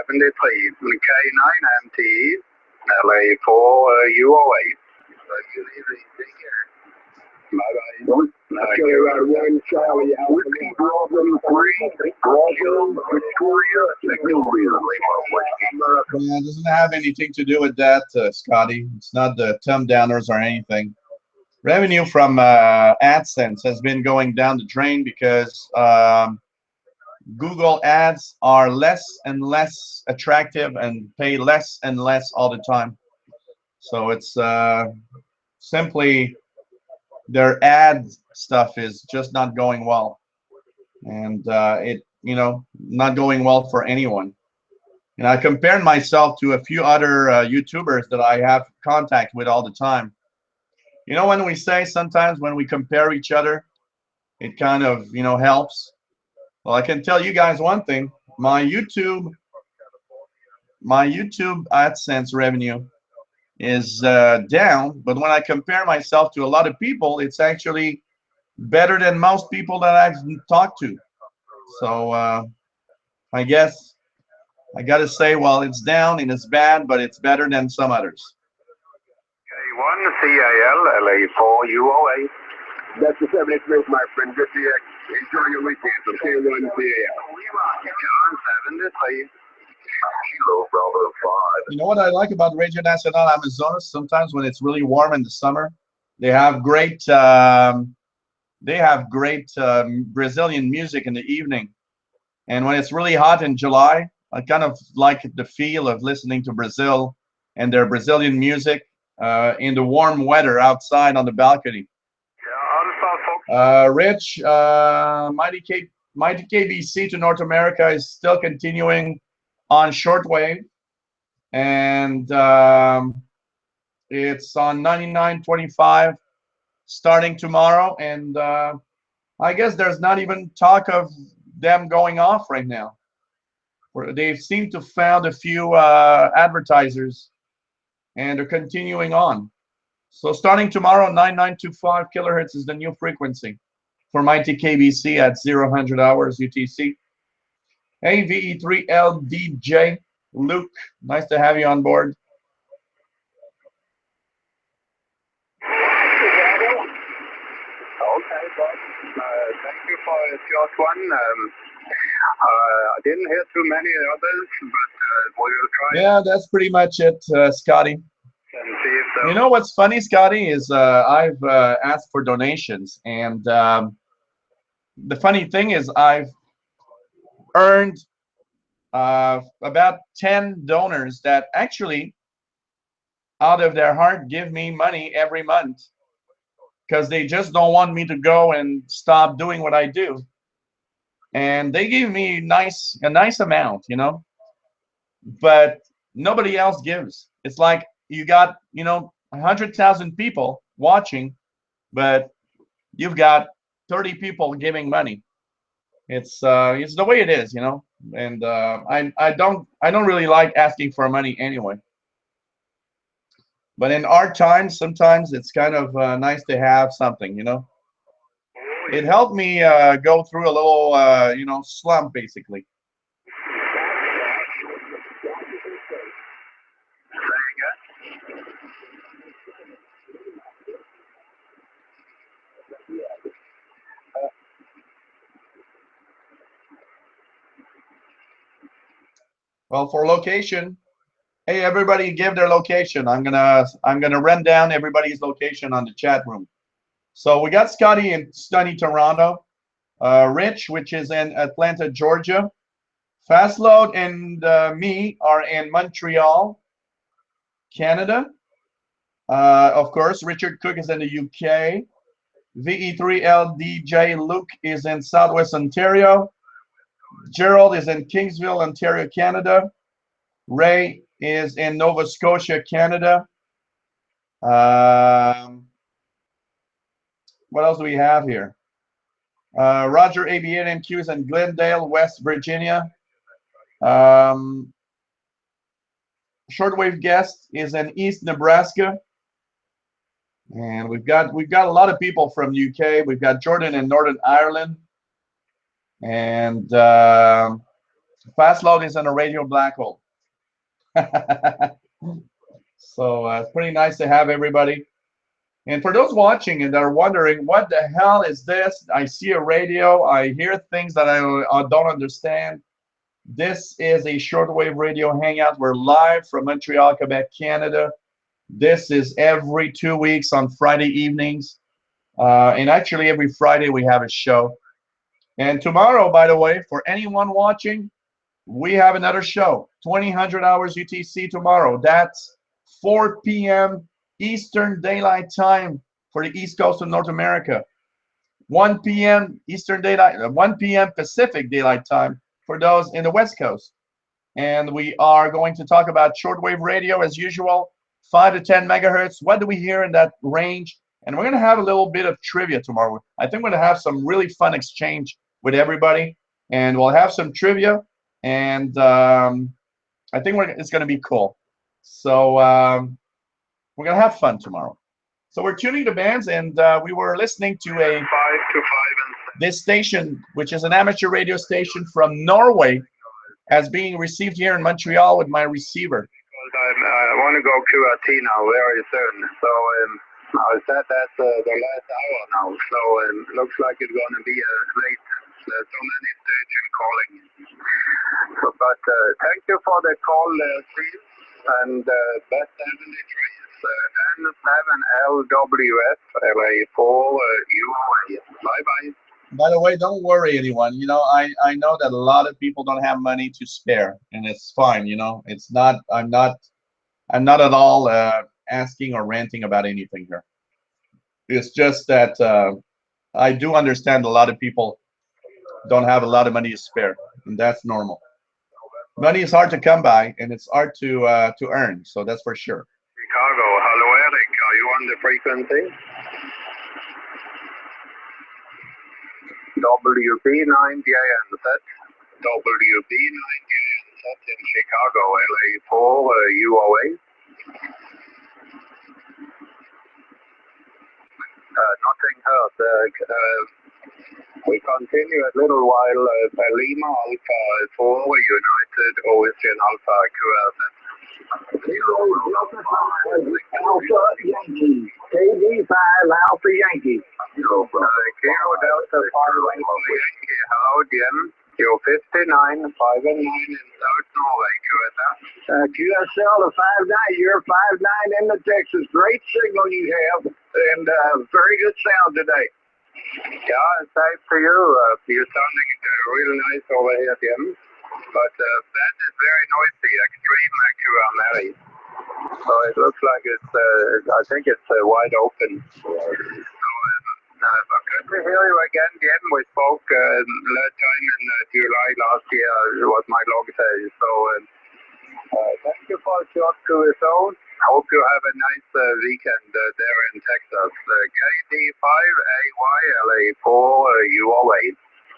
Speaker 13: 73 K9 MT, LA4 UOA. So you leave it, take care. Bye-bye.
Speaker 4: Okay, 1 Charlie Alpha.
Speaker 5: Whiskey, Bravo, 3, Bravo, Victoria, Victoria,
Speaker 1: Yeah, it doesn't have anything to do with that, Scotty. It's not the thumb downers or anything. Revenue from AdSense has been going down the drain because Google ads are less and less attractive and pay less and less all the time. So it's simply their ad stuff is just not going well, and not going well for anyone. And I compared myself to a few other YouTubers that I have contact with all the time. You know, when we say sometimes when we compare each other, it kind of helps. Well, I can tell you guys one thing: my YouTube AdSense revenue is down, but when I compare myself to a lot of people, it's actually better than most people that I've talked to. So I guess I got to say, well, it's down and it's bad, but it's better than some others.
Speaker 13: K1 CAL LA4 UOA.
Speaker 5: That's the 73, my friend. Good to you. Enjoy your weekend. So K1 CAL.
Speaker 13: John 73.
Speaker 5: Kilo Bravo 5.
Speaker 1: You know what I like about Radio Nacional Amazonas? Sometimes when it's really warm in the summer, they have great Brazilian music in the evening. And when it's really hot in July, I kind of like the feel of listening to Brazil and their Brazilian music in the warm weather outside on the balcony. Rich, Mighty KBC to North America is still continuing on shortwave, and it's on 99.25 starting tomorrow. And I guess there's not even talk of them going off right now. They seem to found a few advertisers, and they're continuing on. So starting tomorrow, 9925 kilohertz is the new frequency for Mighty KBC at 0 hours UTC. Hey, VE3LDJ, Luke, nice to have you on board.
Speaker 13: Okay, boss. Thank you for a short one. I didn't hear too many others, but we will try.
Speaker 1: Yeah, that's pretty much it, Scotty.
Speaker 13: And see if
Speaker 1: you know what's funny, Scotty, is I've asked for donations, and the funny thing is I've earned about 10 donors that actually, out of their heart, give me money every month because they just don't want me to go and stop doing what I do. And they give me a nice amount, but nobody else gives. It's like you got 100,000 people watching, but you've got 30 people giving money. It's the way it is, and I don't really like asking for money anyway. But in our times, sometimes it's kind of nice to have something, It helped me go through a little slump, basically. Well, for location, hey, everybody, give their location. I'm gonna run down everybody's location on the chat room. So we got Scotty in sunny Toronto, Rich, which is in Atlanta, Georgia. Fastload and me are in Montreal, Canada. Of course, Richard Cook is in the UK. VE3LDJ Luke is in Southwest Ontario. Gerald is in Kingsville, Ontario, Canada. Ray is in Nova Scotia, Canada. What else do we have here? Roger AB8MQ is in Glendale, West Virginia. Shortwave guest is in East Nebraska. And we've got a lot of people from UK. We've got Jordan in Northern Ireland. And Fastload is in a radio black hole. So it's pretty nice to have everybody. And for those watching and are wondering, what the hell is this? I see a radio. I hear things that I don't understand. This is a shortwave radio hangout. We're live from Montreal, Quebec, Canada. This is every 2 weeks on Friday evenings. And actually, every Friday we have a show. And tomorrow, by the way, for anyone watching, we have another show, 2000 hours UTC tomorrow. That's 4 p.m. Eastern Daylight Time for the East Coast of North America. 1 p.m. Eastern Daylight, 1 p.m. Pacific Daylight Time for those in the West Coast. And we are going to talk about shortwave radio as usual, 5 to 10 megahertz. What do we hear in that range? And we're going to have a little bit of trivia tomorrow. I think we're going to have some really fun exchange with everybody. And we'll have some trivia. And I think it's going to be cool. So we're going to have fun tomorrow. So we're tuning to bands, and we were listening to this station, which is an amateur radio station from Norway, as being received here in Montreal with my receiver.
Speaker 13: I want to go QRT now very soon. So I said that's the last hour now. So it looks like it's going to be late. There's so many stations calling. So, but thank you for the call, Steve. And best 73 is N7LWF LA4 UA. Bye-bye.
Speaker 1: By the way, don't worry, anyone. You know, I know that a lot of people don't have money to spare, and it's fine. You know, it's not. I'm not at all asking or ranting about anything here. It's just that I do understand a lot of people don't have a lot of money to spare, and that's normal. Money is hard to come by, and it's hard to earn. So that's for sure.
Speaker 13: Chicago, hello Eric. Are you on the frequency? WB9JN set. WB9JN set in Chicago, LA4 UOA. Nothing heard. We continue a little while. Lima Alpha 4 United Ocean Alpha QRZ.
Speaker 8: Alpha Yankee. KD5 Alpha Yankee.
Speaker 13: Kilo Delta Farway Yankee. Hello, Jim. You're 59, 5 and 9 in South Norway, QSL.
Speaker 8: QSL to 5-9. You're 5-9 in the Texas. Great signal you have, and very good sound today.
Speaker 13: Yeah, thanks to you. You're sounding really nice over here, Jim. But that is very noisy, extreme QRML. So it looks like it's, I think it's wide open. So, good to hear you again, Jim. We spoke last time in July last year, was my log day. So thank you for a short QSO. I hope you have a nice weekend there in Texas. KD5AYLA4 UOA.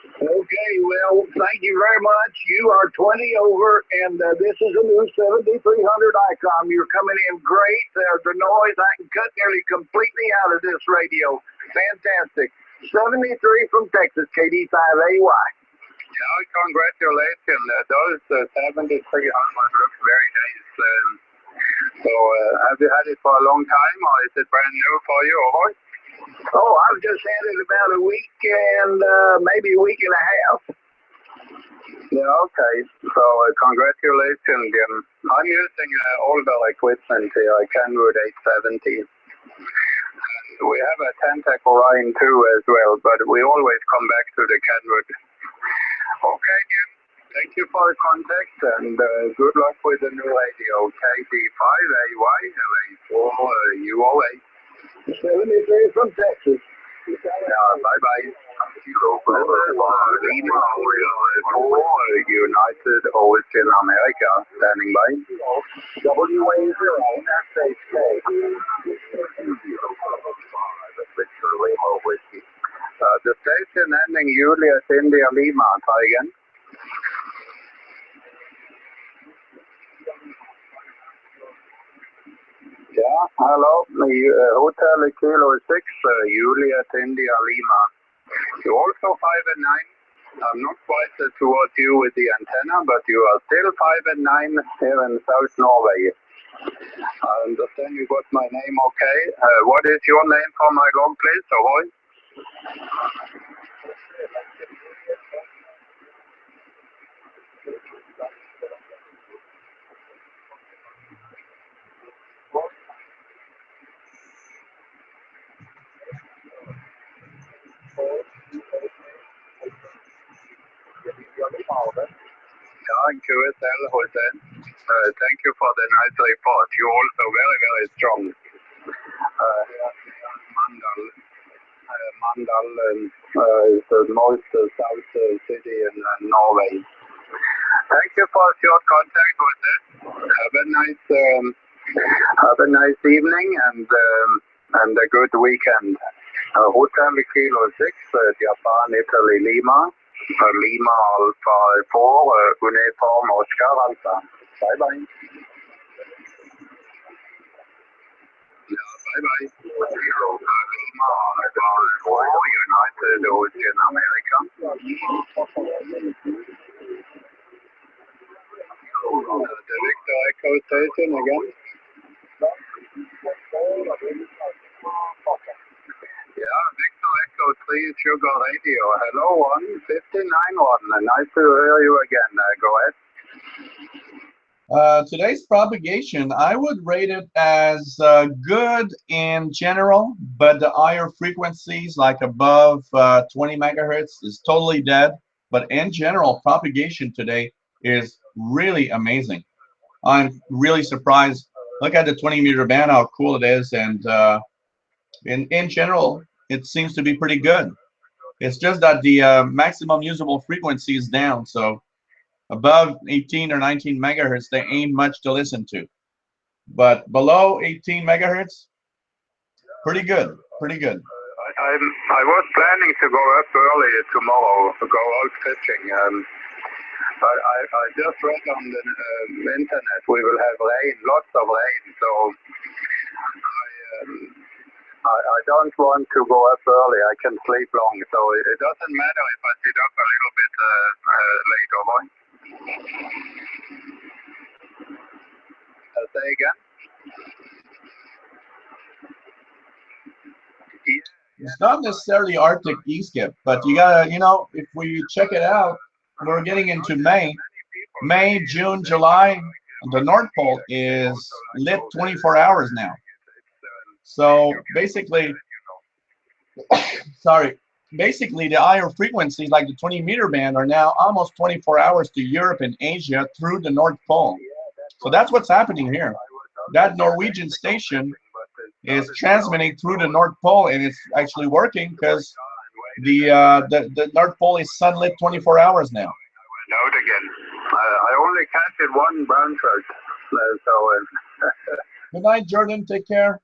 Speaker 8: Okay, well, thank you very much. You are 20 over, and this is a new 7300 ICOM. You're coming in great. There's the noise. I can cut nearly completely out of this radio. Fantastic. 73 from Texas, KD5AY.
Speaker 13: Yeah, congratulations. Those 7300 look very nice. So have you had it for a long time, or is it brand new for you, or?
Speaker 8: Oh, I've just had it about a week and maybe a week and a half.
Speaker 13: Yeah, okay. So congratulations, Jim. I'm using older equipment here, Kenwood 870. And we have a Tentec Orion 2 as well, but we always come back to the Kenwood. Okay, Jim. Thank you for the contact, and good luck with the new radio, KD5AY LA4 UOA.
Speaker 8: 73 from Texas.
Speaker 13: Bye-bye. Lima United Ocean America, standing by.
Speaker 8: WA0,
Speaker 13: the station ending Juliet India Lima, try again. Yeah, hello. Hotel Kilo 6, Juliet India Lima. You're also 5 and 9. I'm not quite towards you with the antenna, but you are still 5 and 9 here in South Norway. I understand you got my name okay. What is your name for my log, please, Ahoy? Yeah, QSL Hussein. Thank you for the nice report. You're also very, very strong. Mandal. Mandal is the most south city in Norway. Thank you for your contact with us. Have a nice evening and a good weekend. Hotel Kilo 6, Japan, Italy, Lima. Lima Alpha 4, Uniform Oscar Alpha. Bye bye. Yeah, bye bye. Lima Alpha 4, United Ocean America. The Victor Echo station again. Yeah, Victor Echo 3 Sugar Radio. Hello, 1591. Nice to hear you again. Go ahead.
Speaker 1: Today's propagation, I would rate it as good in general, but the higher frequencies, like above 20 megahertz, is totally dead. But in general, propagation today is really amazing. I'm really surprised. Look at the 20-meter band, how cool it is, and in general, it seems to be pretty good. It's just that the maximum usable frequency is down, so above 18 or 19 megahertz, there ain't much to listen to. But below 18 megahertz, pretty good, pretty good.
Speaker 13: I was planning to go up early tomorrow to go out fishing. But I just read on the internet we will have rain, lots of rain. So I don't want to go up early. I can sleep long. So it doesn't matter if I sit up a little bit later on. Say again?
Speaker 1: It's not necessarily Arctic e-skip, but you gotta, if we check it out, we're getting into May, June, July. The North Pole is lit 24 hours now. So basically, basically the higher frequencies like the 20-meter band are now almost 24 hours to Europe and Asia through the North Pole. So that's what's happening here. That Norwegian station is transmitting through the North Pole, and it's actually working because the North Pole is sunlit 24 hours now.
Speaker 13: Out again. I only catch one brown trout.
Speaker 1: Good night, Jordan. Take care.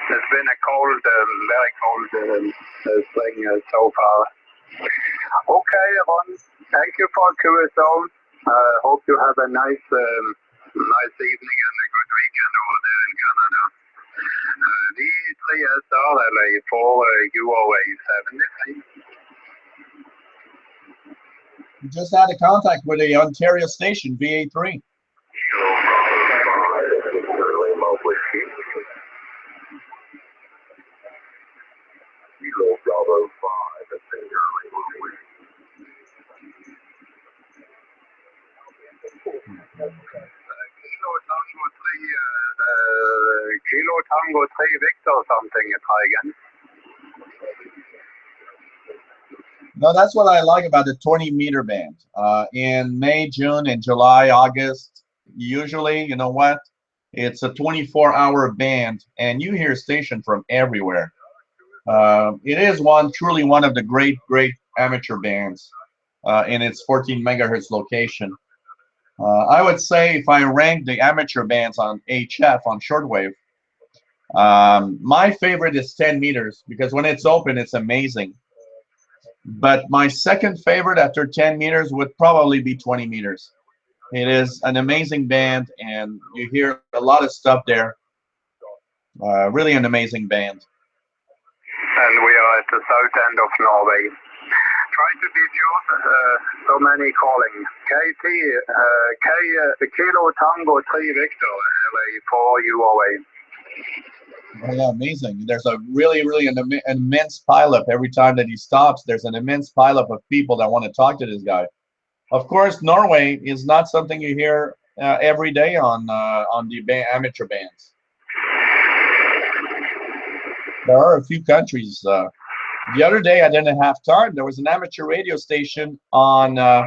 Speaker 13: It's been a cold, very cold thing so far. Okay, Ron. Thank you for QSO. Hope you have a nice evening and a good weekend over there in Canada. V3SR LA4 UOA 73.
Speaker 1: We just had a contact with a Ontario station, VA3.
Speaker 5: Kilo Bravo 5,
Speaker 13: Kilo Tango 3 Victor something, try again.
Speaker 1: No, that's what I like about the 20-meter band. In May, June, and July, August, usually, you know what? It's a 24-hour band, and you hear station from everywhere. It is truly one of the great amateur bands in its 14 megahertz location. I would say if I rank the amateur bands on HF, on shortwave, my favorite is 10 meters because when it's open, it's amazing. But my second favorite after 10 meters would probably be 20 meters. It is an amazing band, and you hear a lot of stuff there. Really an amazing band.
Speaker 13: And we are at the south end of Norway. try to be short. So many calling. KT, Kilo Tango 3 Victor, LA 4 UOA.
Speaker 1: Oh, yeah, amazing. There's a really an immense pileup every time that he stops. There's an immense pileup of people that want to talk to this guy. Of course, Norway is not something you hear every day on the amateur bands. There are a few countries. The other day, I didn't have time. There was an amateur radio station on the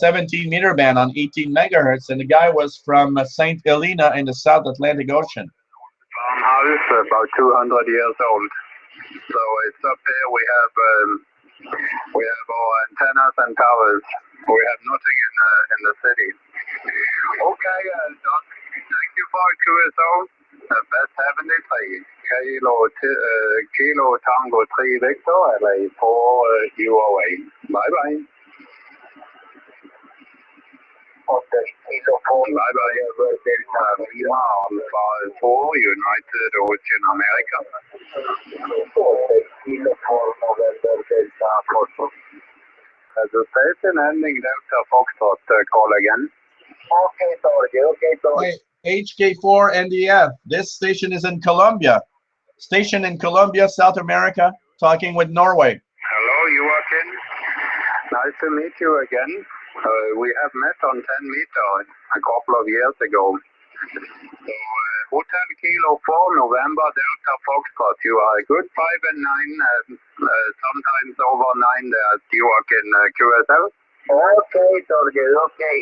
Speaker 1: 17-meter band on 18 megahertz, and the guy was from St. Helena in the South Atlantic Ocean.
Speaker 13: Farmhouse, about 200 years old. So it's up here. We have our antennas and towers. We have nothing in the city. Okay, Doc. Thank you for QSO. Best 73. Kilo Tango 3 Victor, LA 4 UOA. Bye bye. Okay, Kilo 4. Bye bye. Lima Alpha 4 United Ocean America. Okay, Kilo 4 November Delta Foxtrot. The station ending Delta Foxtrot, call again. Okay, sorry. Okay, sorry.
Speaker 1: Hey, HK4 NDF. This station is in Colombia. Station in Colombia, South America, talking with Norway.
Speaker 13: Hello, Joachim. Nice to meet you again. We have met on 10 meter a couple of years ago. So, Hotel Kilo 4, November Delta Foxtrot. You are a good 5 and 9, sometimes over 9 there, Joachim QSL.
Speaker 5: Okay, Torge, okay.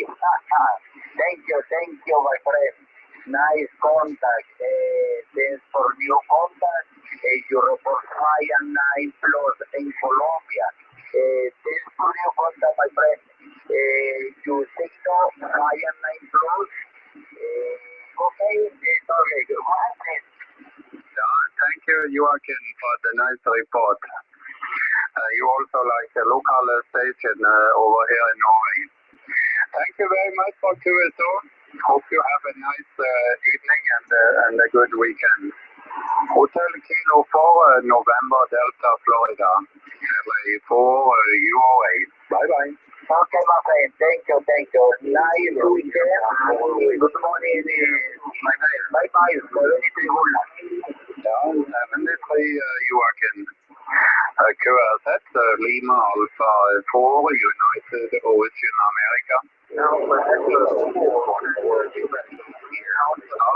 Speaker 5: Thank you, my friend. Nice contact. Thanks for new contact. You report 5 and 9 plus in Colombia. Thanks for new contact, my friend. You signal 5 and 9 plus. Okay, Torge, go ahead.
Speaker 13: Thank you, Joachim, for the nice report. You also like a local station over here in Norway. Thank you very much for QSO. Hope you have a nice evening and a good weekend. Hotel Kilo 4, November Delta, Florida. LA 4 UOA. Bye-bye.
Speaker 5: Okay, my friend. Thank you. Nice weekend. Good morning, my friend. Bye-bye.
Speaker 13: 73 Joachim. QRZ Lima Alpha 4 United Ocean America.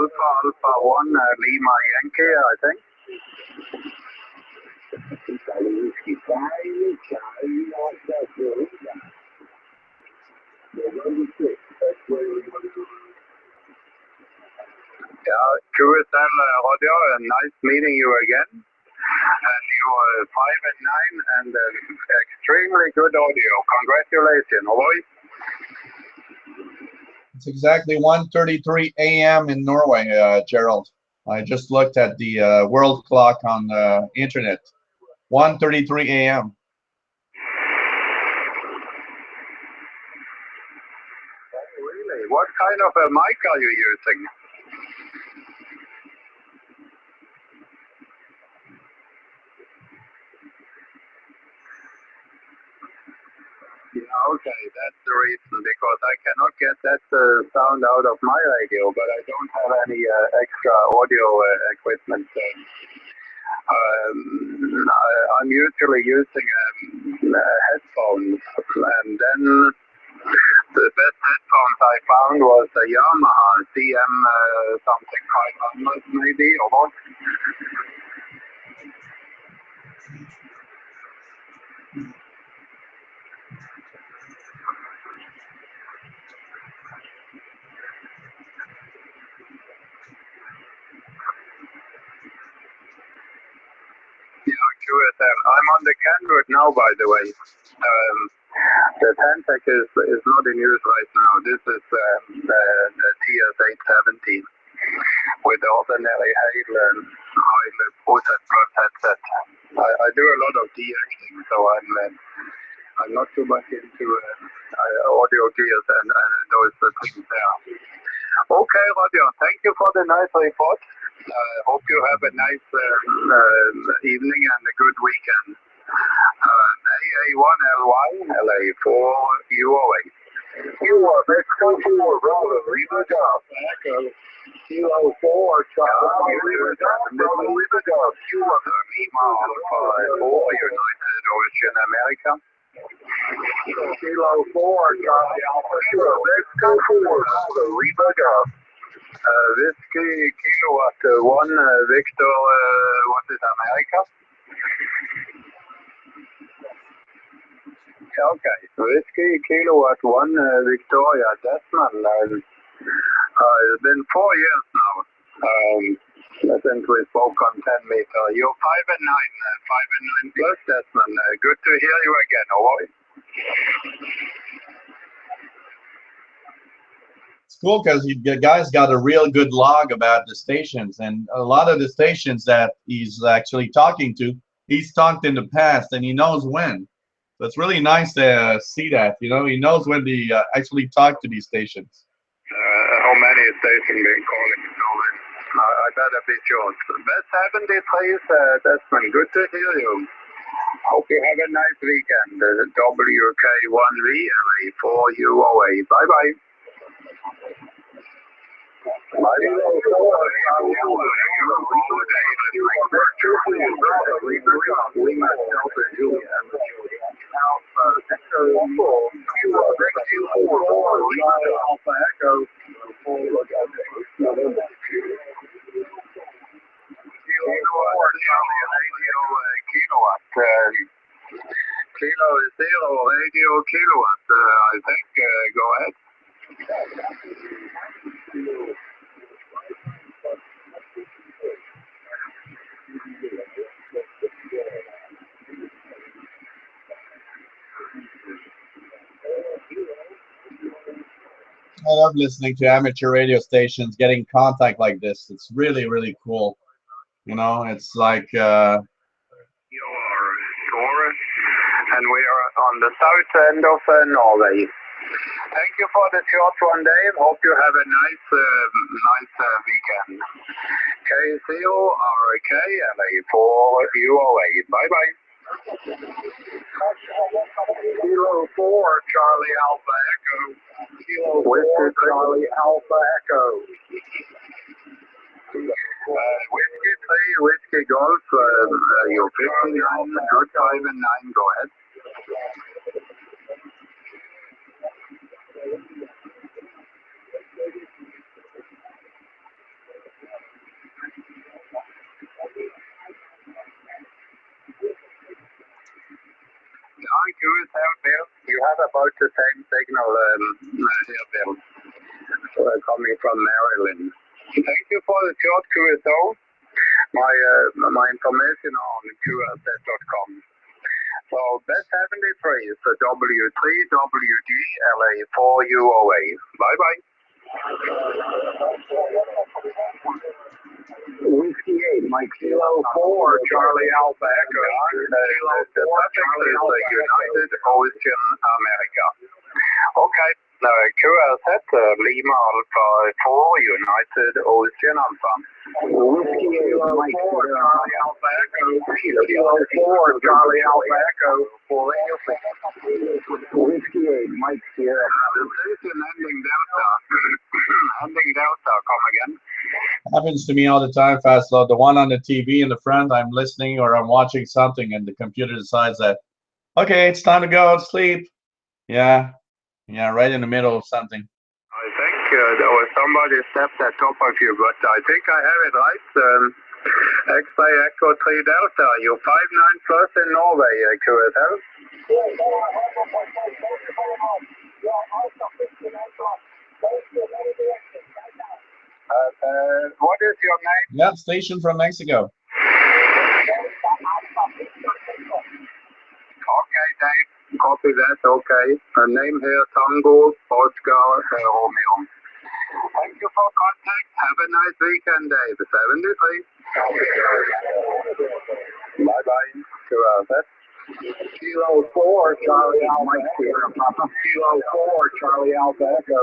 Speaker 13: Alpha 1 Lima Yankee, I think. QSL Radio, nice meeting you again. And you are 5 and 9 and extremely good audio. Congratulations, boys.
Speaker 1: It's exactly 1:33 a.m. in Norway, Gerald. I just looked at the world clock on the internet. 1:33 a.m.
Speaker 13: Really? What kind of a mic are you using? Yeah, okay, that's the reason, because I cannot get that sound out of my radio, but I don't have any extra audio equipment. I'm usually using headphones, and then the best headphones I found was a Yamaha CM something 500 maybe, or what? QSL. I'm on the Kenwood now, by the way. The Tentec is not in use right now. This is the TS870 with the ordinary Hale process plus headset. I do a lot of DXing, so I'm not too much into audio gears and those things there. Okay, Roger. Thank you for the nice report. Hope you have a nice evening and a good weekend. AA1LY, LA4UOA.
Speaker 5: Mexico 4, Bravo, Lima Golf. Echo. Kilo 4, Charlie, Lima Golf, Bravo, Lima Golf.
Speaker 13: Lima Alpha 4, United Ocean America.
Speaker 5: Kilo 4, Charlie Alpha, Kilo, Mexico 4, Bravo, Lima Golf.
Speaker 13: Whiskey Kilowatt 1, Victor, what is America? Okay, Whiskey Kilowatt 1, Victoria Desmond. It's been 4 years now since we spoke on 10 meter. You're 5 and 9 plus Desmond. Good to hear you again, alright?
Speaker 1: It's cool because the guy's got a real good log about the stations, and a lot of the stations that he's actually talking to, he's talked in the past, and he knows when. So it's really nice to see that, you know, he knows when they actually talk to these stations.
Speaker 13: How many stations been calling? I better be short. Best 73, Desmond. Good to hear you. Hope you have a nice weekend. WK1V, LA4UOA. Bye-bye. Kilo 0 radio kilowatt, I think. Go ahead.
Speaker 1: I love listening to amateur radio stations getting contact like this. It's really, really cool. You know, it's like
Speaker 13: Taurus, and we are on the south end of Norway. Thank you for the short one, Dave. Hope you have a nice weekend. K0RK, LA4UOA. Bye-bye.
Speaker 5: Kilo 4, Charlie Alpha Echo. Kilo 4, Charlie Alpha Echo.
Speaker 13: Whiskey 3, Whiskey Golf. You're 59, good 5 and 9. Go ahead. Bill, you have about the same signal here, Bill. Coming from Maryland. Thank you for the short QSO. My information on QSS.com. So best 73 is the W3WG LA4UOA. Bye bye.
Speaker 5: Whiskey 8, Mike Kilo 4, Charlie Alpha Echo.
Speaker 13: Kilo 4, Charlie Alpha United Ocean America. Okay, QSS Lima Alpha 4 United Ocean Alpha.
Speaker 5: Whiskey 8, Mike 4, Charlie Alpha Echo. Kilo 4, Charlie Alpha Echo. Whiskey 8, Mike Sierra.
Speaker 13: The station ending Delta. Ending Delta, come again.
Speaker 1: happens to me all the time, Fastload. The one on the TV in the front, I'm listening or I'm watching something, and the computer decides that, okay, it's time to go to sleep. Yeah, right in the middle of something.
Speaker 13: I think there was somebody stepped at top of you, but I think I have it right. X-Ray Echo 3 Delta, you're 59 plus in Norway, QSL. What is your name?
Speaker 1: Yeah, station from Mexico.
Speaker 13: Okay, Dave. Copy that. Okay. Name here, Tango, Oscar, Romeo. Thank you for contact. Have a nice weekend, Dave. 73. Bye-bye. QSS.
Speaker 5: Kilo 4, Charlie Alpha Sierra Papa. Kilo 4, Charlie Alpha Echo.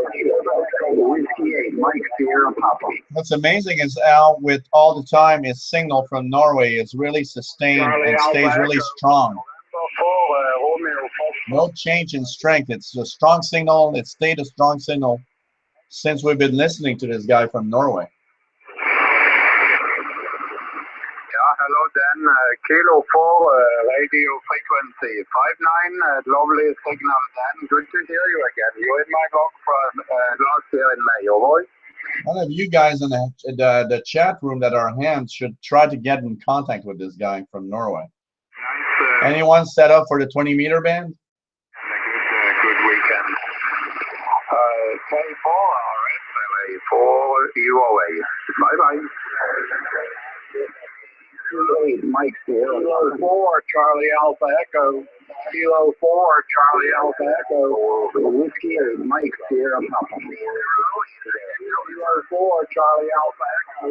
Speaker 5: Whiskey 8, Mike Sierra Papa.
Speaker 1: What's amazing is Al, with all the time, his signal from Norway is really sustained and stays really strong.
Speaker 13: Romeo Fox.
Speaker 1: No change in strength. It's a strong signal. It stayed a strong signal since we've been listening to this guy from Norway.
Speaker 13: Yeah, hello Dan. Kilo 4 radio frequency 59. Lovely signal Dan. Good to hear you again. You're in my log from last year in May, your voice.
Speaker 1: One of you guys in the chat room that are hands should try to get in contact with this guy from Norway.
Speaker 13: Nice.
Speaker 1: Anyone set up for the 20-meter band?
Speaker 13: Good weekend. K4 RS, LA4 UOA. Bye-bye.
Speaker 4: Mike here.
Speaker 13: Kilo 4 Charlie Alpha Echo. Kilo 4 Charlie Alpha Echo.
Speaker 4: Whiskey is Mike here. I'm not
Speaker 13: Kilo 4 Charlie Alpha Echo.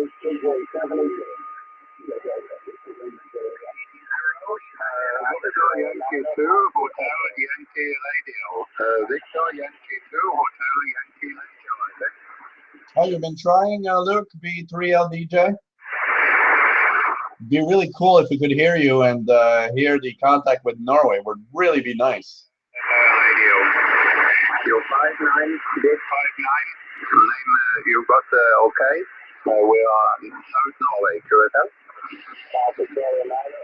Speaker 13: Victor Yankee 2 Hotel Yankee Radio. Victor Yankee 2 Hotel Yankee Radio.
Speaker 1: Oh, you've been trying, Luke, B3LDJ? It'd be really cool if we could hear you and hear the contact with Norway. Would really be nice.
Speaker 13: Radio. You're 5'9", big 5'9". Name, you got okay? We are in South Norway, correct?
Speaker 4: South Carolina,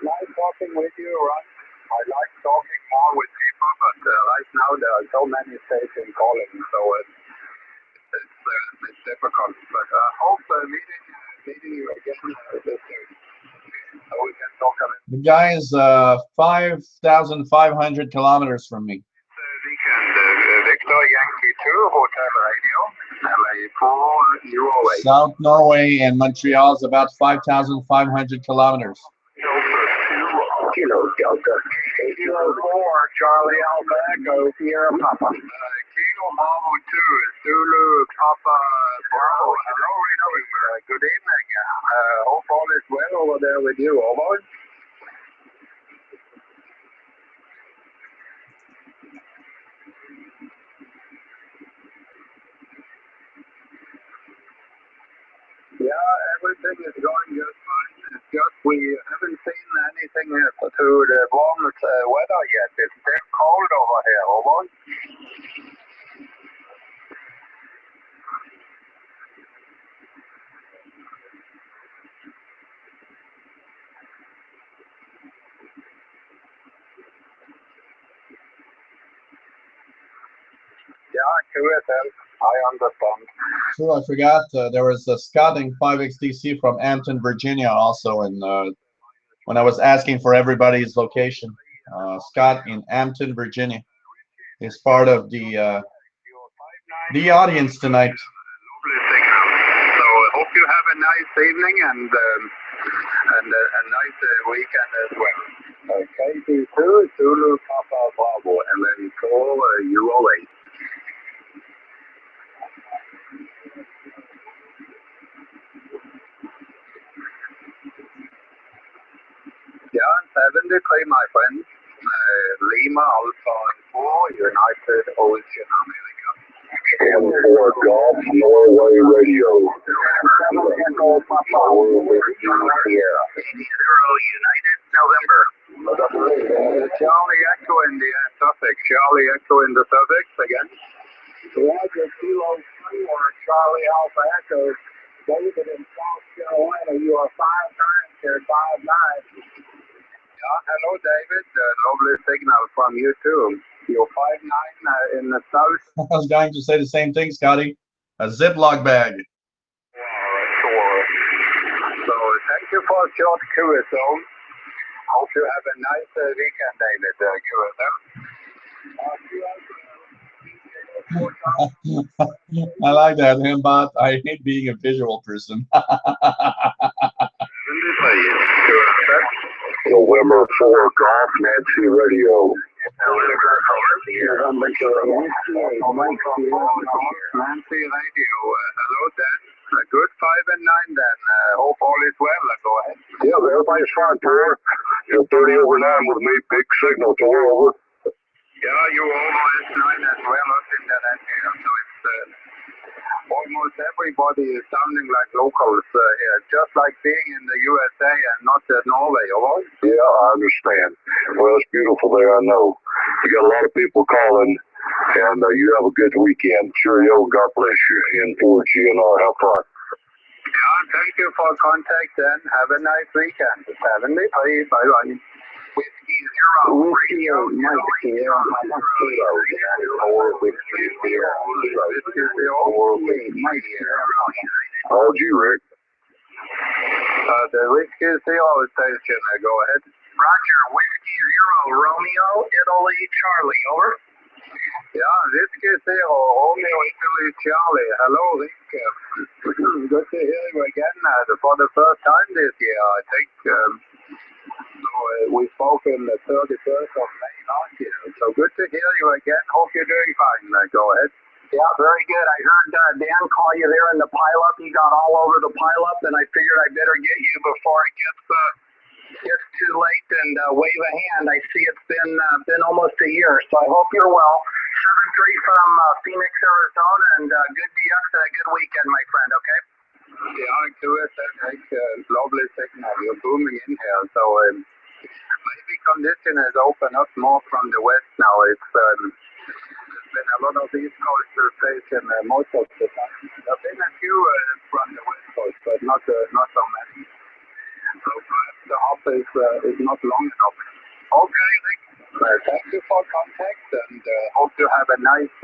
Speaker 13: Nice talking with you, Ron. I like talking more with people, but right now there are so many stations calling, so it's difficult. But I hope meeting you again this year, so we can talk a little.
Speaker 1: The guy is 5,500 kilometers from me.
Speaker 13: Weekend, Victor Yankee 2 Hotel Radio, LA4 UOA.
Speaker 1: South Norway and Montreal is about 5,500 kilometers.
Speaker 13: Kilo Delta. Kilo 4 Charlie Alpha Echo Sierra Papa. Kilo Bravo 2 Zulu Papa Bravo. Hello, good evening. Hope all is well over there with you. Over. Yeah, everything is going just fine. It's just we haven't seen anything to the warm weather yet. It's still cold over here, over. Yeah, QSL, I understand.
Speaker 1: True, I forgot there was a Scott in 5XTC from Hampton, Virginia also, and when I was asking for everybody's location, Scott in Hampton, Virginia is part of the audience tonight.
Speaker 13: So I hope you have a nice evening and a nice weekend as well. KT2 Zulu Papa Bravo and then call UOA. Yeah, 73, my friends. Lima, Alpha 4, United Ocean America.
Speaker 5: M4 Golf, Norway Radio.
Speaker 13: Echo Papa, Sierra. 80 United, November. Charlie Echo in the suffix. Charlie Echo in the suffix again. Roger, Kilo 4, Charlie Alpha Echo. David in South Carolina, you are 5'9", here 5'9". Yeah, hello David, lovely signal from you too. You're 5'9" in the south.
Speaker 1: I was going to say the same thing, Scotty. A Ziploc bag.
Speaker 13: Sure. So thank you for a short QSO. Hope you have a nice weekend, David, QSO.
Speaker 1: I like that, Himbot. I hate being a visual person.
Speaker 5: November 4 Golf, Nancy Radio.
Speaker 13: Nancy Radio. Hello, Dan. Good 5 and 9, Dan. Hope all is well. Go ahead.
Speaker 5: Yeah, everybody's fine, Peter. You're 30 over 9 with me. Big signal to over.
Speaker 13: Yeah, Yeah, you almost 9 as well up in that area. So it's almost everybody is sounding like locals here, just like being in the USA and not Norway, all right?
Speaker 5: Yeah, I understand. Well, it's beautiful there, I know. You got a lot of people calling, and you have a good weekend. Cheerio, God bless you, and for GNR, have fun.
Speaker 13: Yeah, thank you for contact and have a nice weekend. 73, bye-bye. Whiskey Zero, Radio, Mike Zero, Whiskey Zero, Mike Zero.
Speaker 5: Called you, Rick.
Speaker 13: The Whiskey Zero station, go ahead. Roger, Whiskey Zero, Romeo, Italy, Charlie, over. Yeah, Whiskey Zero, Romeo, Italy, Charlie. Hello, Rick. Good to hear you again for the first time this year, I think. We spoke on the 31st of May last year, so good to hear you again. Hope you're doing fine. Go ahead.
Speaker 8: Yeah, very good. I heard Dan call you there in the pileup. He got all over the pileup, and I figured I better get you before it gets too late and wave a hand. I see it's been almost a year, so I hope you're well. 7-3 from Phoenix, Arizona, and good DX and a good weekend, my friend, okay?
Speaker 13: Yeah, good. That's lovely signal. You're booming in here, so maybe condition has opened up more from the west now. It's there's been a lot of East Coast station most of the time. There've been a few from the West Coast, but not so many. So perhaps the hop is not long enough. Okay, Rick. Thank you for contact, and hope you have a nice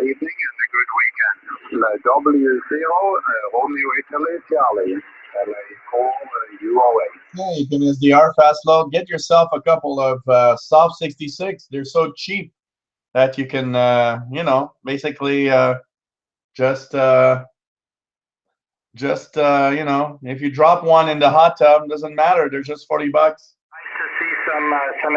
Speaker 13: evening and a good weekend. W0 Romeo Italy Charlie. UOA.
Speaker 1: Hey, NSDR fast load. Get yourself a couple of soft 66. They're so cheap that you can, basically just if you drop one in the hot tub, doesn't matter. They're just $40.
Speaker 8: Nice to see some.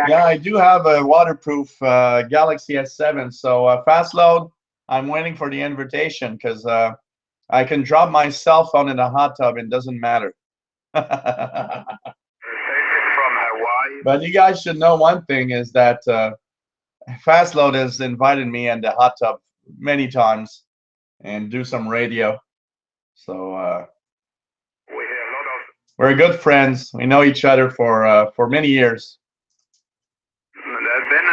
Speaker 1: Yeah, I do have a waterproof Galaxy S7. So fast load. I'm waiting for the invitation because I can drop my cell phone in the hot tub. It doesn't matter. But you guys should know one thing is that Fastload has invited me in the hot tub many times and do some radio. So we're good friends. We know each other for many years.
Speaker 13: There's been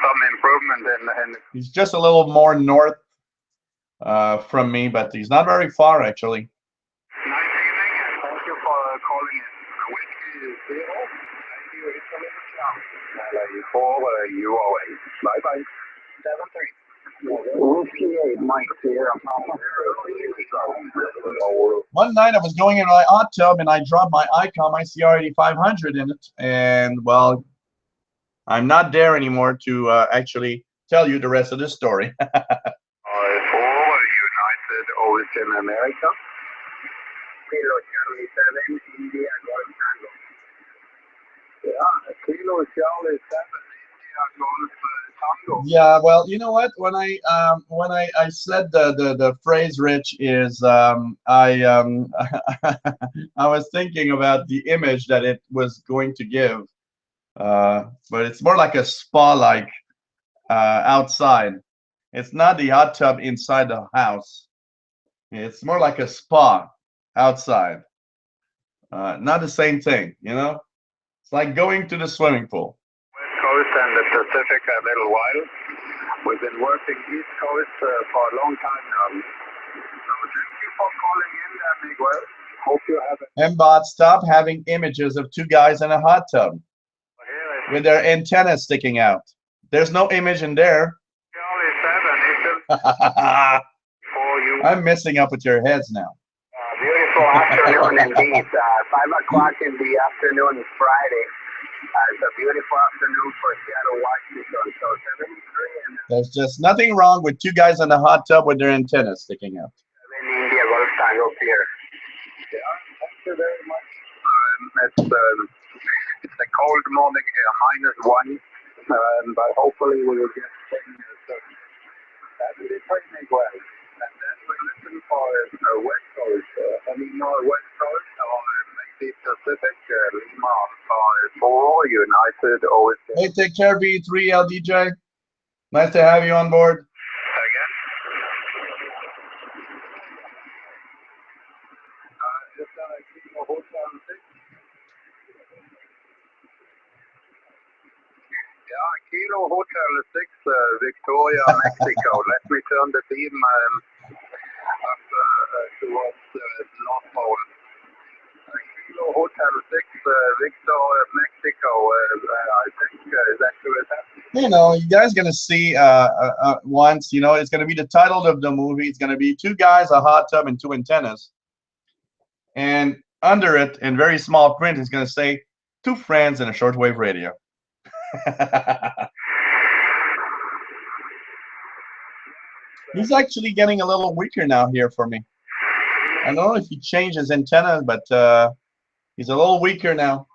Speaker 13: some improvement in.
Speaker 1: He's just a little more north from me, but he's not very far actually.
Speaker 13: Nice evening, and thank you for calling in. Whiskey Zero, Radio Italy, Charlie. UOA. Bye bye. 7-3.
Speaker 8: Whiskey 8, Mike Sierra.
Speaker 1: One night I was going in my hot tub and I dropped my Icon, my CR8500 in it, and well, I'm not there anymore to actually tell you the rest of the story.
Speaker 13: United Ocean America. Kilo Charlie 7, India Golf Tango. Yeah, Kilo Charlie 7, India Golf Tango.
Speaker 1: Yeah, well, you know what? When I said the phrase, Rich, is I was thinking about the image that it was going to give, but it's more like a spa-like outside. It's not the hot tub inside the house. It's more like a spa outside. Not the same thing, you know? It's like going to the swimming pool.
Speaker 13: West Coast and the Pacific a little while. We've been working East Coast for a long time now. So thank you for calling in, Miguel. Hope you have it.
Speaker 1: Mbot, stop having images of two guys in a hot tub with their antennas sticking out. There's no image in there. I'm messing up with your heads now.
Speaker 8: Beautiful afternoon indeed. 5 o'clock in the afternoon Friday. It's a beautiful afternoon for Seattle, Washington. So 73 and
Speaker 1: there's just nothing wrong with two guys in a hot tub with their antennas sticking out.
Speaker 8: India Golf Tango here.
Speaker 13: Yeah, thank you very much. It's a cold morning here, -1, but hopefully we will get spring soon. That will be pretty well. And then we listen for West Coast. Any more West Coast or maybe Pacific, Lima Alpha 4, United Ocean.
Speaker 1: Hey, take care, V3 LDJ. Nice to have you on board.
Speaker 13: Again? Is Kilo Hotel 6? Yeah, Kilo Hotel 6, Victoria, Mexico. Let me turn the beam up towards North Pole. Kilo Hotel 6, Victoria, Mexico. I think is that correct?
Speaker 1: You know, you guys gonna see once. You know, it's gonna be the title of the movie. It's gonna be two guys, a hot tub, and two antennas. And under it, in very small print, it's gonna say two friends and a shortwave radio. He's actually getting a little weaker now here for me. I don't know if he changed his antenna, but he's a little weaker now.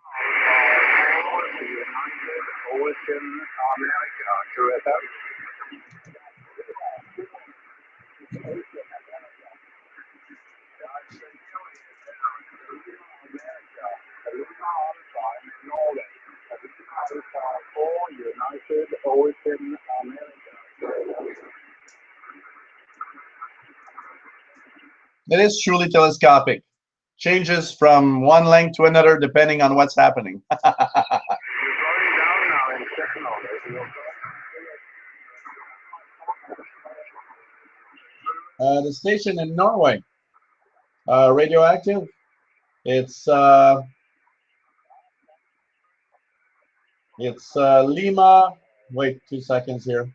Speaker 1: It is truly telescopic. Changes from one length to another depending on what's happening. The station in Norway, radioactive. It's Lima. Wait 2 seconds here.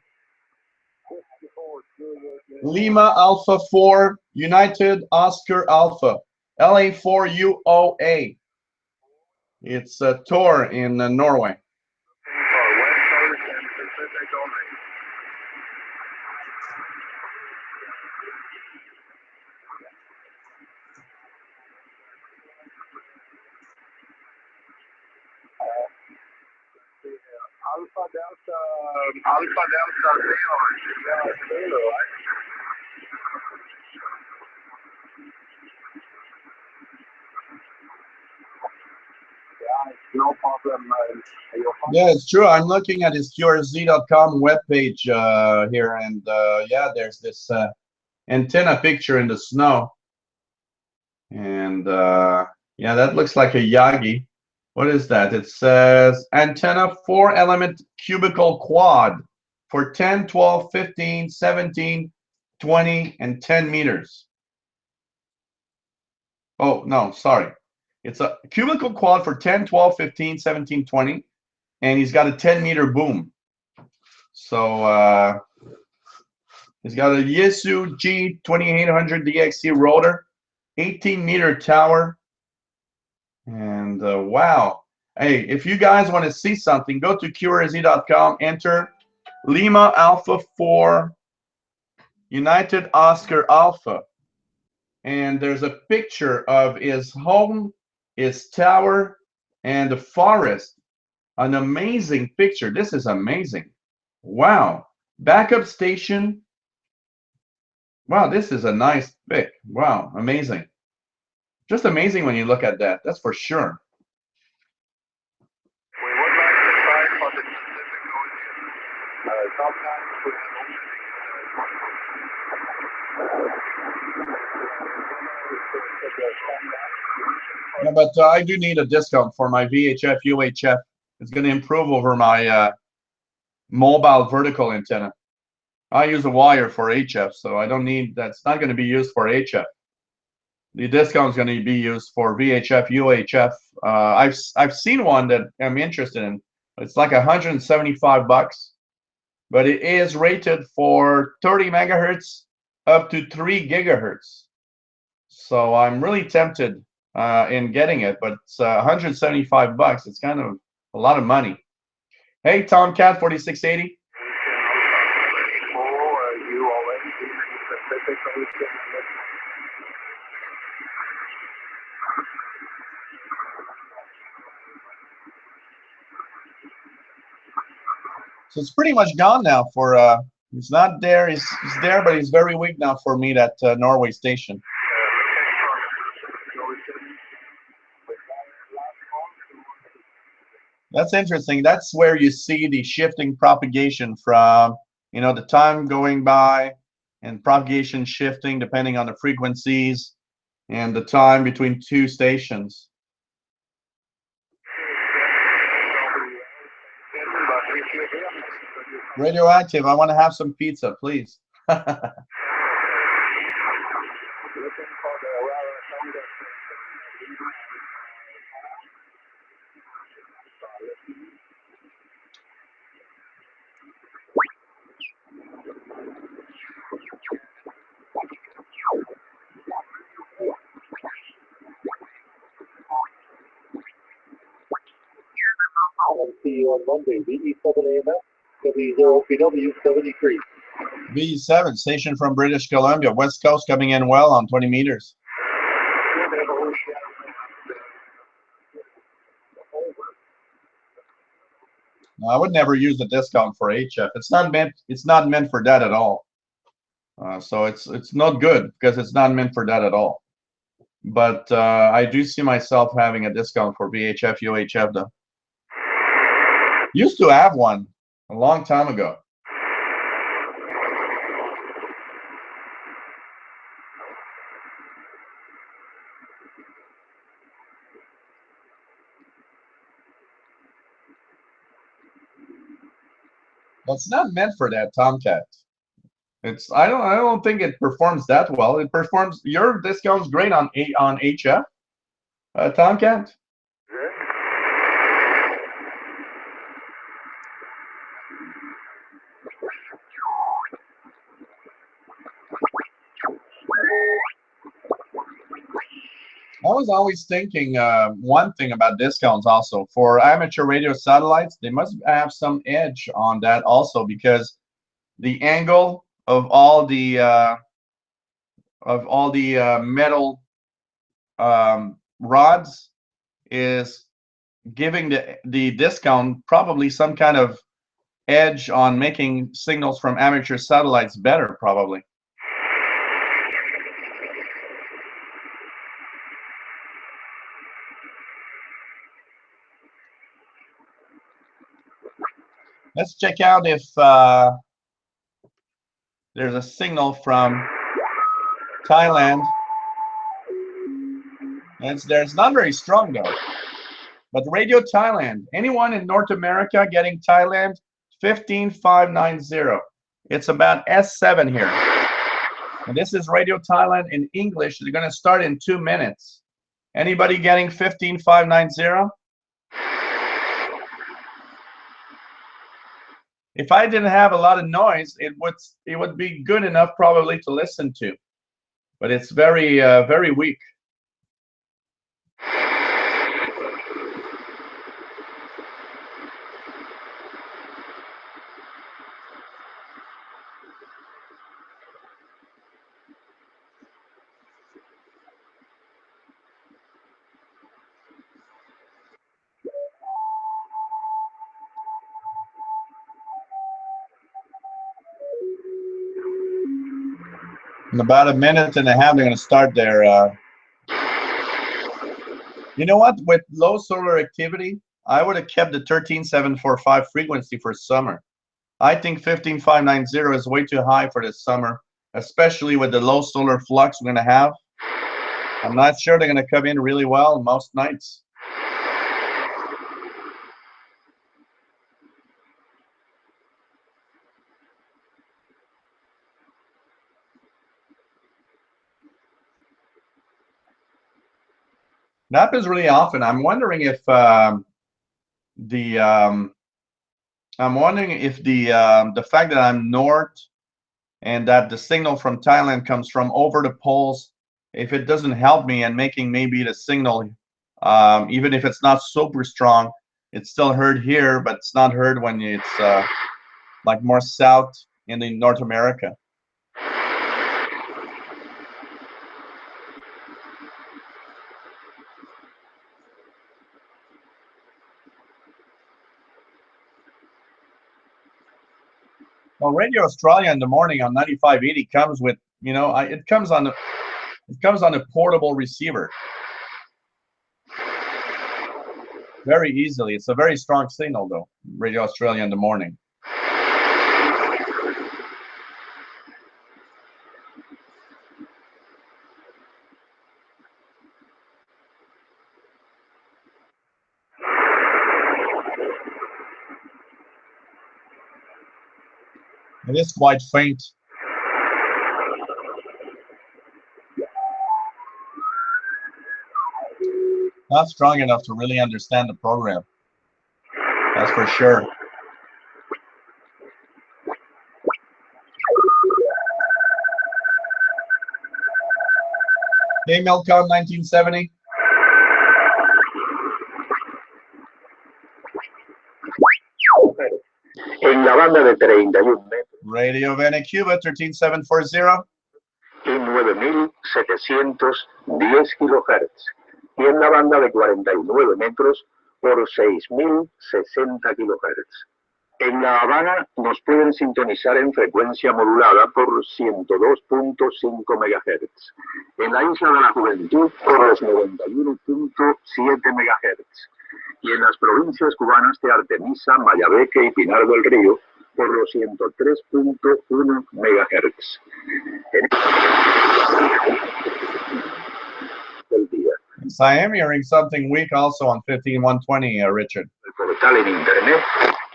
Speaker 1: Lima Alpha 4 United Oscar Alpha LA 4 UOA. It's a tour in Norway.
Speaker 13: Alpha Delta Zero, right? Yeah, it's no problem.
Speaker 1: Yeah, it's true. I'm looking at his QRZ.com webpage here, and yeah, there's this antenna picture in the snow. And yeah, that looks like a Yagi. What is that? It says antenna 4-element cubical quad for 10, 12, 15, 17, 20, and 10 meters. Oh, no, sorry. It's a cubical quad for 10, 12, 15, 17, 20, and he's got a 10-meter boom. So he's got a Yaesu G2800 DXC rotor, 18-meter tower. And wow. Hey, if you guys want to see something, go to QRZ.com, enter Lima Alpha 4 United Oscar Alpha. And there's a picture of his home, his tower, and the forest. An amazing picture. This is amazing. Wow. Backup station. Wow, this is a nice pic. Wow, amazing. Just amazing when you look at that. That's for sure.
Speaker 13: We would like to try for the Pacific Ocean. Sometimes we
Speaker 1: Yeah, but I do need a discount for my VHF UHF. It's going to improve over my mobile vertical antenna. I use a wire for HF, so I don't need, that's not going to be used for HF. The discount is going to be used for VHF UHF. I've seen one that I'm interested in. It's like $175, but it is rated for 30 megahertz up to 3 gigahertz. So I'm really tempted in getting it, but it's $175. It's kind of a lot of money. Hey, Tomcat 4680. So it's pretty much gone now for he's not there, he's there, but he's very weak now for me, that Norway station. That's interesting. That's where you see the shifting propagation from, the time going by and propagation shifting depending on the frequencies and the time between two stations. Radioactive, I want to have some pizza, please.
Speaker 5: I'll see you on Monday, VE7AMF, W0PW73.
Speaker 1: V7, station from British Columbia, West Coast coming in well on 20 meters. No, I would never use the discount for HF. It's not meant for that at all. So it's not good because it's not meant for that at all. But I do see myself having a discount for VHF, UHF though. Used to have one a long time ago. But it's not meant for that, Tomcat. I don't think it performs that well. It performs. Your discount's great on HF, Tomcat. I was always thinking one thing about discounts also for amateur radio satellites. They must have some edge on that also because the angle of all the metal rods is giving the discount probably some kind of edge on making signals from amateur satellites better probably. Let's check out if there's a signal from Thailand. It's not very strong though. But Radio Thailand, anyone in North America getting Thailand, 15590. It's about S7 here. And this is Radio Thailand in English. They're going to start in 2 minutes. Anybody getting 15590? If I didn't have a lot of noise, it would be good enough probably to listen to, but it's very very weak. In about a minute and a half, they're going to start their. You know what? With low solar activity, I would have kept the 13745 frequency for summer. I think 15590 is way too high for this summer, especially with the low solar flux we're going to have. I'm not sure they're going to come in really well most nights. That happens really often. I'm wondering if the fact that I'm north and that the signal from Thailand comes from over the poles, if it doesn't help me and making maybe the signal, even if it's not super strong, it's still heard here, but it's not heard when it's like more south in the North America. Well, Radio Australia in the morning on 9580 comes with, it comes on a portable receiver. very easily. It's a very strong signal, though. Radio Australia in the morning. It is quite faint. Not strong enough to really understand the program. That's for sure. Hey, Melcom 1970.
Speaker 14: En la banda de 31 metros.
Speaker 1: Radio Vancouver 13740.
Speaker 14: En 9.710 kilohertz. Y en la banda de 49 metros por 6.060 kilohertz. En La Habana nos pueden sintonizar en frecuencia modulada por 102.5 megahertz. En la Isla de la Juventud por los 91.7 megahertz. Y en las provincias cubanas de Artemisa, Mayabeque y Pinar del Río por los 103.1 megahertz. El día.
Speaker 1: Yes, I am hearing something weak also on 15120, Richard.
Speaker 14: El portal en internet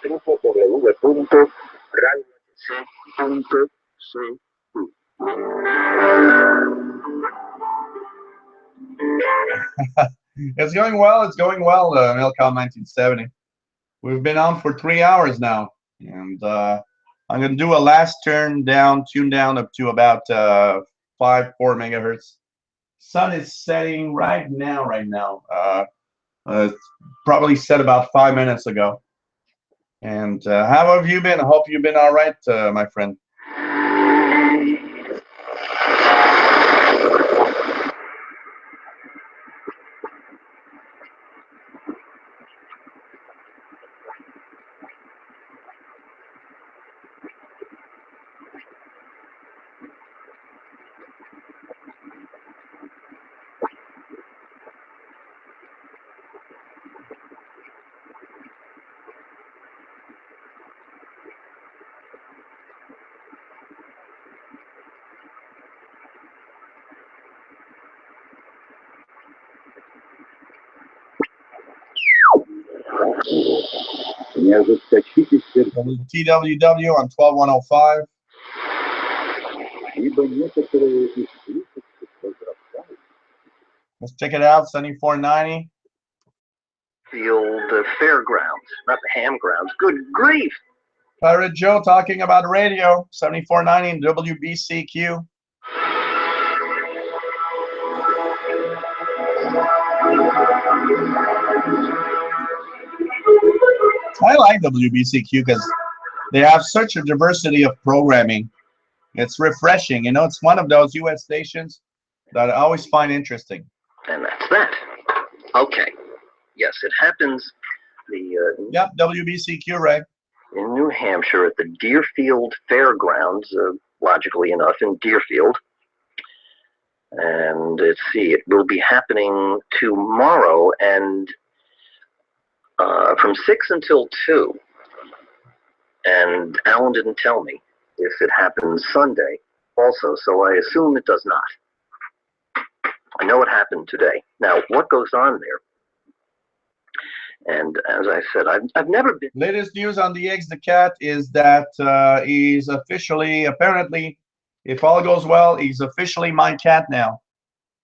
Speaker 14: www.radiohc.cu.
Speaker 1: It's going well. It's going well, Milcom 1970. We've been on for 3 hours now, and I'm going to do a last tune down up to about 4 megahertz. Sun is setting right now. Probably set about 5 minutes ago. And how have you been? I hope you've been all right, my friend. TWW on 12105. Let's check it out, 7490.
Speaker 14: Field Fairgrounds, not the Ham Grounds. Good grief!
Speaker 1: Pirate Joe talking about radio, 7490 WBCQ. I like WBCQ because they have such a diversity of programming. It's refreshing. You know, it's one of those U.S. stations that I always find interesting.
Speaker 14: And that's that. Okay. Yes, it happens.
Speaker 1: Yep, WBCQ, right?
Speaker 14: In New Hampshire at the Deerfield Fairgrounds, logically enough, in Deerfield. And let's see, it will be happening tomorrow and from 6 until 2. And Alan didn't tell me if it happens Sunday also, so I assume it does not. I know it happened today. Now, what goes on there? And as I said, I've never been...
Speaker 1: Latest news on DX the Cat is that he's officially, apparently, if all goes well, he's officially my cat now.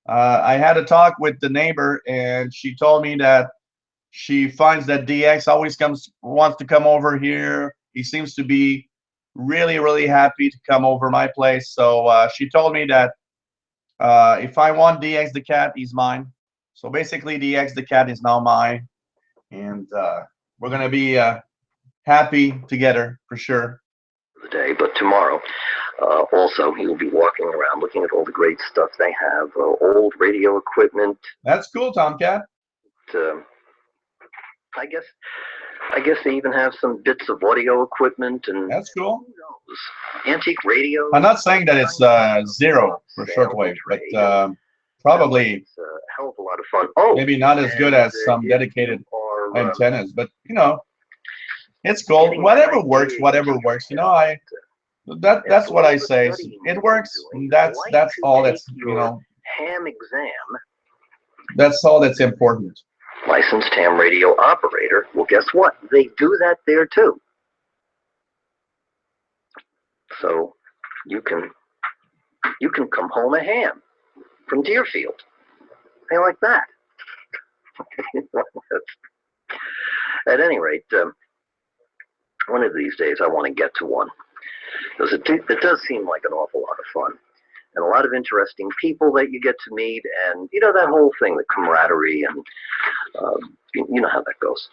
Speaker 1: I had a talk with the neighbor, and she told me that she finds that DX always wants to come over here. He seems to be really, really happy to come over my place. So she told me that if I want DX the Cat, he's mine. So basically, DX the Cat is now mine. And we're going to be happy together, for sure.
Speaker 14: Today, but tomorrow, also, he will be walking around looking at all the great stuff they have, old radio equipment.
Speaker 1: That's cool, Tomcat.
Speaker 14: I guess they even have some bits of audio equipment, and
Speaker 1: that's cool.
Speaker 14: Who knows? Antique radio.
Speaker 1: I'm not saying that it's zero for shortwave, but probably
Speaker 14: it's a hell of a lot of fun. Oh,
Speaker 1: maybe not as good as some dedicated antennas, but you know, it's cool. Whatever works, whatever works. You know, that's what I say. It works. That's all. That's you know.
Speaker 15: Ham exam.
Speaker 1: That's all that's important.
Speaker 15: Licensed ham radio operator. Well, guess what? They do that there too. So you can come home a ham from Deerfield. How like that? At any rate, one of these days I want to get to one. Because it does seem like an awful lot of fun. And a lot of interesting people that you get to meet, and you know that whole thing, the camaraderie, and you know how that goes.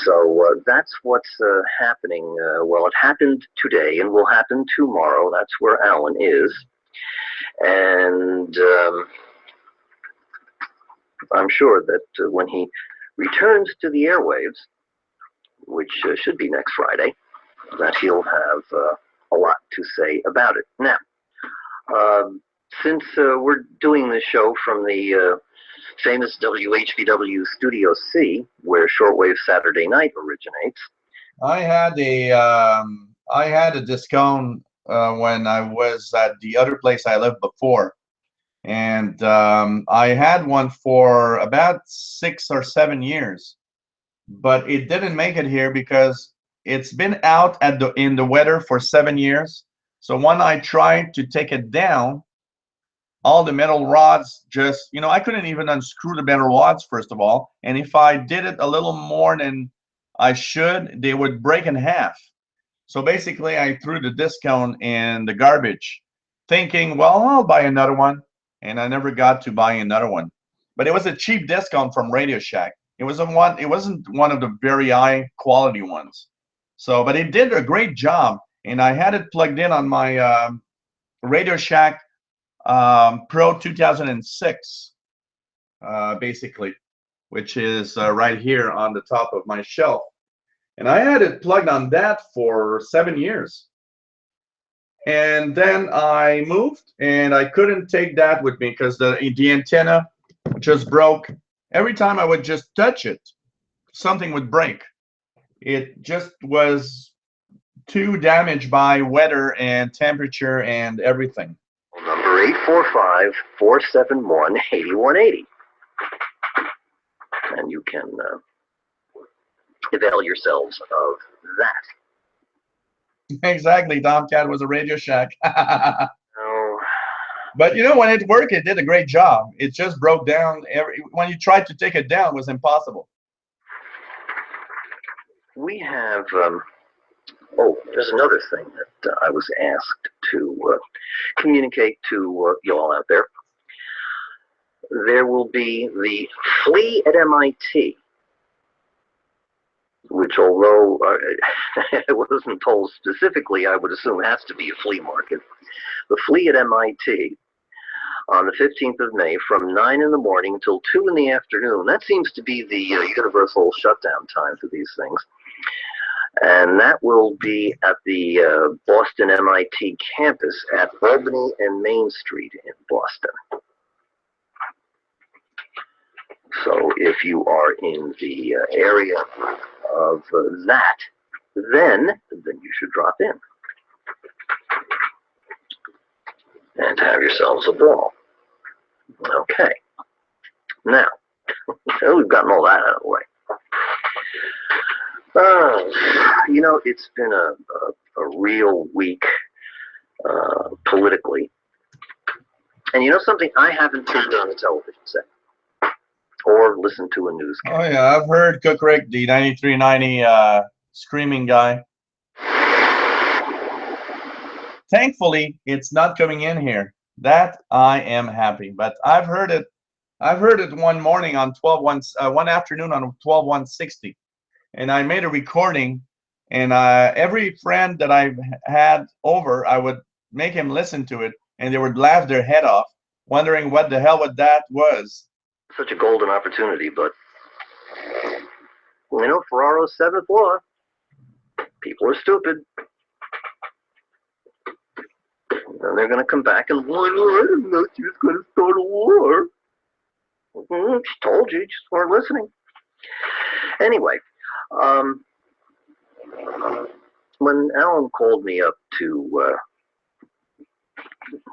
Speaker 15: So that's what's happening. Well, it happened today and will happen tomorrow. That's where Alan is. And I'm sure that when he returns to the airwaves, which should be next Friday, that he'll have a lot to say about it. Now, since we're doing this show from the famous WHBW Studio C, where Shortwave Saturday Night originates,
Speaker 1: I had a discount when I was at the other place I lived before, and I had one for about 6 or 7 years, but it didn't make it here because it's been out in the weather for 7 years. So when I tried to take it down, all the metal rods just, you know, I couldn't even unscrew the metal rods, first of all. And if I did it a little more than I should, they would break in half. So basically, I threw the discount in the garbage, thinking, well, I'll buy another one. And I never got to buy another one. But it was a cheap discount from Radio Shack. It wasn't one of the very high quality ones. So, but it did a great job. And I had it plugged in on my Radio Shack Pro 2006, basically, which is right here on the top of my shelf. And I had it plugged on that for 7 years. And then I moved, and I couldn't take that with me because the antenna just broke. Every time I would just touch it, something would break. It just was too damaged by weather and temperature and everything.
Speaker 15: number 845-471-8180. And you can avail yourselves of that.
Speaker 1: Exactly. Tomcat was a Radio Shack.
Speaker 15: Oh.
Speaker 1: But you know, when it worked, it did a great job. It just broke down. When you tried to take it down, it was impossible.
Speaker 15: We have, there's another thing that I was asked to communicate to you all out there. There will be the Flea at MIT, which, although it wasn't told specifically, I would assume has to be a flea market. The Flea at MIT on the 15th of May from 9 in the morning till 2 in the afternoon. That seems to be the universal shutdown time for these things. And that will be at the Boston MIT campus at Albany and Main Street in Boston. So if you are in the area of that, then you should drop in and have yourselves a ball. Okay. Now, we've gotten all that out of the way. You know, it's been a real week politically. And you know something? I haven't turned on the television set or listened to a newscast.
Speaker 1: Oh, yeah. I've heard Cook Rick, the 9390 screaming guy. Thankfully, it's not coming in here. That I am happy. But I've heard it one morning on one afternoon on 12/160. And I made a recording, and every friend that I've had over, I would make him listen to it, and they would laugh their head off, wondering what the hell that was.
Speaker 15: Such a golden opportunity, but you know, Ferraro's 7th law, people are stupid. And they're going to come back and, well, I didn't know she was going to start a war. She told you, just weren't listening. Anyway, when Alan called me up to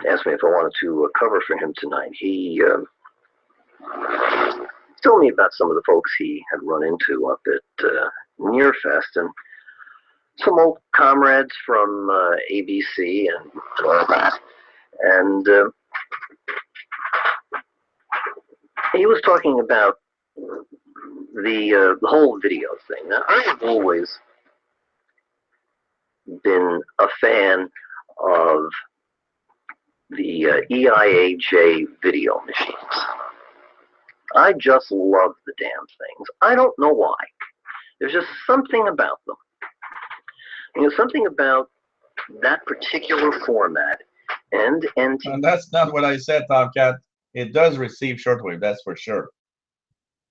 Speaker 15: ask me if I wanted to cover for him tonight, he told me about some of the folks he had run into up at Nearfest, and some old comrades from ABC and all that. And he was talking about the whole video thing. Now, I have always been a fan of the EIAJ video machines. I just love the damn things. I don't know why. There's just something about them. You know, something about that particular format and
Speaker 1: that's not what I said, Tomcat. It does receive shortwave, that's for sure.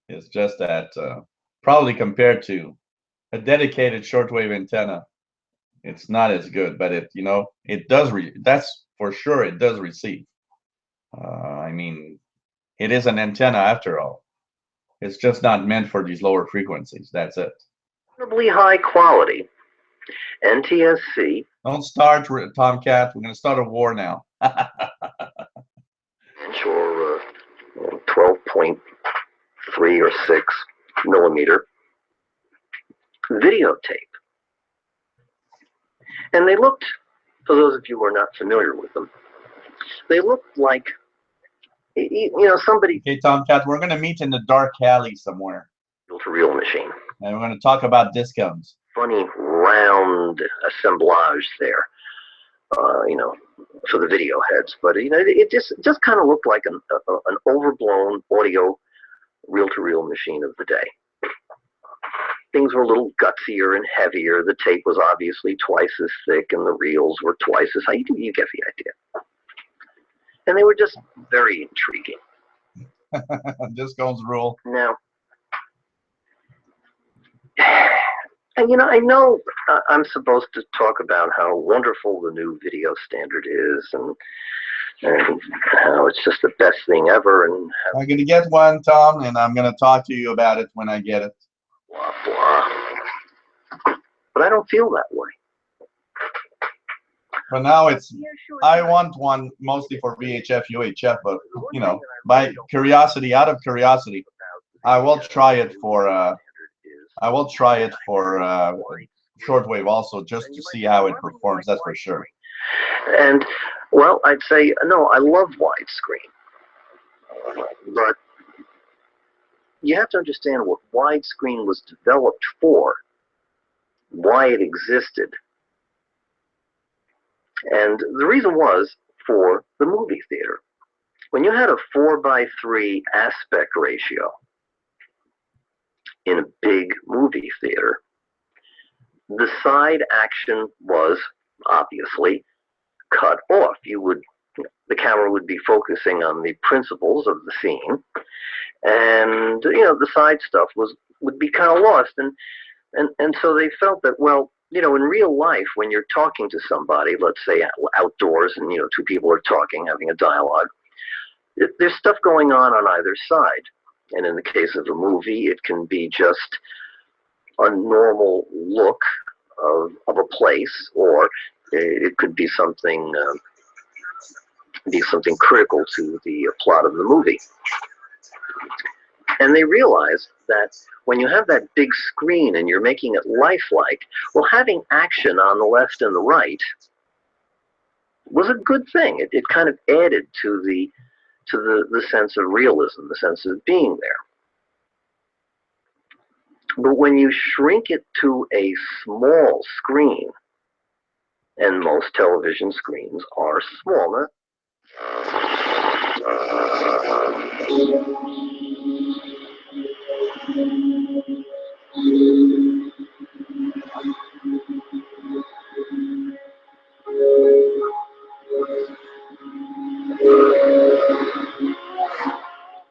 Speaker 1: It's just that probably compared to a dedicated shortwave antenna, it's not as good. But it, you know, it does. That's for sure. It does receive. I mean, it is an antenna after all. It's just not meant for these lower frequencies. That's it.
Speaker 15: Incredibly high quality NTSC.
Speaker 1: Don't start, Tomcat. We're going to start a war now.
Speaker 15: Inch or 12.3 or 6 millimeter videotape. And they looked, for those of you who are not familiar with them, they looked like, you know, somebody...
Speaker 1: Okay, Tomcat, we're going to meet in the dark alley somewhere.
Speaker 15: Reel-to-reel machine.
Speaker 1: And we're going to talk about discounts.
Speaker 15: Funny round assemblage there, you know, for the video heads. But, you know, it just kind of looked like an overblown audio reel-to-reel machine of the day. Things were a little gutsier and heavier. The tape was obviously twice as thick, and the reels were twice as high. You get the idea. And they were just very intriguing.
Speaker 1: Discounts rule.
Speaker 15: Now, and you know, I know I'm supposed to talk about how wonderful the new video standard is, and how it's just the best thing ever. And
Speaker 1: I'm going to get one, Tom, and I'm going to talk to you about it when I get it.
Speaker 15: Blah, blah. But I don't feel that way.
Speaker 1: But now it's, I want one mostly for VHF, UHF, but, you know, by curiosity, out of curiosity, I will try it for, shortwave also, just to see how it performs, that's for sure.
Speaker 15: And, well, I'd say, no, I love widescreen. But you have to understand what widescreen was developed for, why it existed. And the reason was for the movie theater. When you had a 4:3 aspect ratio in a big movie theater, the side action was obviously cut off. The camera would be focusing on the principles of the scene, and you know, the side stuff would be kind of lost. And so they felt that, well, you know, in real life, when you're talking to somebody, let's say outdoors, and you know, two people are talking, having a dialogue, there's stuff going on either side. And in the case of a movie, it can be just a normal look of a place, or it could be something critical to the plot of the movie. And they realized that when you have that big screen and you're making it lifelike, well, having action on the left and the right was a good thing. It kind of added to the sense of realism, the sense of being there. But when you shrink it to a small screen, and most television screens are smaller,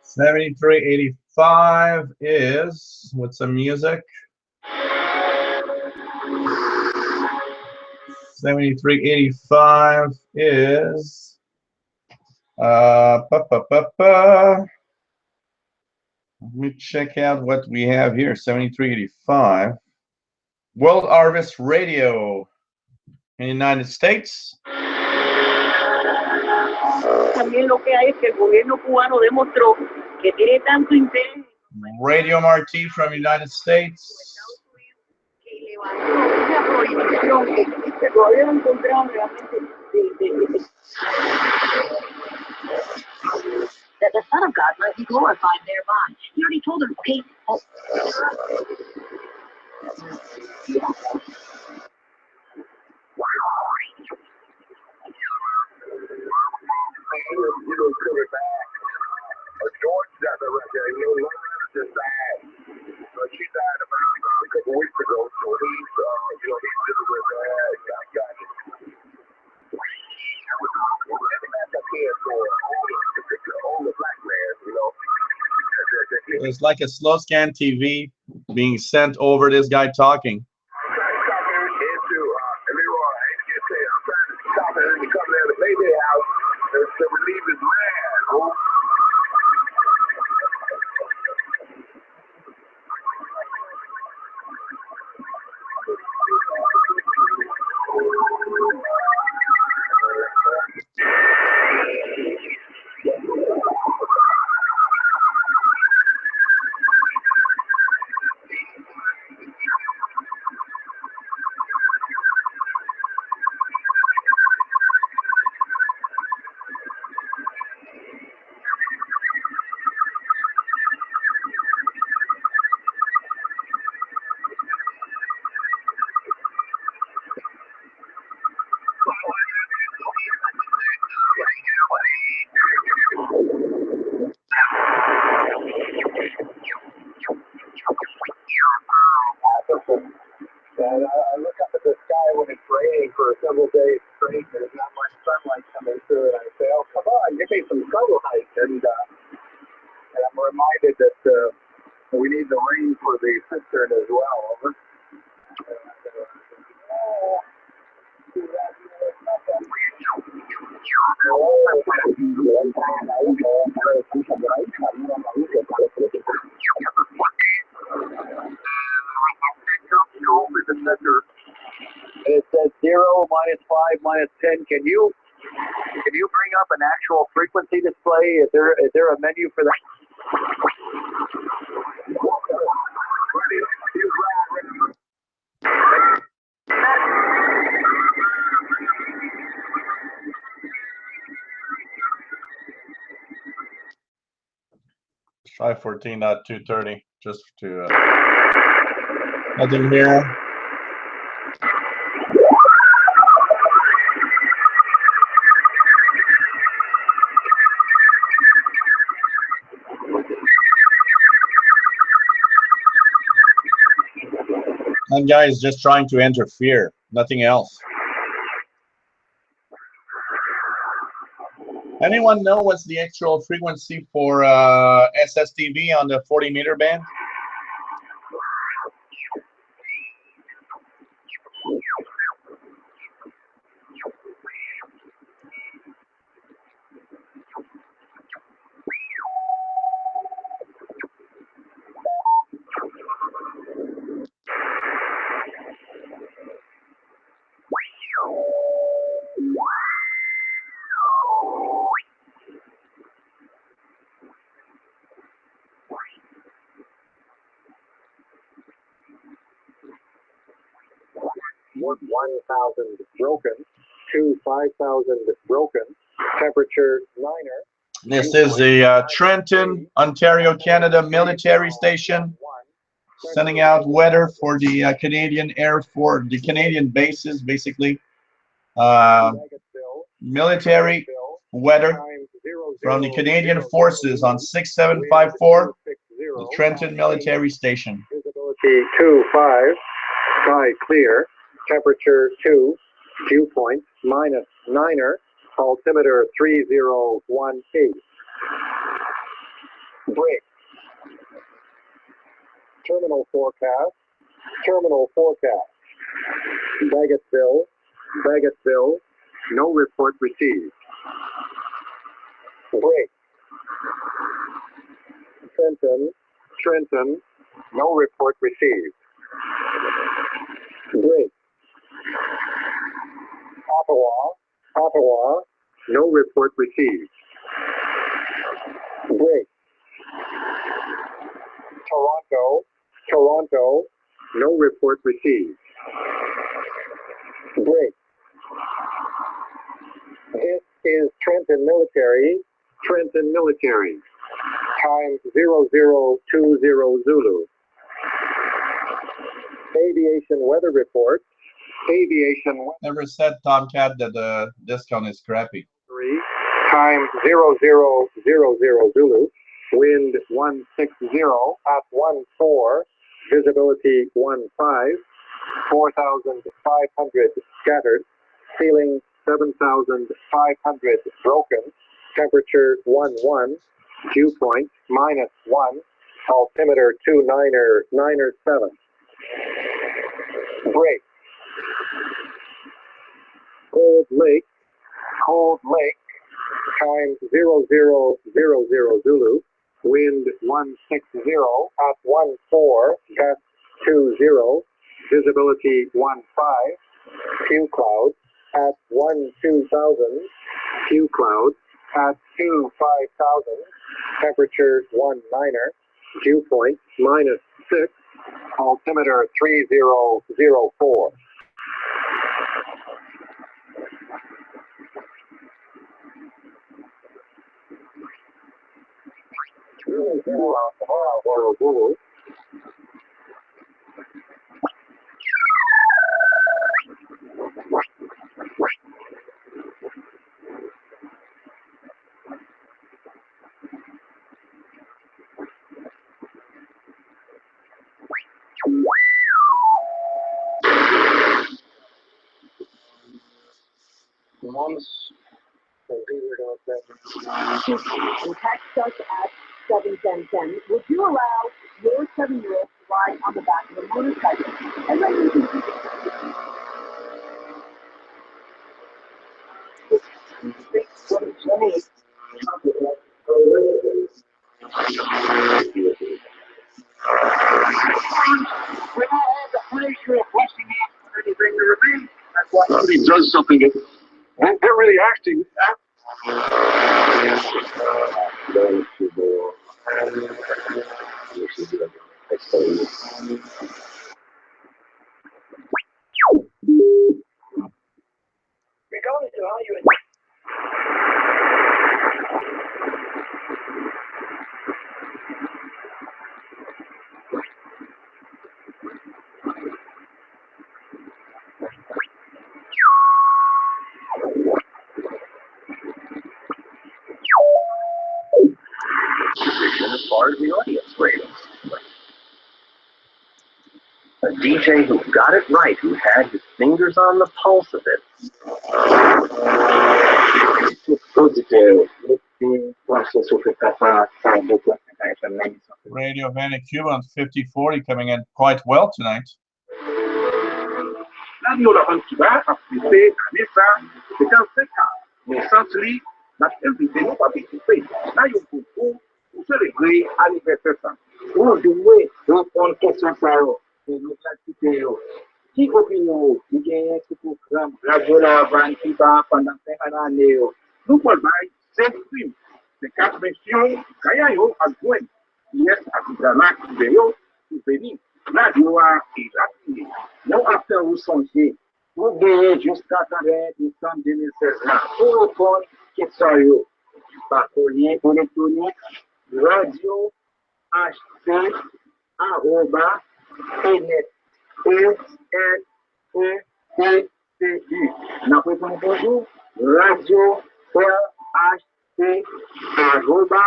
Speaker 1: 7385 is with some music. 7385 is Let me check out what we have here. 7385. World Harvest Radio in the United States.
Speaker 10: También lo que hay es que el gobierno cubano demostró que tiene tanto interés.
Speaker 1: Radio Marti from the United States.
Speaker 10: Una prohibición que todavía no encontraron realmente that the Son of God might be glorified thereby. He already told them, okay,
Speaker 5: George got the record. Loretta just died. She died about a couple weeks ago. So he's dealing with that. Got it. That's a kid for older black man,
Speaker 1: It's like a slow scan TV being sent over this guy talking.
Speaker 5: To relieve his man. And I look up at the sky when it's raining for several days straight. There's not much sunlight coming through, and I say, "Oh, come on, give me some sunlight." And I'm reminded that we need the rain for the cistern as well. Over. The center, and it says 0, -5, -10. Can you bring up an actual frequency display? Is there a menu for that?
Speaker 1: Try 14.230 just to nothing here. That guy is just trying to interfere, nothing else. Anyone know what's the actual frequency for SSTV on the 40-meter band?
Speaker 5: One 1,000 broken, 2 5,000 broken, temperature 9er.
Speaker 1: This is the Trenton, Ontario, Canada military station, sending out weather for the Canadian Air Force, the Canadian bases, basically. Military weather from the Canadian Forces on 6754, the Trenton military station.
Speaker 5: Visibility 25, sky clear, temperature 2, dew point -9er, altimeter 3018. Break. Terminal forecast. Bagotville, no report received. Break. Trenton,
Speaker 13: Trenton, no report received. Drake. Ottawa, no report received. Drake. Toronto, no report received. Drake. This is Trenton Military, times 0020 Zulu. Aviation weather report.
Speaker 1: Never said, Tomcat, that the discount is crappy.
Speaker 13: Times 0000 Zulu. Wind 160 at 14. Visibility 15. 4,500 scattered. Ceiling 7,500 broken. Temperature 11. Dew point -1. Altimeter 2997. Break. Cold Lake, times 0000 Zulu. Wind 160 at 14. Gust 20. Visibility 15. Few clouds at 12,000. Few clouds at 25,000. Temperature 19. Dew point -6. Altimeter 3004.
Speaker 10: And text us at 71010. Would you allow your 7-year-old to ride on the back of a motorcycle? And then you can
Speaker 14: Somebody does something that they're really acting.
Speaker 4: Regardless of how you
Speaker 15: As far as the audience ratings. A DJ who got it right, who had his fingers on the pulse of it.
Speaker 1: Radio Vancouver on 5040 coming in quite well tonight.
Speaker 14: Radio La Vancouver a prêté un message de 45 ans. Mais sans lui, n'a invité nous participer. Là, il y a un concours pour célébrer l'anniversaire. Pour jouer, répondre question ça, nous classifier. Qui opinion, qui gagne ce programme, Radio La Vancouver pendant 5 années. Nous pouvons 5 films, de 4 missions, Kayayo a joint. Yes, à Kudrama, Kudeyo, Kubeni. Radio a irradié. Nous after vous songez, vous gagnez jusqu'à 30 décembre 2016. Pour répondre, question, par courrier électronique, radio hc arroba N'a pas bonjour, radio hc arroba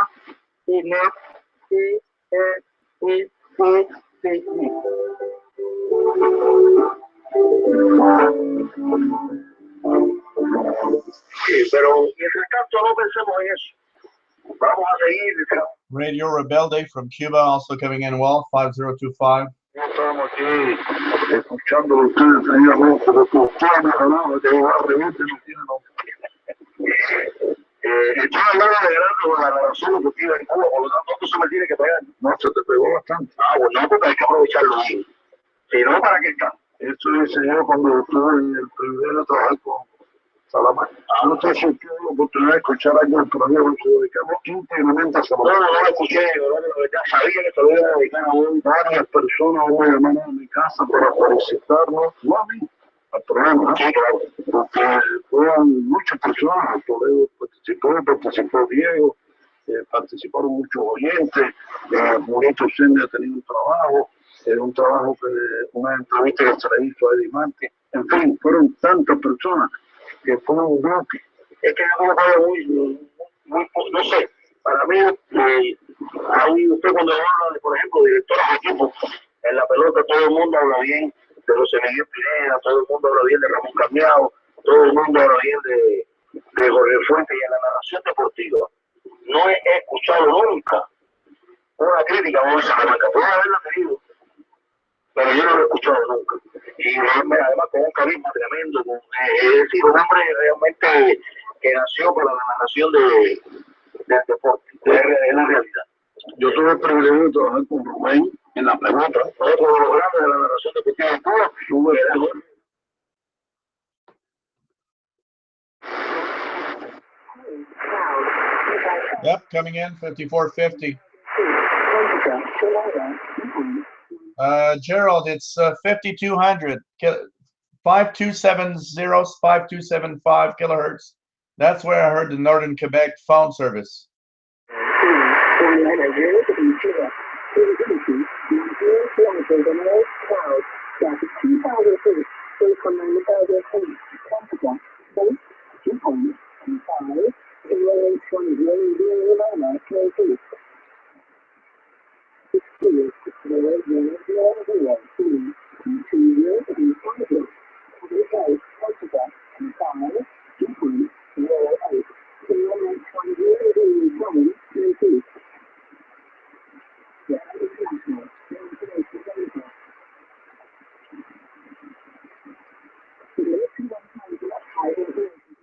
Speaker 14: pero mientras tanto no pensemos en eso. Vamos a seguir.
Speaker 1: Radio Rebel Day from Cuba also coming in well, 5025.
Speaker 14: Estamos aquí escuchando a ustedes ahí abajo, pero por todo mejorado, de repente no tienen Estoy hablando de la narración deportiva en Cuba, por lo tanto, esto se me tiene que pegar. No, se te pegó bastante. Ah, bueno, no, porque hay que aprovecharlo bien. Si no, ¿para qué está? Esto lo enseñó cuando tuve el privilegio de trabajar con Salamán. No sé si tuve la oportunidad de escuchar algo del programa, porque dedicamos íntegramente a Salamán. No lo escuché, ya sabía que se lo iba a dedicar a varias personas, me llamaron a mi casa para felicitarnos, no a mí, al programa. Sí, claro. Porque fueron muchas personas, Toledo participó Diego, participaron muchos oyentes, Bonito Sende ha tenido un trabajo una entrevista que se le hizo a Eddie Martin, en fin, fueron tantas personas que fueron un bloque. Es que yo no muy, no sé, para mí, ahí usted cuando habla de, por ejemplo, directores de equipo, en la pelota todo el mundo habla bien de José Miguel Pineda, todo el mundo habla bien de Ramón Cambiado, todo el mundo habla bien de Jorge Fuentes, y en la narración deportiva no he escuchado nunca una crítica a José Salamanca. Puedo haberla tenido, pero yo no lo he escuchado nunca. Y además con un carisma tremendo, es decir, un hombre realmente que nació para la narración del deporte, es la realidad. Yo tuve el privilegio de trabajar con Rubén en la pregunta, otro de los grandes de la narración deportiva en Cuba.
Speaker 1: Yep, coming in 5450. Gerald, it's 5200, 5270, 5275 kilohertz. That's where I heard the Northern Quebec phone service.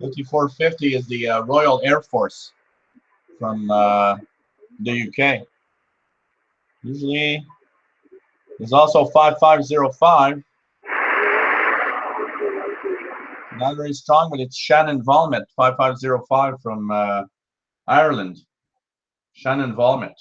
Speaker 1: .5450 is the Royal Air Force from the UK. Usually, there's also 5505. Not very strong, but it's Shannon Volmet, 5505 from Ireland. Shannon Volmet.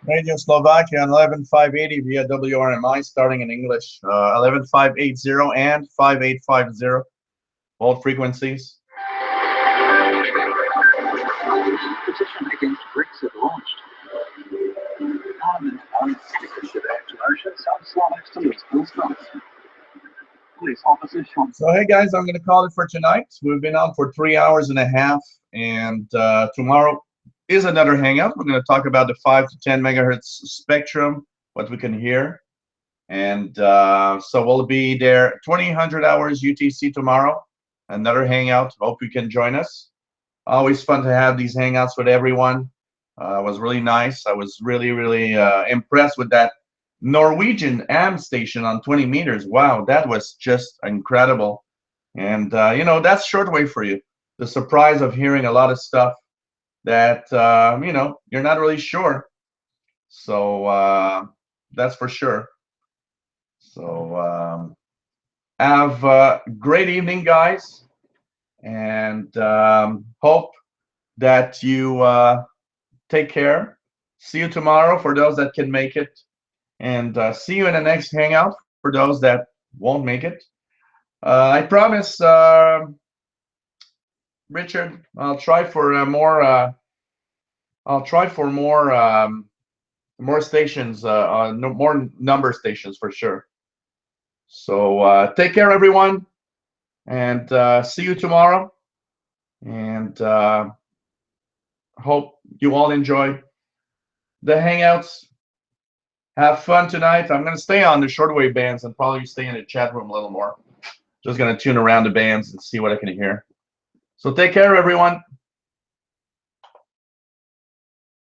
Speaker 1: Radio Slovakia on 11580 via WRMI, starting in English. 11580 and 5850, both frequencies.
Speaker 16: Petition against Brexit launched. Parliament announced leadership action motion, some Slovaks to Lisbon starts. Police officers shot.
Speaker 1: So hey guys, I'm gonna call it for tonight. We've been on for 3 hours and a half, and tomorrow is another hangout. We're gonna talk about the 5 to 10 megahertz spectrum, what we can hear, and so we'll be there 2000 hours UTC tomorrow. Another hangout. Hope you can join us. Always fun to have these hangouts with everyone. It was really nice. I was really impressed with that Norwegian AM station on 20 meters. Wow, that was just incredible. And you know, that's shortwave for you. The surprise of hearing a lot of stuff that you know, you're not really sure. So that's for sure. So have a great evening, guys, and hope that you take care. See you tomorrow for those that can make it, and see you in the next hangout for those that won't make it. I promise, Richard, I'll try for more. I'll try for more stations, more number stations for sure. So take care, everyone, and see you tomorrow. And hope you all enjoy the hangouts. Have fun tonight. I'm gonna stay on the shortwave bands and probably stay in the chat room a little more. Just gonna tune around the bands and see what I can hear. So take care, everyone.